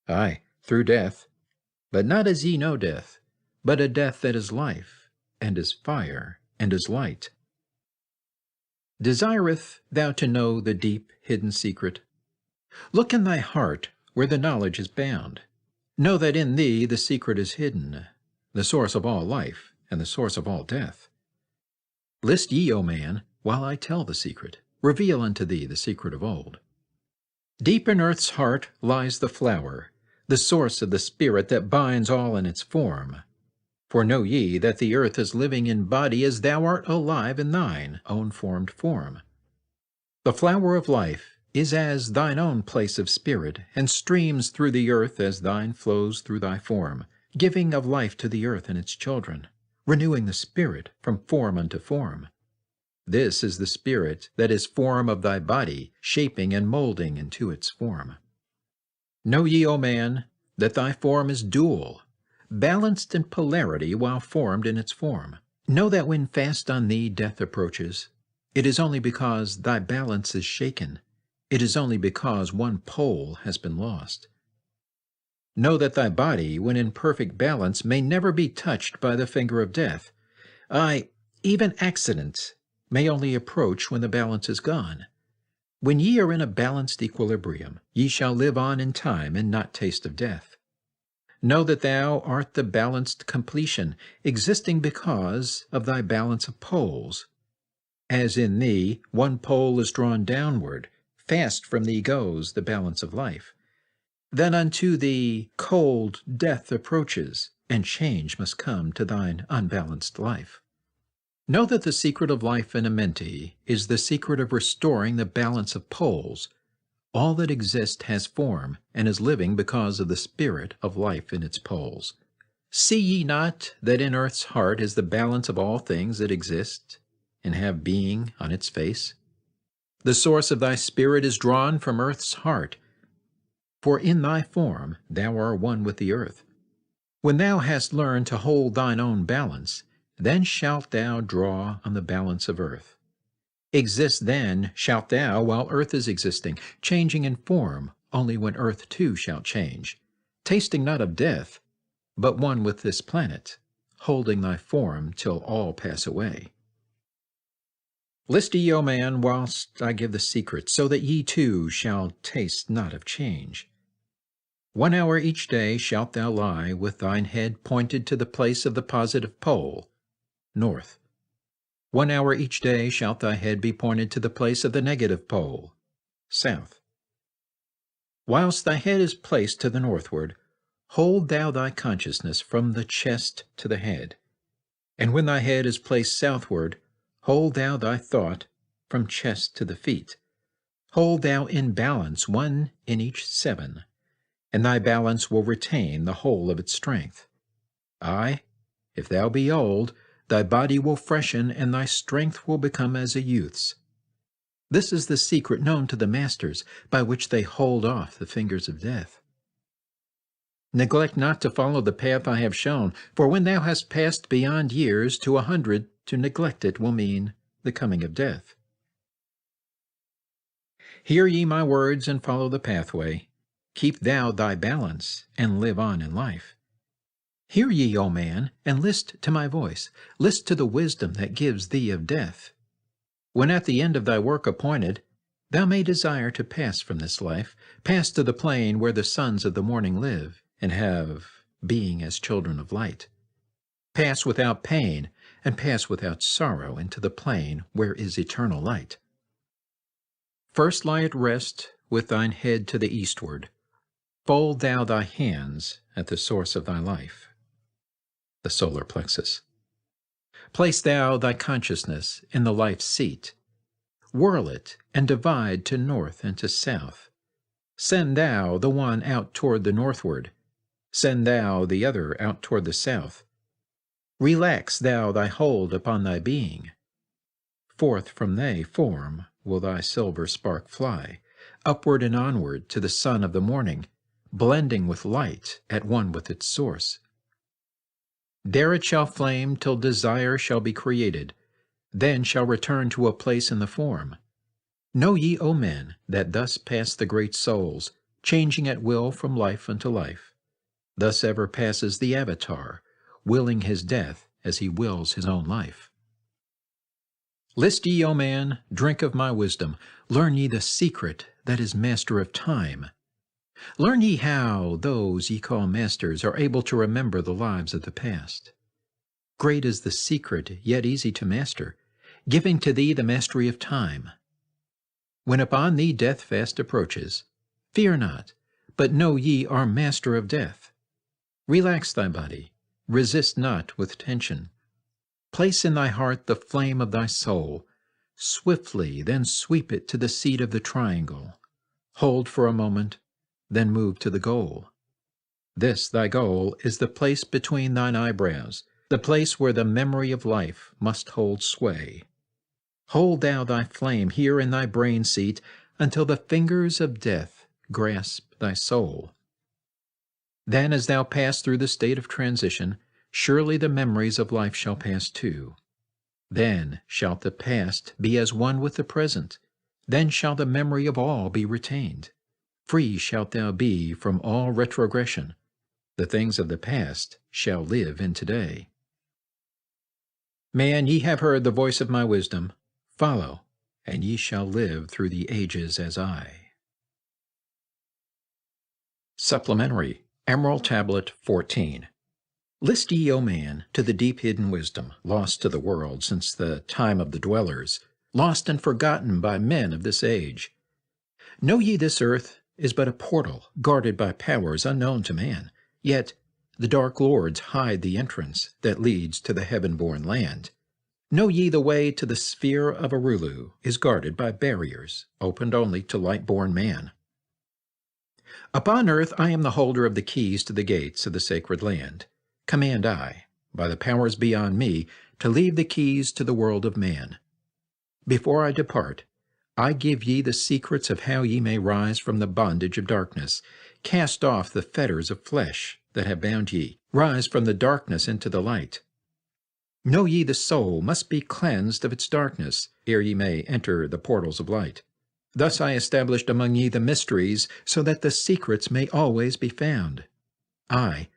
Aye, through death, but not as ye know death, but a death that is life, and is fire, and is light. Desireth thou to know the deep hidden secret? Look in thy heart where the knowledge is bound. Know that in thee the secret is hidden, the source of all life, and the source of all death. List ye, O man, while I tell the secret, reveal unto thee the secret of old. Deep in earth's heart lies the flower, the source of the spirit that binds all in its form. For know ye that the earth is living in body as thou art alive in thine own formed form. The flower of life is as thine own place of spirit, and streams through the earth as thine flows through thy form, giving of life to the earth and its children, renewing the spirit from form unto form. This is the spirit that is form of thy body, shaping and molding into its form. Know ye, O man, that thy form is dual, balanced in polarity while formed in its form. Know that when fast on thee death approaches, it is only because thy balance is shaken. It is only because one pole has been lost. Know that thy body, when in perfect balance, may never be touched by the finger of death. Aye, even accidents may only approach when the balance is gone. When ye are in a balanced equilibrium, ye shall live on in time and not taste of death. Know that thou art the balanced completion, existing because of thy balance of poles. As in thee one pole is drawn downward, fast from thee goes the balance of life. Then unto thee cold death approaches, and change must come to thine unbalanced life. Know that the secret of life in Amenti is the secret of restoring the balance of poles. All that exists has form, and is living because of the spirit of life in its poles. See ye not that in earth's heart is the balance of all things that exist and have being on its face? The source of thy spirit is drawn from earth's heart, for in thy form thou art one with the earth. When thou hast learned to hold thine own balance, then shalt thou draw on the balance of earth. Exist then shalt thou while earth is existing, changing in form only when earth too shall change, tasting not of death, but one with this planet, holding thy form till all pass away. List ye, O man, whilst I give the secret, so that ye too shall taste not of change. 1 hour each day shalt thou lie with thine head pointed to the place of the positive pole, north. 1 hour each day shalt thy head be pointed to the place of the negative pole, south. Whilst thy head is placed to the northward, hold thou thy consciousness from the chest to the head. And when thy head is placed southward, hold thou thy thought from chest to the feet. Hold thou in balance 1 in each 7, and thy balance will retain the whole of its strength. Aye, if thou be old, thy body will freshen, and thy strength will become as a youth's. This is the secret known to the masters, by which they hold off the fingers of death. Neglect not to follow the path I have shown, for when thou hast passed beyond years to 100, to neglect it will mean the coming of death. Hear ye my words and follow the pathway. Keep thou thy balance, and live on in life. Hear ye, O man, and list to my voice. List to the wisdom that gives thee of death. When at the end of thy work appointed, thou may desire to pass from this life, pass to the plane where the sons of the morning live, and have being as children of light. Pass without pain, and pass without sorrow into the plane where is eternal light. First lie at rest with thine head to the eastward. Fold thou thy hands at the source of thy life, the solar plexus. Place thou thy consciousness in the life seat. Whirl it and divide to north and to south. Send thou the one out toward the northward. Send thou the other out toward the south. Relax thou thy hold upon thy being. Forth from thy form will thy silver spark fly, upward and onward to the sun of the morning, blending with light at one with its source. There it shall flame till desire shall be created, then shall return to a place in the form. Know ye, O men, that thus pass the great souls, changing at will from life unto life. Thus ever passes the Avatar, willing his death as he wills his own life. List ye, O man, drink of my wisdom, learn ye the secret that is master of time. Learn ye how those ye call masters are able to remember the lives of the past. Great is the secret, yet easy to master, giving to thee the mastery of time. When upon thee death fast approaches, fear not, but know ye are master of death. Relax thy body, resist not with tension. Place in thy heart the flame of thy soul, swiftly then sweep it to the seat of the triangle. Hold for a moment, then move to the goal. This thy goal is the place between thine eyebrows, the place where the memory of life must hold sway. Hold thou thy flame here in thy brain seat until the fingers of death grasp thy soul. Then as thou pass through the state of transition, surely the memories of life shall pass too. Then shall the past be as one with the present, then shall the memory of all be retained. Free shalt thou be from all retrogression. The things of the past shall live in today. Man, ye have heard the voice of my wisdom. Follow, and ye shall live through the ages as I. Supplementary, Emerald Tablet 14. List ye, O man, to the deep hidden wisdom, lost to the world since the time of the dwellers, lost and forgotten by men of this age. Know ye this earth is but a portal guarded by powers unknown to man, yet the dark lords hide the entrance that leads to the heaven-born land. Know ye the way to the sphere of Arulu is guarded by barriers, opened only to light-born man. Upon earth I am the holder of the keys to the gates of the sacred land. Command I, by the powers beyond me, to leave the keys to the world of man. Before I depart, I give ye the secrets of how ye may rise from the bondage of darkness, cast off the fetters of flesh that have bound ye, rise from the darkness into the light. Know ye the soul must be cleansed of its darkness, ere ye may enter the portals of light. Thus I established among ye the mysteries, so that the secrets may always be found. I,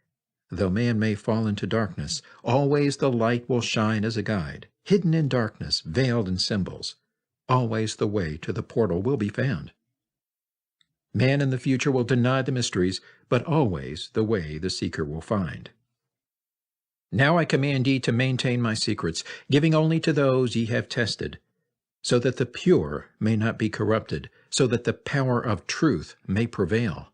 though man may fall into darkness, always the light will shine as a guide, hidden in darkness, veiled in symbols. Always the way to the portal will be found. Man in the future will deny the mysteries, but always the way the seeker will find. Now I command ye to maintain my secrets, giving only to those ye have tested, so that the pure may not be corrupted, so that the power of truth may prevail.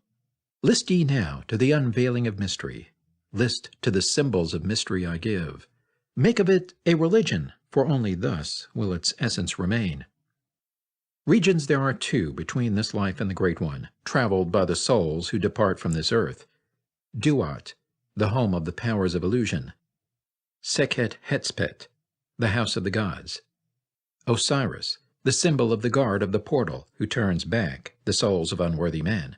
List ye now to the unveiling of mystery. List to the symbols of mystery I give. Make of it a religion, for only thus will its essence remain. Regions there are two between this life and the Great One, traveled by the souls who depart from this earth. Duat, the home of the powers of illusion. Sekhet Hetspet, the house of the gods. Osiris, the symbol of the guard of the portal, who turns back the souls of unworthy men.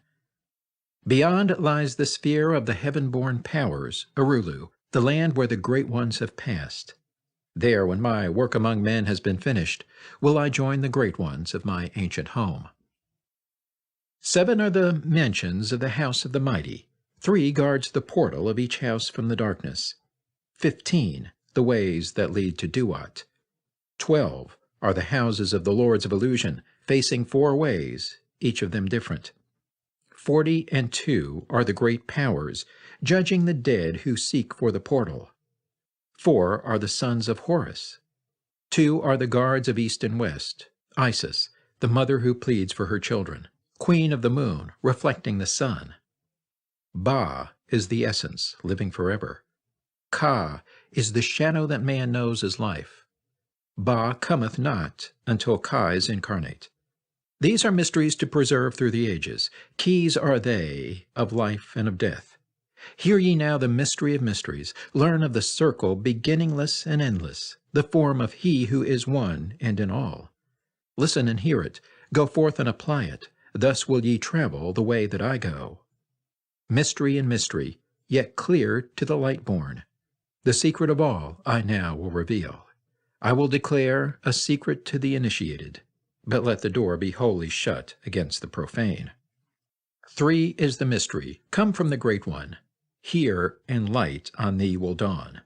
Beyond lies the sphere of the heaven-born powers, Arulu, the land where the great ones have passed. There, when my work among men has been finished, will I join the great ones of my ancient home. 7 are the mansions of the house of the mighty. 3 guards the portal of each house from the darkness. 15, the ways that lead to Duat. 12 are the houses of the lords of illusion, facing 4 ways, each of them different. 42 are the great powers, judging the dead who seek for the portal. 4 are the sons of Horus. 2 are the guards of east and west, Isis, the mother who pleads for her children, queen of the moon, reflecting the sun. Ba is the essence, living forever. Ka is the shadow that man knows as life. Ba cometh not until Ka is incarnate. These are mysteries to preserve through the ages. Keys are they of life and of death. Hear ye now the mystery of mysteries. Learn of the circle beginningless and endless, the form of He who is one and in all. Listen and hear it. Go forth and apply it. Thus will ye travel the way that I go. Mystery and mystery, yet clear to the light-born. The secret of all I now will reveal. I will declare a secret to the initiated, but let the door be wholly shut against the profane. 3 is the mystery, come from the Great One. Hear, and light on thee will dawn.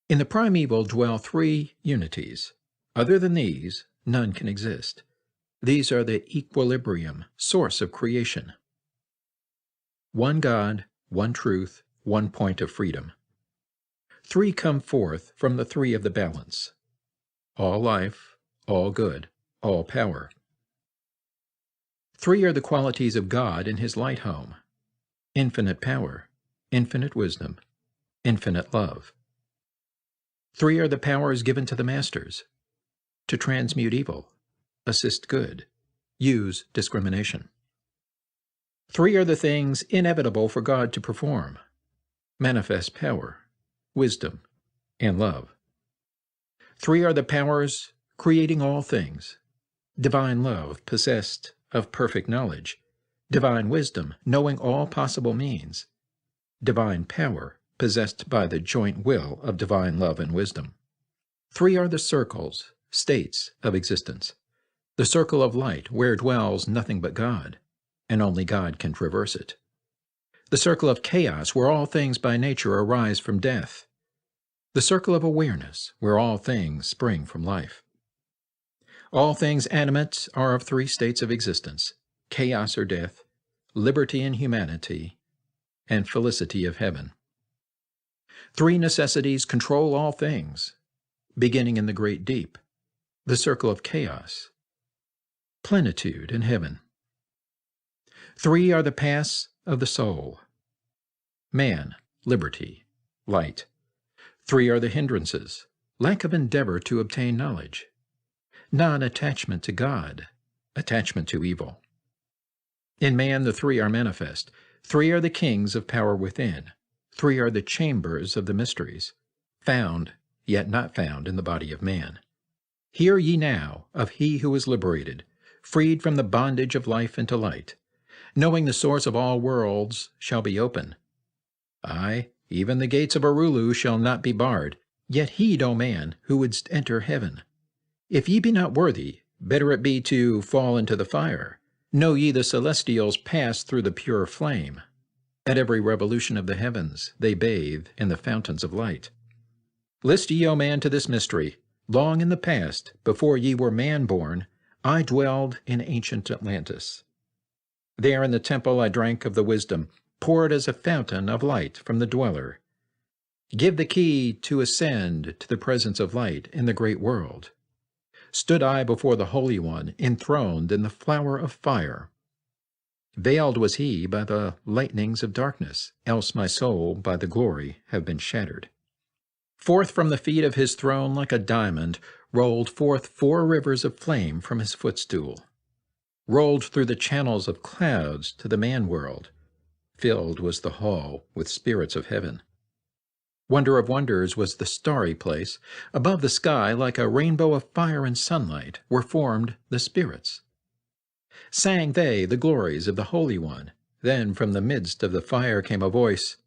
In the primeval dwell 3 unities. Other than these, none can exist. These are the equilibrium, source of creation. One God, one truth, one point of freedom. 3 come forth from the 3 of the balance. All life, all good, all power. 3 are the qualities of God in his light home. Infinite power, infinite wisdom, infinite love. 3 are the powers given to the masters. To transmute evil, assist good, use discrimination. 3 are the things inevitable for God to perform. Manifest power, wisdom, and love. 3 are the powers creating all things. Divine love, possessed of perfect knowledge. Divine wisdom, knowing all possible means. Divine power, possessed by the joint will of divine love and wisdom. 3 are the circles, states of existence. The circle of light, where dwells nothing but God, and only God can traverse it. The circle of chaos, where all things by nature arise from death. The circle of awareness, where all things spring from life. All things animate are of 3 states of existence: chaos or death, liberty and humanity, and felicity of heaven. 3 necessities control all things, beginning in the great deep, the circle of chaos, plenitude and heaven. 3 are the paths of the soul: man, liberty, light. 3 are the hindrances: lack of endeavor to obtain knowledge, non-attachment to God, attachment to evil. In man the 3 are manifest. 3 are the kings of power within. 3 are the chambers of the mysteries, found, yet not found in the body of man. Hear ye now of he who is liberated, freed from the bondage of life into light, knowing the source of all worlds shall be open. Aye, even the gates of Arulu shall not be barred, yet heed, O man, who wouldst enter heaven. If ye be not worthy, better it be to fall into the fire. Know ye the celestials pass through the pure flame. At every revolution of the heavens they bathe in the fountains of light. List ye, O man, to this mystery. Long in the past, before ye were man-born, I dwelled in ancient Atlantis. There in the temple I drank of the wisdom, poured as a fountain of light from the dweller. Give the key to ascend to the presence of light in the great world. Stood I before the Holy One, enthroned in the flower of fire. Veiled was he by the lightnings of darkness, else my soul by the glory have been shattered. Forth from the feet of his throne like a diamond rolled forth 4 rivers of flame from his footstool. Rolled through the channels of clouds to the man-world. Filled was the hall with spirits of heaven. Wonder of wonders was the starry place. Above the sky, like a rainbow of fire and sunlight, were formed the spirits. Sang they the glories of the Holy One. Then from the midst of the fire came a voice,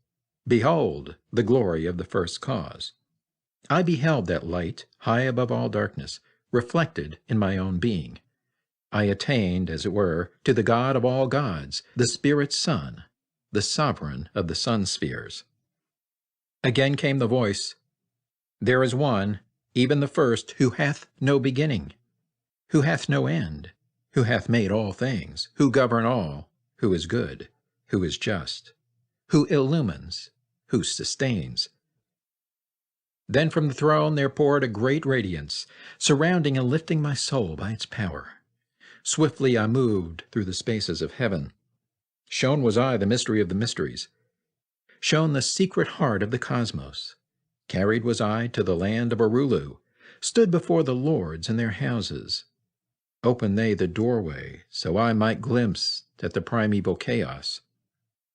Behold, the glory of the first cause. I beheld that light, high above all darkness, reflected in my own being. I attained, as it were, to the God of all gods, the Spirit Sun, the sovereign of the sun spheres. Again came the voice, There is one, even the first, who hath no beginning, who hath no end, who hath made all things, who govern all, who is good, who is just, who illumines, who sustains. Then from the throne there poured a great radiance, surrounding and lifting my soul by its power. Swiftly I moved through the spaces of heaven. Shown was I the mystery of the mysteries. Shown the secret heart of the cosmos. Carried was I to the land of Arulu, stood before the lords in their houses. Opened they the doorway, so I might glimpse at the primeval chaos.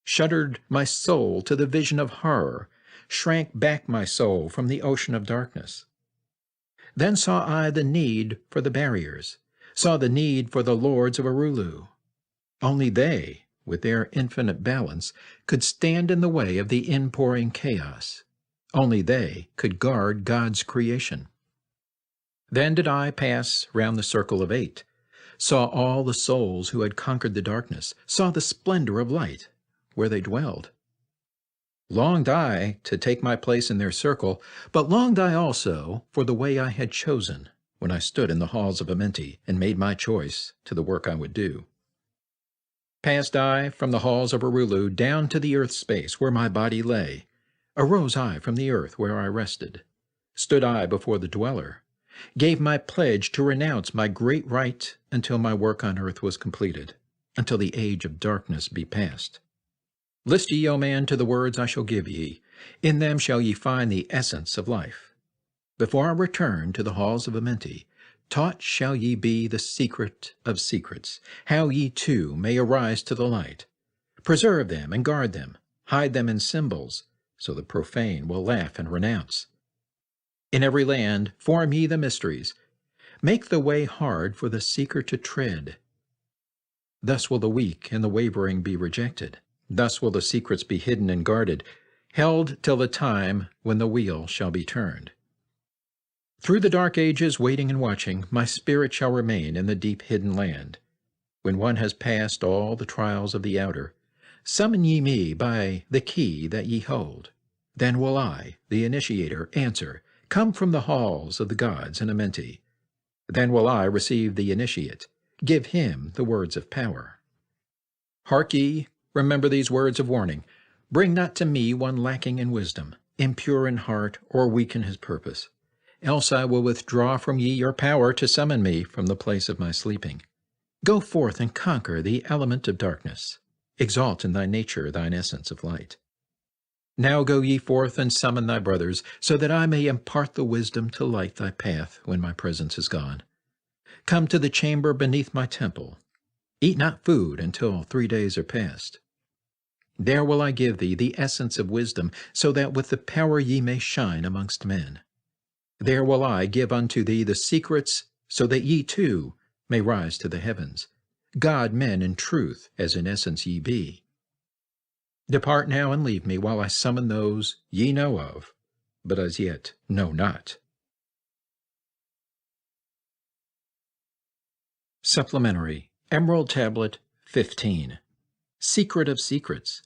Shuddered my soul to the vision of horror, shrank back my soul from the ocean of darkness. Then saw I the need for the barriers, saw the need for the lords of Arulu. Only they, with their infinite balance, could stand in the way of the inpouring chaos. Only they could guard God's creation. Then did I pass round the circle of 8, saw all the souls who had conquered the darkness, saw the splendor of light where they dwelled. Longed I to take my place in their circle, but longed I also for the way I had chosen when I stood in the halls of Amenti and made my choice to the work I would do. Passed I from the halls of Arulu down to the earth space where my body lay. Arose I from the earth where I rested. Stood I before the dweller. Gave my pledge to renounce my great right until my work on earth was completed, until the age of darkness be past. List ye, O man, to the words I shall give ye. In them shall ye find the essence of life. Before I return to the halls of Amenti, taught shall ye be the secret of secrets, how ye too may arise to the light. Preserve them and guard them, hide them in symbols, so the profane will laugh and renounce. In every land form ye the mysteries. Make the way hard for the seeker to tread. Thus will the weak and the wavering be rejected. Thus will the secrets be hidden and guarded, held till the time when the wheel shall be turned. Through the dark ages, waiting and watching, my spirit shall remain in the deep hidden land. When one has passed all the trials of the outer, summon ye me by the key that ye hold. Then will I, the initiator, answer, come from the halls of the gods in Amenti. Then will I receive the initiate, give him the words of power. Hark ye, remember these words of warning. Bring not to me one lacking in wisdom, impure in heart, or weak in his purpose. Else I will withdraw from ye your power to summon me from the place of my sleeping. Go forth and conquer the element of darkness. Exalt in thy nature thine essence of light. Now go ye forth and summon thy brothers, so that I may impart the wisdom to light thy path when my presence is gone. Come to the chamber beneath my temple. Eat not food until 3 days are past. There will I give thee the essence of wisdom, so that with the power ye may shine amongst men. There will I give unto thee the secrets, so that ye too may rise to the heavens, God men in truth, as in essence ye be. Depart now and leave me, while I summon those ye know of, but as yet know not. Supplementary Emerald Tablet 15. Secret of Secrets.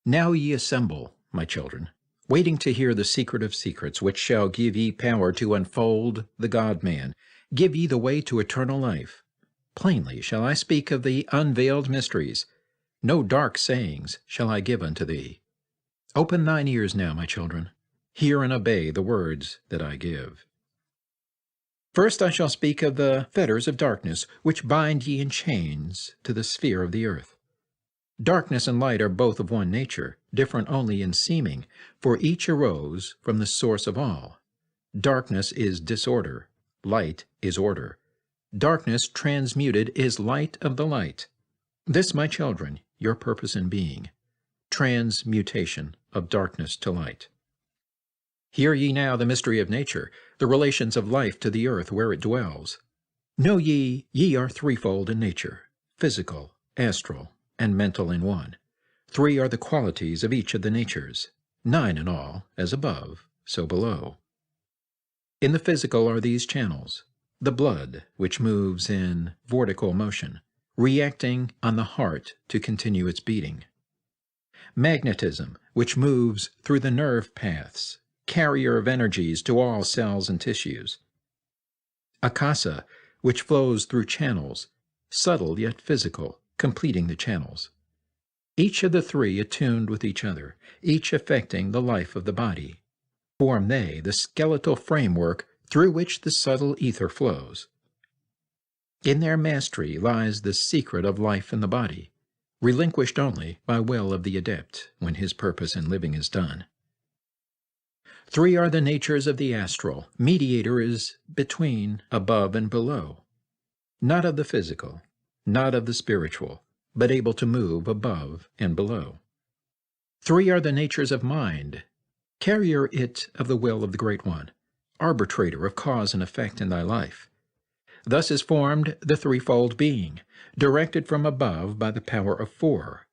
Now ye assemble, my children, waiting to hear the secret of secrets, which shall give ye power to unfold the God-man, give ye the way to eternal life. Plainly shall I speak of the unveiled mysteries. No dark sayings shall I give unto thee. Open thine ears now, my children. Hear and obey the words that I give. First I shall speak of the fetters of darkness, which bind ye in chains to the sphere of the earth. Darkness and light are both of one nature, different only in seeming, for each arose from the source of all. Darkness is disorder, light is order. Darkness transmuted is light of the light. This, my children, your purpose in being, transmutation of darkness to light. Hear ye now the mystery of nature, the relations of life to the earth where it dwells. Know ye, ye are threefold in nature, physical, astral, and mental in one. 3 are the qualities of each of the natures, 9 in all, as above, so below. In the physical are these channels, the blood, which moves in vortical motion, reacting on the heart to continue its beating. Magnetism, which moves through the nerve paths, carrier of energies to all cells and tissues. Akasa, which flows through channels, subtle yet physical, completing the channels. Each of the 3 attuned with each other, each affecting the life of the body. Form they the skeletal framework through which the subtle ether flows. In their mastery lies the secret of life in the body, relinquished only by will of the adept when his purpose in living is done. 3 are the natures of the astral. Mediator is between above and below, not of the physical, not of the spiritual, but able to move above and below. 3 are the natures of mind, carrier it of the will of the Great One, arbitrator of cause and effect in thy life. Thus is formed the threefold being, directed from above by the power of 4.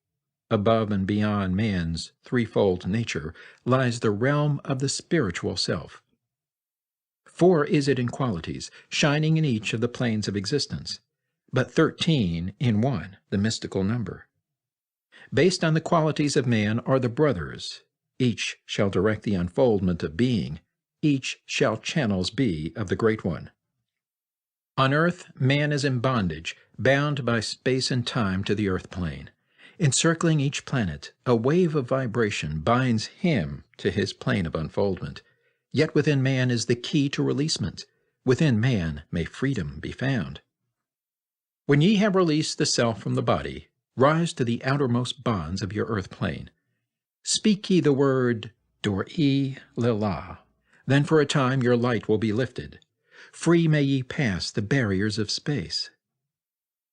Above and beyond man's threefold nature lies the realm of the spiritual self. 4 is it in qualities, shining in each of the planes of existence, but 13 in one, the mystical number. Based on the qualities of man are the brothers. Each shall direct the unfoldment of being. Each shall channels be of the Great One. On earth, man is in bondage, bound by space and time to the earth plane. Encircling each planet, a wave of vibration binds him to his plane of unfoldment. Yet within man is the key to releasement. Within man may freedom be found. When ye have released the self from the body, rise to the outermost bonds of your earth plane. Speak ye the word Dor-e Lila. Then for a time your light will be lifted. Free may ye pass the barriers of space.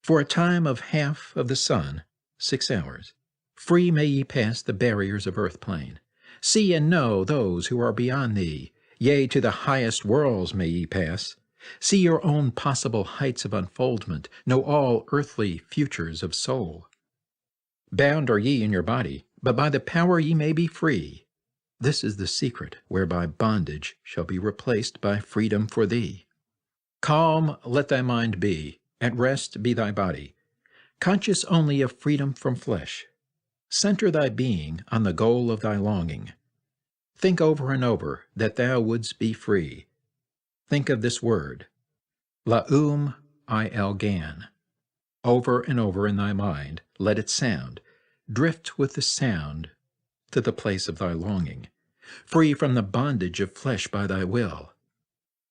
For a time of half of the sun, 6 hours, free may ye pass the barriers of earth plane. See and know those who are beyond thee. Yea, to the highest worlds may ye pass. See your own possible heights of unfoldment. Know all earthly futures of soul. Bound are ye in your body, but by the power ye may be free. This is the secret whereby bondage shall be replaced by freedom for thee. Calm let thy mind be, at rest be thy body, conscious only of freedom from flesh. Center thy being on the goal of thy longing. Think over and over that thou wouldst be free. Think of this word, Laum Il-gan. Over and over in thy mind, let it sound. Drift with the sound to the place of thy longing, free from the bondage of flesh by thy will.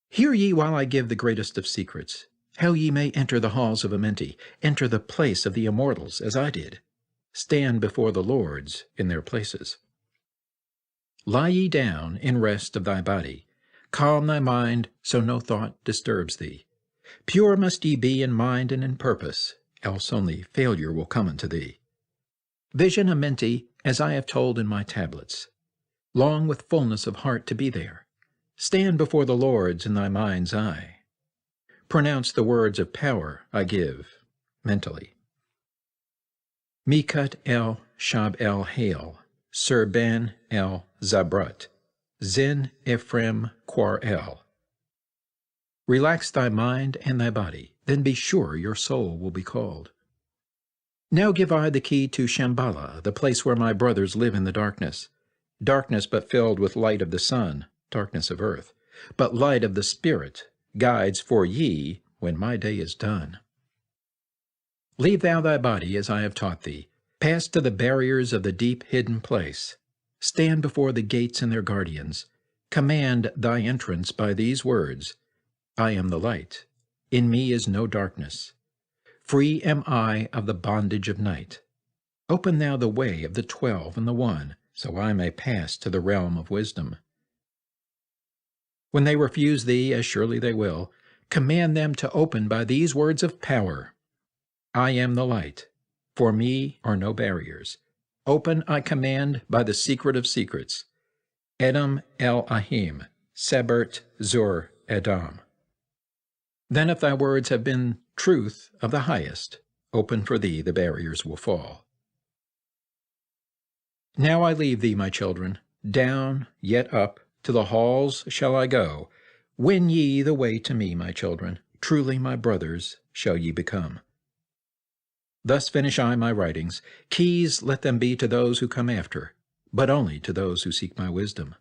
Hear ye while I give the greatest of secrets, how ye may enter the halls of Amenti, enter the place of the immortals, as I did. Stand before the lords in their places. Lie ye down in rest of thy body. Calm thy mind, so no thought disturbs thee. Pure must ye be in mind and in purpose, else only failure will come unto thee. Vision Amenti, as I have told in my tablets. Long with fullness of heart to be there. Stand before the lords in thy mind's eye. Pronounce the words of power I give, mentally. Mikut el Shab el Hail, Sir Ben el Zabrat, Zin Ephraim Quar el. Relax thy mind and thy body, then be sure your soul will be called. Now give I the key to Shambhala, the place where my brothers live in the darkness. Darkness but filled with light of the sun, darkness of earth, but light of the Spirit, guides for ye when my day is done. Leave thou thy body as I have taught thee. Pass to the barriers of the deep hidden place. Stand before the gates and their guardians. Command thy entrance by these words, I am the light. In me is no darkness. Free am I of the bondage of night. Open thou the way of the 12 and the 1, so I may pass to the realm of wisdom. When they refuse thee, as surely they will, command them to open by these words of power. I am the light. For me are no barriers. Open I command by the secret of secrets. Edom el-Ahim, Sebert Zur Edom. Then if thy words have been truth of the highest, open for thee the barriers will fall. Now I leave thee, my children, down, yet up, to the halls shall I go. Win ye the way to me, my children, truly my brothers shall ye become. Thus finish I my writings. Keys let them be to those who come after, but only to those who seek my wisdom.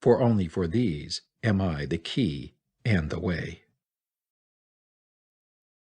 For only for these am I the key and the way.